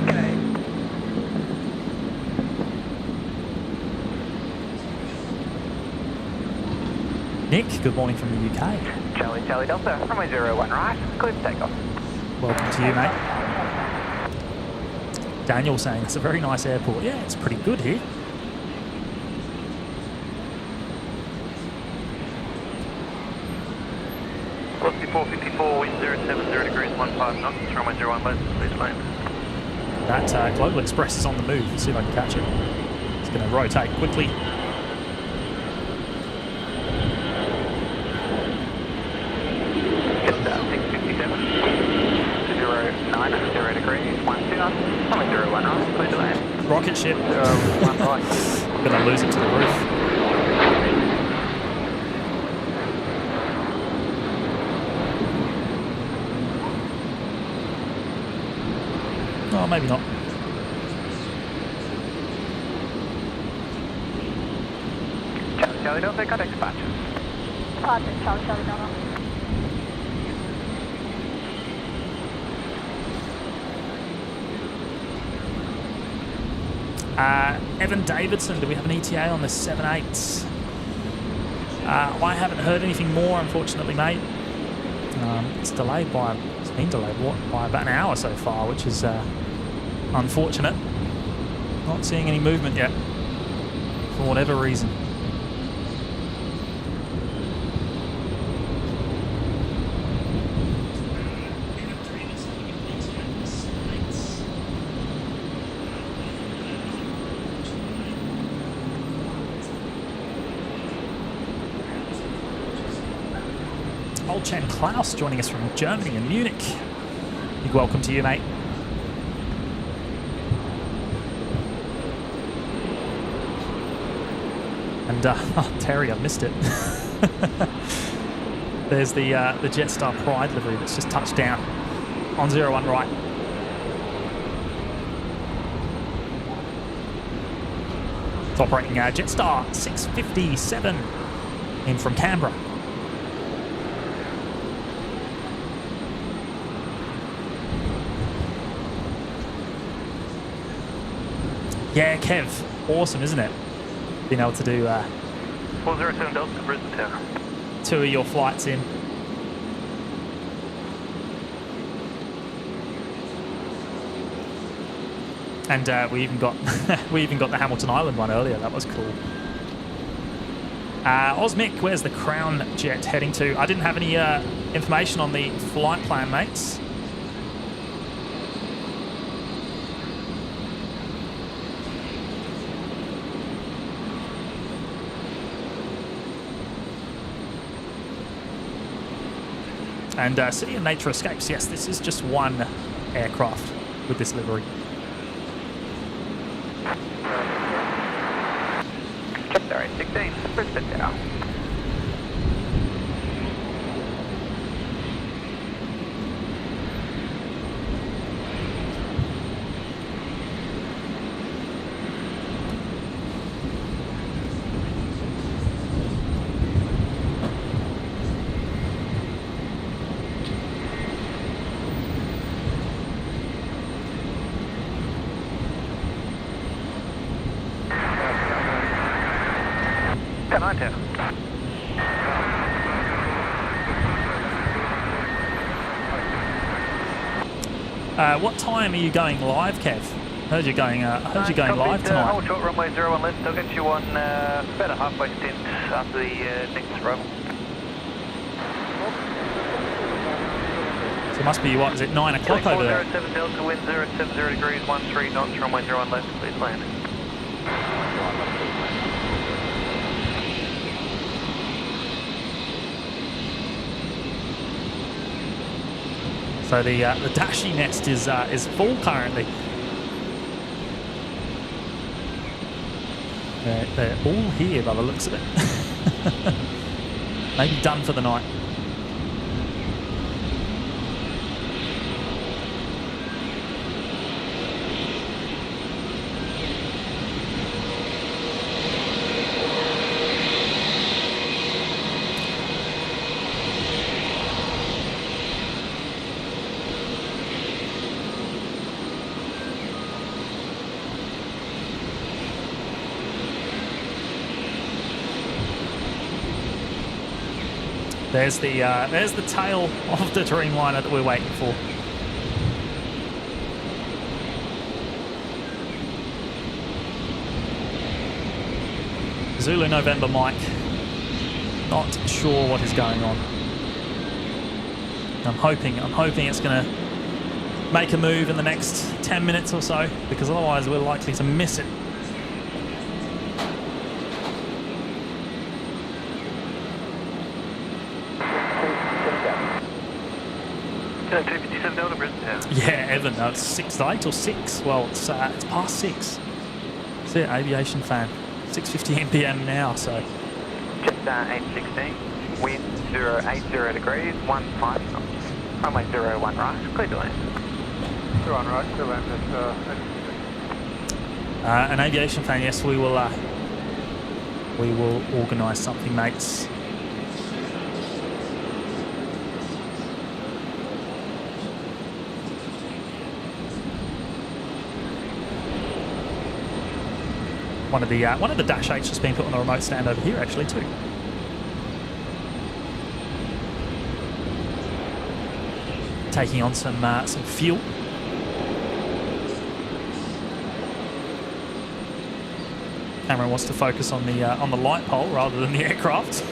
[SPEAKER 3] Okay.
[SPEAKER 1] Nick, good morning from the UK.
[SPEAKER 3] Charlie Delta, runway 01 right, clear for takeoff.
[SPEAKER 1] Welcome to you, mate. Daniel saying it's a very nice airport. Yeah, it's pretty good here.
[SPEAKER 4] Velocity 454, wind 070 degrees, 15 knots, runway 01 left, please land.
[SPEAKER 1] That Global Express is on the move. Let's see if I can catch it. It's going to rotate quickly.
[SPEAKER 3] Just 657, 09, 0 degrees, 12 knots, runway 01 right, clear to land.
[SPEAKER 1] Rocket ship.
[SPEAKER 3] 01 right.
[SPEAKER 1] Going to lose it to the roof. Oh, maybe not.
[SPEAKER 3] Charlie Delta, got expansion.
[SPEAKER 5] Roger, Charlie Delta.
[SPEAKER 1] Evan Davidson, do we have an ETA on the 7.8s? I haven't heard anything more, unfortunately, mate. It's been delayed by about an hour so far, which is unfortunate. Not seeing any movement yet, for whatever reason. Chen Klaus joining us from Germany and Munich. Big welcome to you, mate. And oh, Terry, I missed it. There's the Jetstar Pride livery that's just touched down on 01 right. It's operating Jetstar 657 in from Canberra. Yeah, Kev, awesome, isn't it? Being able to do
[SPEAKER 4] 407 Delta, Brisbane Tower.
[SPEAKER 1] 2 of your flights in. And we even got the Hamilton Island one earlier. That was cool. Osmic, where's the Crown jet heading to? I didn't have any information on the flight plan, mates. And City and Nature Escapes, yes, this is just one aircraft with this livery.
[SPEAKER 3] Sorry, 16, Brisbane Tower.
[SPEAKER 1] What time are you going live, Kev? Heard you going live tonight.
[SPEAKER 4] Hold short, runway 01 left. I'll get you on about a halfway stint after the next arrival.
[SPEAKER 1] So it must be, what, is it 9 o'clock over there?
[SPEAKER 4] 407 Delta, wind 070 degrees, 13 knots, runway 01 left, please land.
[SPEAKER 1] So the Dashi nest is full currently. They're all here by the looks of it. Maybe done for the night. There's the tail of the Dreamliner that we're waiting for. Zulu November Mike. Not sure what is going on. I'm hoping it's going to make a move in the next 10 minutes or so, because otherwise we're likely to miss it. Yeah, Evan, it's 6 to 8 or 6. Well, it's past 6. That's it, aviation fan. 6:50 NPM now, so.
[SPEAKER 3] Just 816, wind 080 degrees, 15 knots. Runway 01 right, clear to land.
[SPEAKER 4] 01 right, clear land at
[SPEAKER 1] An aviation fan, yes, we will organise something, mates. One of the Dash 8's just been put on the remote stand over here, actually, too. Taking on some fuel. Camera wants to focus on the light pole rather than the aircraft.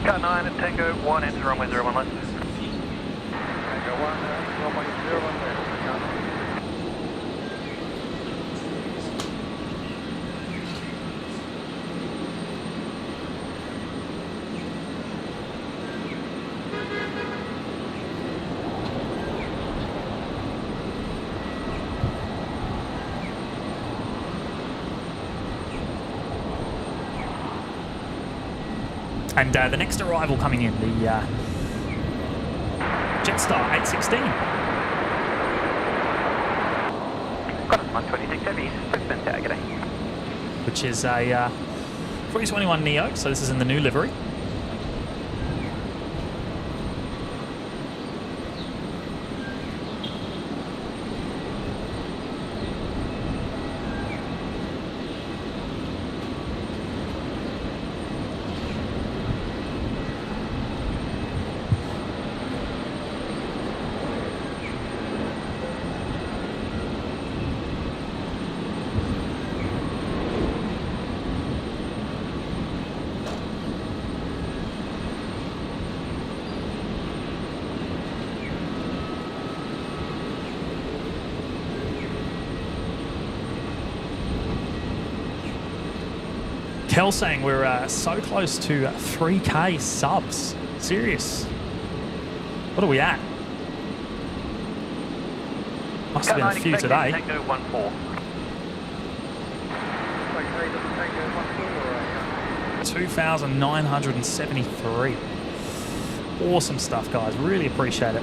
[SPEAKER 3] Car 9 at Tango 1, enter runway 01 left.
[SPEAKER 4] Tango 1, runway 01 left.
[SPEAKER 1] And the next arrival coming in, the Jetstar 816.
[SPEAKER 3] 126 heavy, Brisbane Tower, g'day.
[SPEAKER 1] Which is a 321 Neo, so this is in the new livery. Kel saying we're so close to 3K subs. Serious. What are we at? Must have been a few today.
[SPEAKER 3] Tango 14.
[SPEAKER 1] 2,973. Awesome stuff, guys. Really appreciate it.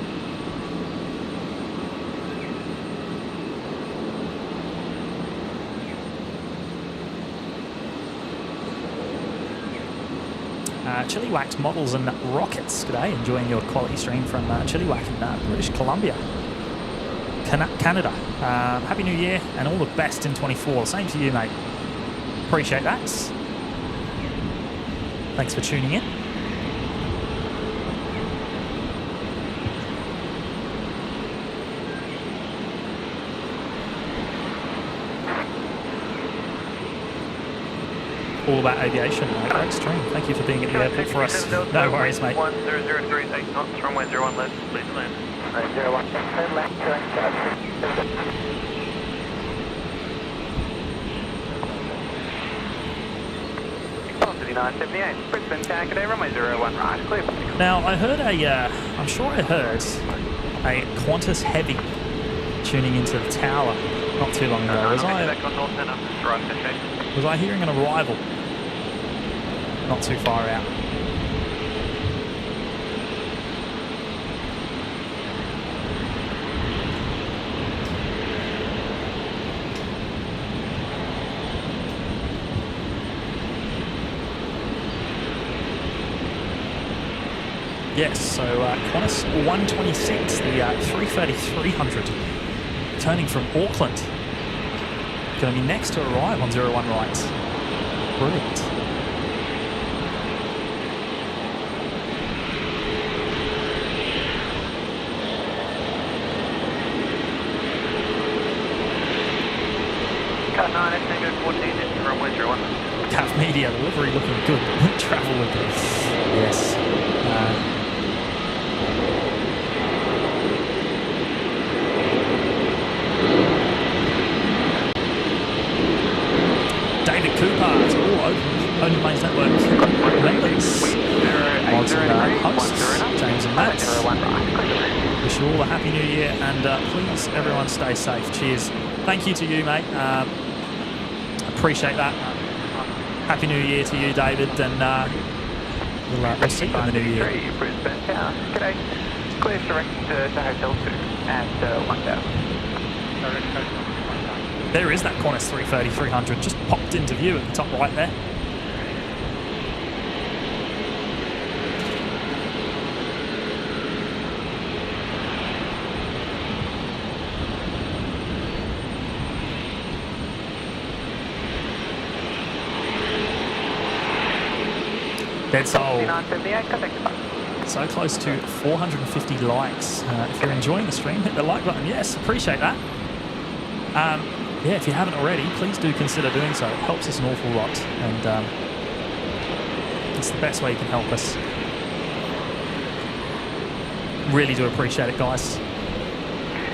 [SPEAKER 1] Chilliwack Models and Rockets. G'day, enjoying your quality stream from Chilliwack in British Columbia, Canada. Happy New Year and all the best in 24. Same to you, mate. Appreciate that. Thanks for tuning in. All about aviation. Great stream. Thank you for being at the airport for us. No worries, mate.
[SPEAKER 3] 100 degrees, 8 knots, runway 01 left, please land. 01 left, correct. 7978, Brisbane Tower, g'day, runway 01 right, clear.
[SPEAKER 1] Now, I heard I'm sure I heard a Qantas Heavy tuning into the tower not too long ago. Was I hearing an arrival? Not too far out. Yes, so Qantas 126, the 330-300, returning from Auckland. Going to be next to arrive on 01 right. Brilliant.
[SPEAKER 3] Cut 9, it's negative 14, it's runway 01.
[SPEAKER 1] CAF Media, the livery looking good. Travel with us. Yes. David Cooper, it's all Open Planes Network members. Mods and hosts, James and Matt. Wish you all a happy new year, and please, everyone, stay safe. Cheers. Thank you to you, mate. Appreciate that. Happy New Year to you, David, and we'll see you in the new year.
[SPEAKER 3] Brisbane Tower. G'day. Clear direct to Hotel 2 at 1000.
[SPEAKER 1] There is that Qantas 330-300 just popped into view at the top right there. Dead Soul. So close to 450 likes. If you're enjoying the stream, hit the like button. Yes, appreciate that. Yeah, if you haven't already, please do consider doing so. It helps us an awful lot, and it's the best way you can help us. Really do appreciate it, guys.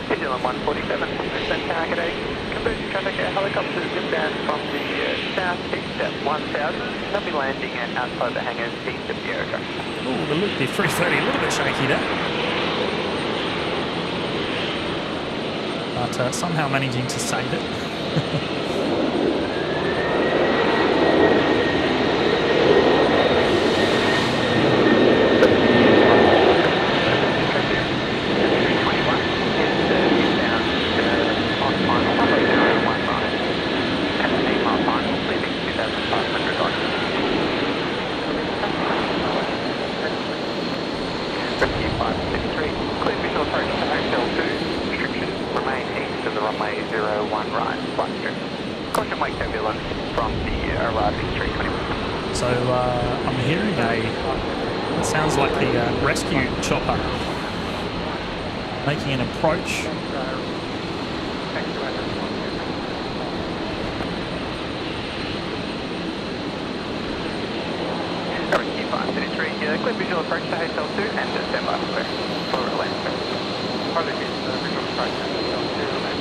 [SPEAKER 3] New Zealand 147, Brisbane Tower, g'day. Conversion traffic helicopters inbound from the southeast at 1000. They'll be landing outside the hangars east of the aerodrome.
[SPEAKER 1] Oh, the loop, the 330, a little bit shaky there. But somehow managing to save it. So I'm hearing it sounds like the rescue chopper making an approach.
[SPEAKER 3] Rescue 533, clear visual approach to Hotel 2 and stand by for a land. Apologies, visual approach to Hotel 2 and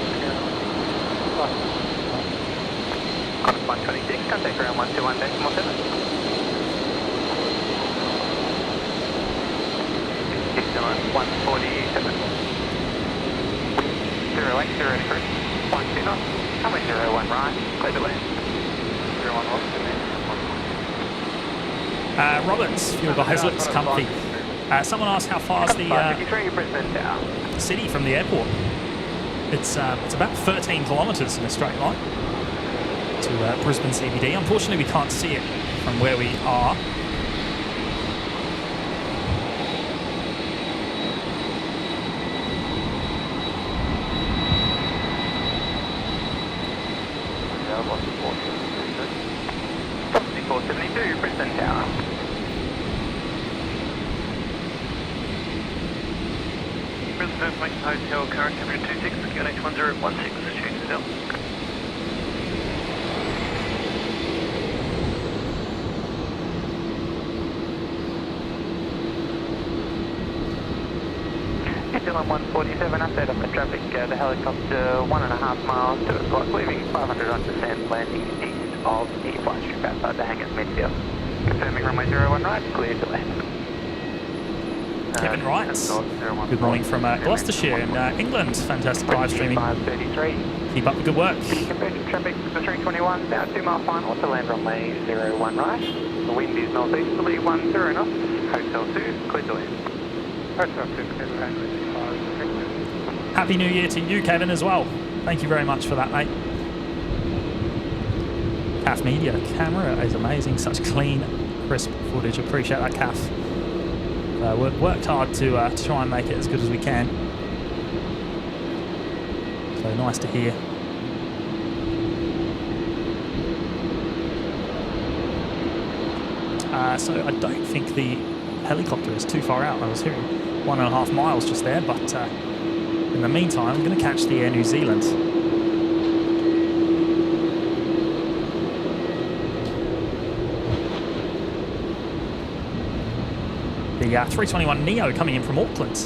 [SPEAKER 3] Qantas 126, contact around 121.7. Dylan 147. 0803, 12 knots, runway 01 right, clear to land. 01 lost,
[SPEAKER 1] Roberts, fuel guys, looks comfy. Someone asked how far is the city from the airport. It's about 13 kilometres in a straight line to Brisbane CBD. Unfortunately, we can't see it from where we are.
[SPEAKER 3] Brisbane Tower.
[SPEAKER 4] Brisbane Hotel, current temperature 26, QNH 1016, change still.
[SPEAKER 3] Dylan 147, update on the traffic, the helicopter 1.5 miles to the clock, leaving 500 on descent, landing east of the flight strip outside the hangars midfield. Confirming runway 01 right, clear to land.
[SPEAKER 1] Kevin Wright, good morning from Gloucestershire in England. Fantastic live streaming.
[SPEAKER 3] 533.
[SPEAKER 1] Keep up the good work.
[SPEAKER 3] Conversion traffic for 321, now 2 mile final to land runway 01 right. The wind is northeasterly 10 knots, Hotel 2, clear to land. Hotel 2, clear to land.
[SPEAKER 1] Happy New Year to you, Kevin, as well. Thank you very much for that, mate. CAF Media camera is amazing. Such clean, crisp footage. Appreciate that, CAF. We've worked hard to try and make it as good as we can. So nice to hear. So I don't think the helicopter is too far out. I was hearing 1.5 miles just there, but in the meantime, I'm going to catch the Air New Zealand. The 321 Neo coming in from Auckland.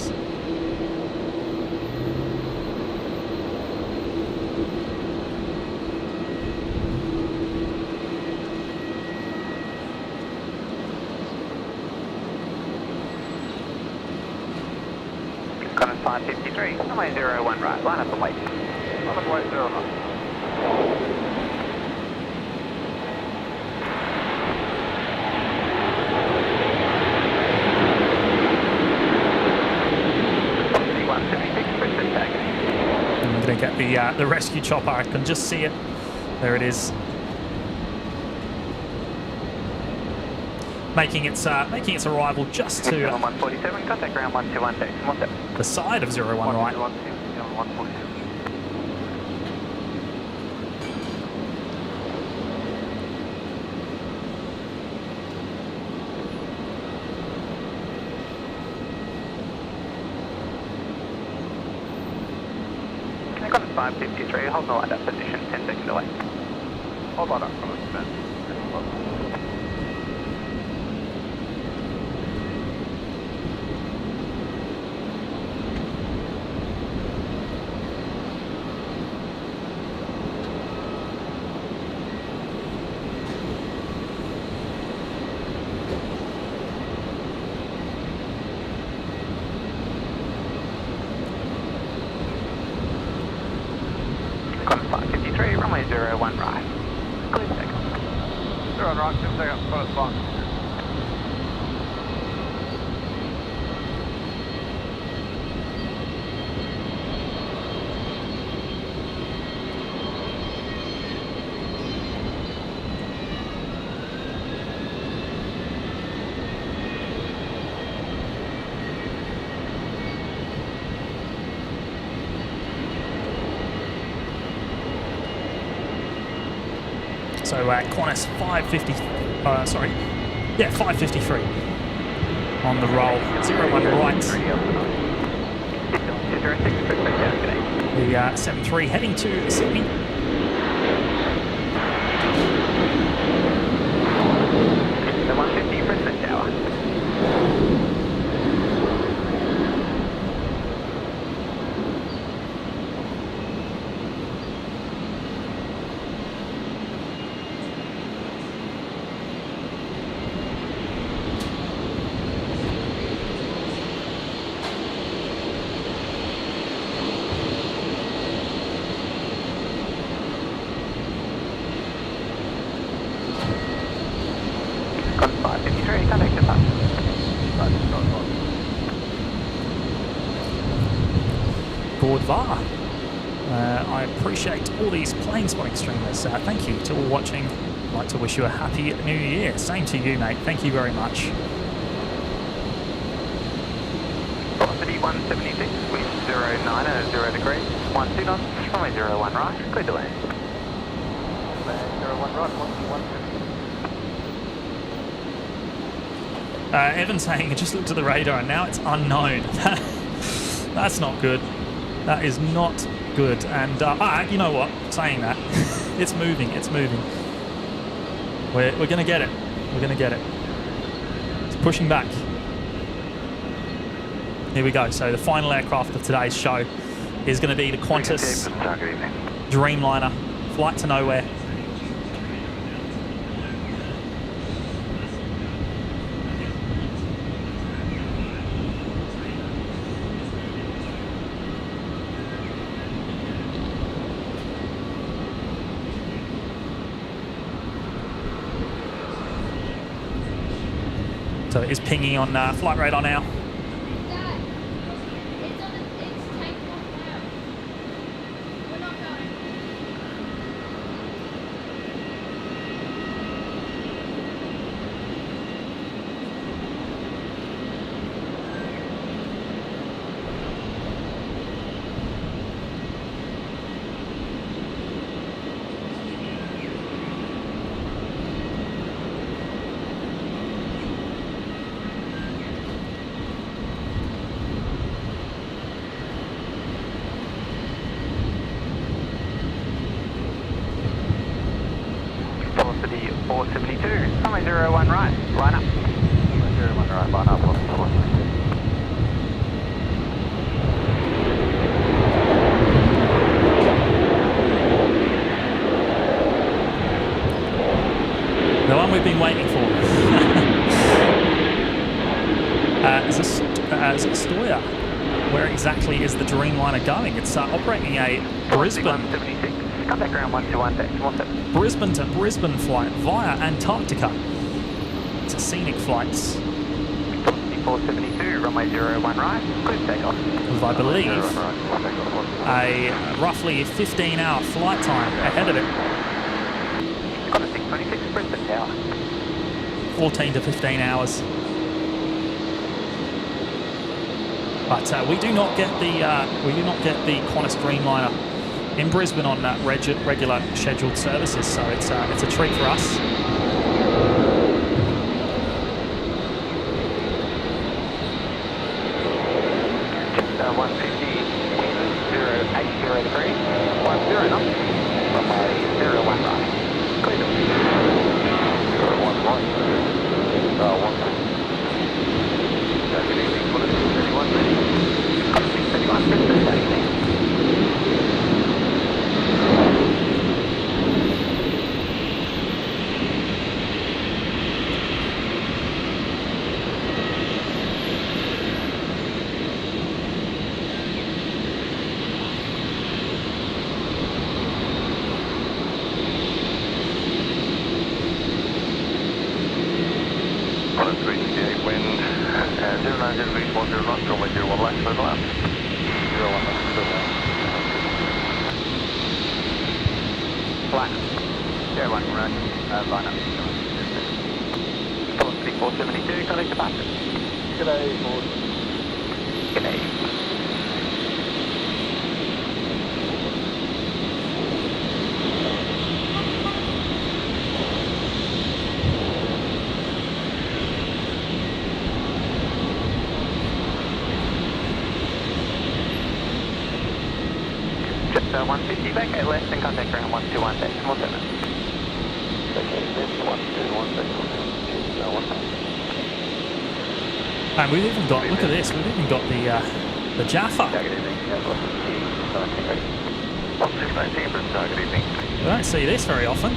[SPEAKER 3] Qantas 553, runway 01 right, line up and wait. Line up and wait 09.
[SPEAKER 1] And we're going to get the rescue chopper. I can just see it. There it is. Making its arrival just to
[SPEAKER 3] 147, contact ground 121,
[SPEAKER 1] the side of 01 right.
[SPEAKER 3] 147. Qantas 553, hold the line up position, 10 seconds away. Hold line up, Qantas 553, runway 01 right. Clear second. 01 right, 10 seconds, Qantas 5.
[SPEAKER 1] So Qantas 550, 553 on the roll. 01 right. The 73 heading to Sydney.
[SPEAKER 3] The 150 Brisbane Tower. Qantas 553, contact departure.
[SPEAKER 1] Gordvar. I appreciate all these plane spotting streamers. Thank you to all watching. I'd like to wish you a happy new year. Same to you, mate. Thank you very much.
[SPEAKER 3] Velocity 176, wind 09 at 0 degrees, 12 knots, runway 01 right, clear to land. 01 right, 150.
[SPEAKER 1] Evan saying, I just looked at the radar and now it's unknown. That's not good. That is not good. And you know what? Saying that, it's moving. It's moving. We're going to get it. We're going to get it. It's pushing back. Here we go. So the final aircraft of today's show is going to be the Qantas Dreamliner, flight to nowhere. So it is pinging on flight radar now.
[SPEAKER 6] Dad, it's takeoff now. We're not going.
[SPEAKER 3] Runway 01 right, line up. Runway 01 right, line up.
[SPEAKER 1] The one we've been waiting for. Is this Astoria? Where exactly is the Dreamliner going? It's operating a Brisbane.
[SPEAKER 3] 176. Contact ground 121,
[SPEAKER 1] Brisbane to Brisbane flight via Antarctica. It's a scenic flight
[SPEAKER 3] 472, runway 01 right, clear takeoff.
[SPEAKER 1] with, I believe, a roughly 15-hour flight time ahead of it.
[SPEAKER 3] Got a 626 Brisbane Tower.
[SPEAKER 1] 14 to 15 hours. But we do not get the Qantas Dreamliner in Brisbane on regular scheduled services, so it's a treat for us.
[SPEAKER 3] Just 150, 080 degrees, 10 knots, runway 01 right, clear.
[SPEAKER 4] 01 right. 1.
[SPEAKER 3] Good evening, Qantas 31 ready. Qantas 31 Brisbane, good evening.
[SPEAKER 4] Qantas 368 wind. 09 degrees 10 knots. Runway 01 left, clear left. 01 left, clear left.
[SPEAKER 3] Line up. 01 right, line up. Qantas 472, contact departure.
[SPEAKER 4] G'day, board.
[SPEAKER 3] G'day. Just 150 back at left and contact ground 121 decimal 7.
[SPEAKER 4] Okay, then 121 decimal 7.
[SPEAKER 1] And we've even got, look at this, we've even got the Jaffa.
[SPEAKER 3] Good evening. Yeah, 19 ready.
[SPEAKER 4] 1619 for target evening.
[SPEAKER 1] We don't see this very often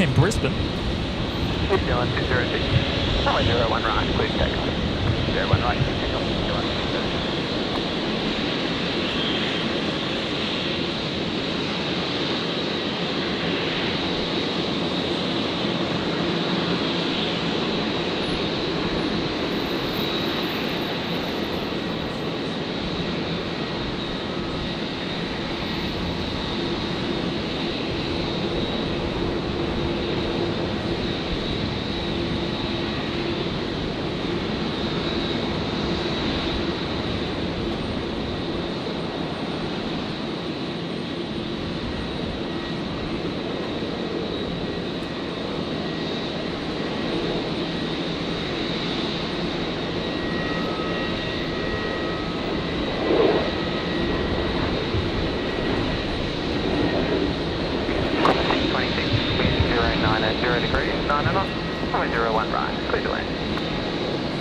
[SPEAKER 1] in Brisbane.
[SPEAKER 3] New Zealand 206. Runway 01 right, clear takeoff. 01 right, clear takeoff. 01.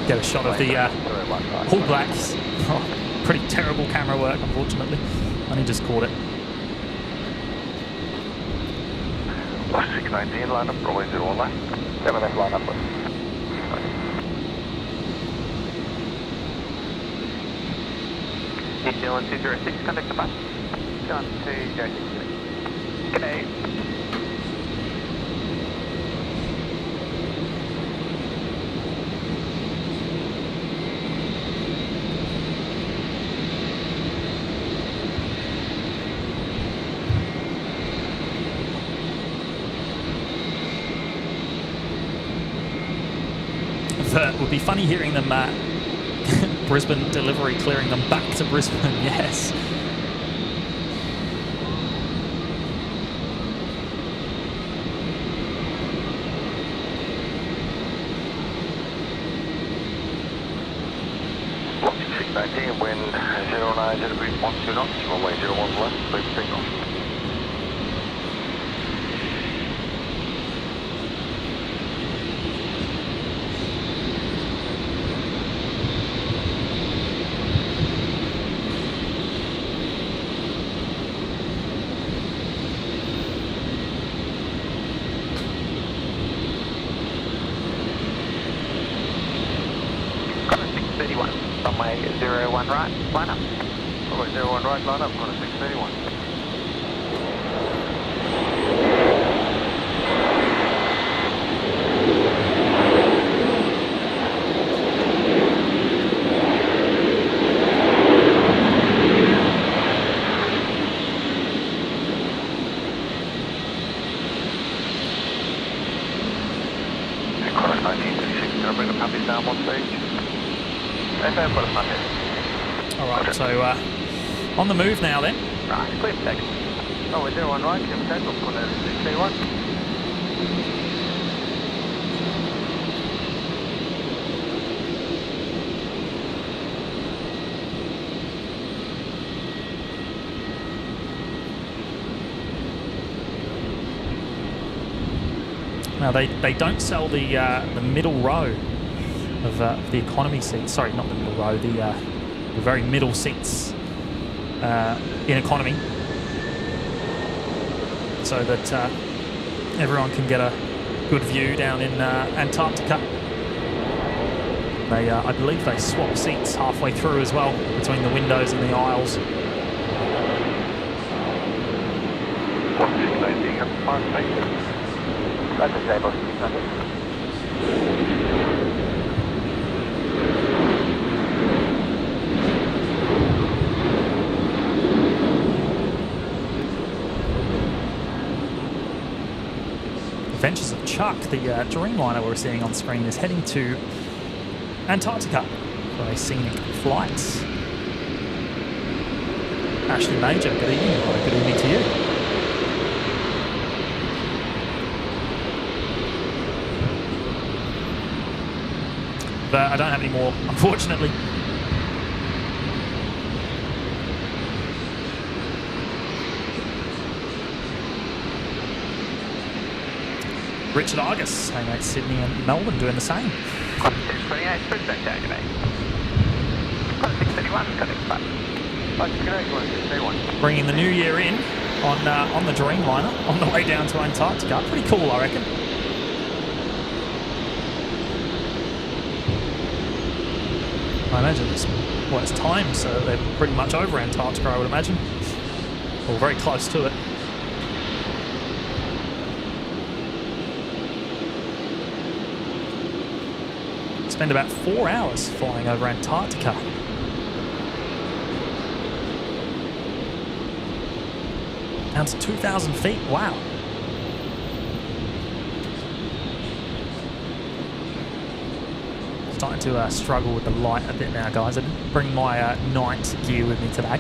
[SPEAKER 1] Get a shot of the All Blacks. Oh, pretty terrible camera work, unfortunately. Only just caught it.
[SPEAKER 4] 619 line up, runway 01 left. 7F line up.
[SPEAKER 3] New Zealand 206, contact the bus. John 206. G'day.
[SPEAKER 1] It would be funny hearing them Brisbane delivery clearing them back to Brisbane, yes.
[SPEAKER 4] Block 619, wind 09 degrees 12 knots, runway 01 left, clear for takeoff. 01 right, line up. Runway 01 right, line up, corner 631. Corner 1936, can I bring the puppies down one stage? FM, got a puppy.
[SPEAKER 1] All right, so on the move now then.
[SPEAKER 4] Right, clear for takeoff. Runway 01 right, clear for takeoff, corner 631.
[SPEAKER 1] Now they don't sell the middle row of the economy seats. Sorry, not the middle row. The very middle seats in economy, so that everyone can get a good view down in Antarctica. They, I believe, they swap seats halfway through as well between the windows and the aisles.
[SPEAKER 4] 169 being up to park, thank you. That's a stable 600.
[SPEAKER 1] Adventures of Chuck, the Dreamliner we're seeing on screen, is heading to Antarctica for a scenic flight. Ashley Major, good evening. Hello, good evening to you. But I don't have any more, unfortunately. Richard Argus, hanging out Sydney and Melbourne, doing the same.
[SPEAKER 4] 628, Brisbane Tower, g'day. 631, connect back. 631.
[SPEAKER 1] Bringing the new year in on the Dreamliner on the way down to Antarctica. Pretty cool, I reckon. I imagine it's time, so they're pretty much over Antarctica, I would imagine. Or very close to it. Spend about 4 hours flying over Antarctica. Down to 2,000 feet, wow. Starting to struggle with the light a bit now, guys. I didn't bring my night gear with me today.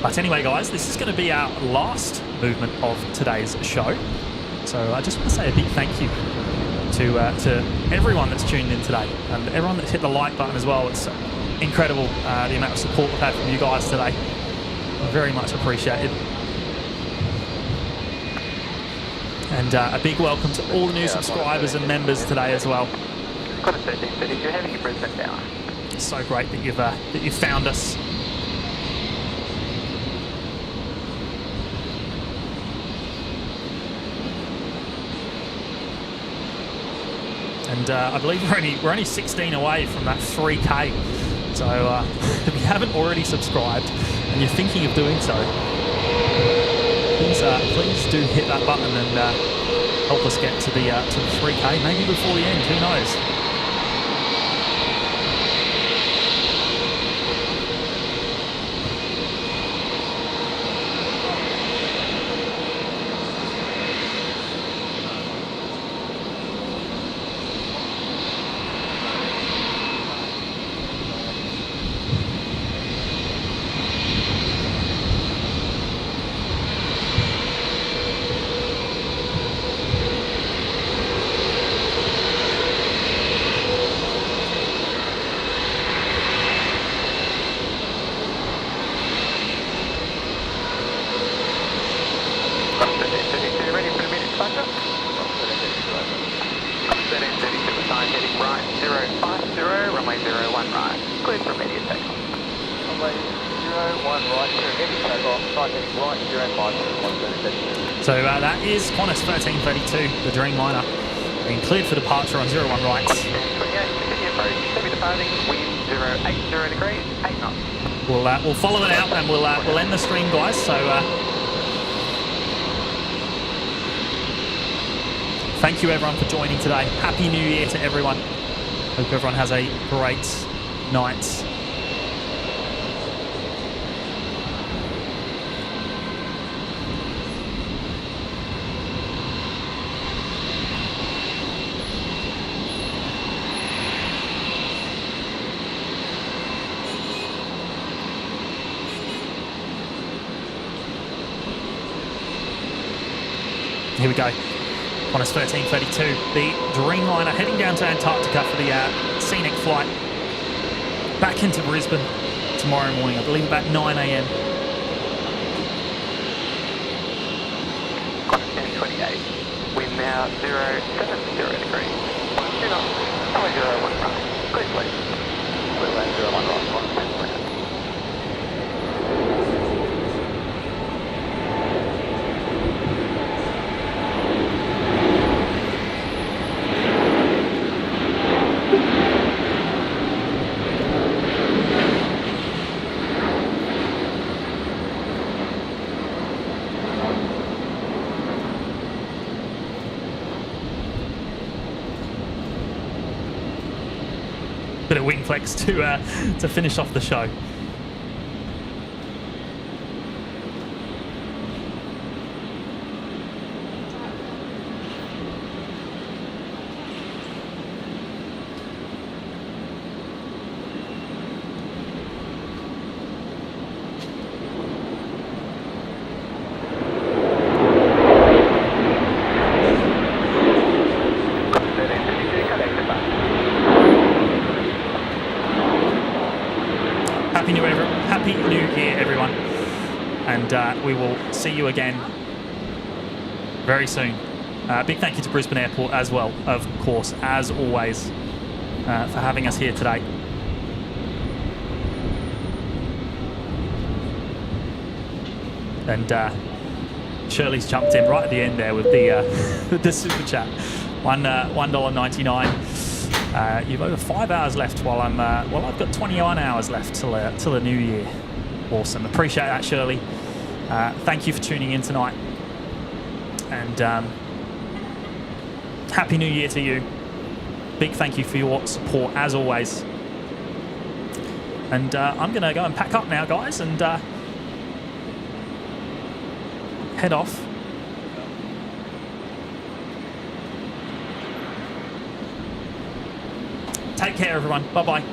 [SPEAKER 1] But anyway, guys, this is going to be our last movement of today's show. So I just want to say a big thank you to everyone that's tuned in today and everyone that's hit the like button as well. It's incredible the amount of support we've had from you guys today. Very much appreciated. And a big welcome to all the new subscribers and members today as well.
[SPEAKER 4] Got a 1330, you're heading to Brisbane Tower.
[SPEAKER 1] It's so great that you've found us. And I believe we're only 16 away from that 3K. So if you haven't already subscribed and you're thinking of doing so, please do hit that button and help us get to the 3K. Maybe before the end, who knows?
[SPEAKER 4] 01 right, cleared for immediate takeoff. Runway 01 right, clear heavy takeoff, right heading right, 05,
[SPEAKER 1] So that is Qantas 1332, the Dreamliner, being cleared for departure on 01 right.
[SPEAKER 4] 28, continue approach, heavy departing, wind 080 degrees, 8 knots.
[SPEAKER 1] We'll follow it out and we'll end the stream, guys. So thank you everyone for joining today. Happy New Year to everyone. Hope everyone has a great night. Here we go. Qantas 1332, the Dreamliner heading down to Antarctica for the scenic flight back into Brisbane tomorrow morning, I believe about 9 a.m.
[SPEAKER 4] Qantas 1028, wind now 070 degrees, 2 knots, runway 01 right, clear please. Clear lane 01 right, Qantas 1028.
[SPEAKER 1] Bit of wing flex to finish off the show. Happy New Year, everyone. And we will see you again very soon. Big thank you to Brisbane Airport as well, of course, as always, for having us here today. And Shirley's jumped in right at the end there with the the super chat. $1.99. You've over 5 hours left while I'm I've got 21 hours left till the new year. Awesome, appreciate that, Shirley. Thank you for tuning in tonight, and happy New Year to you. Big thank you for your support as always. And I'm gonna go and pack up now, guys, and head off. Take care, everyone. Bye-bye.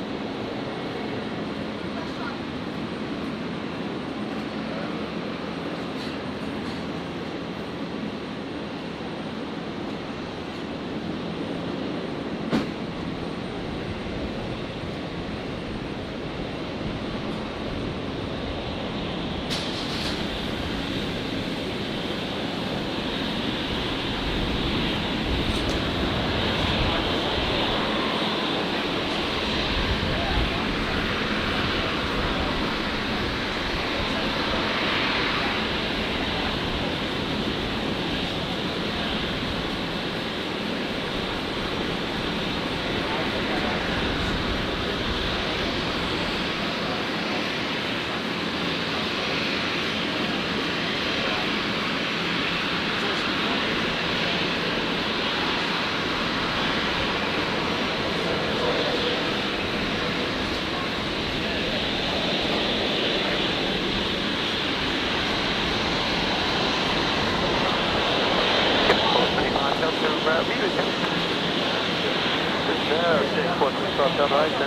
[SPEAKER 4] Right, and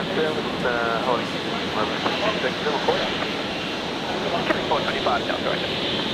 [SPEAKER 4] holding 425 Delta right.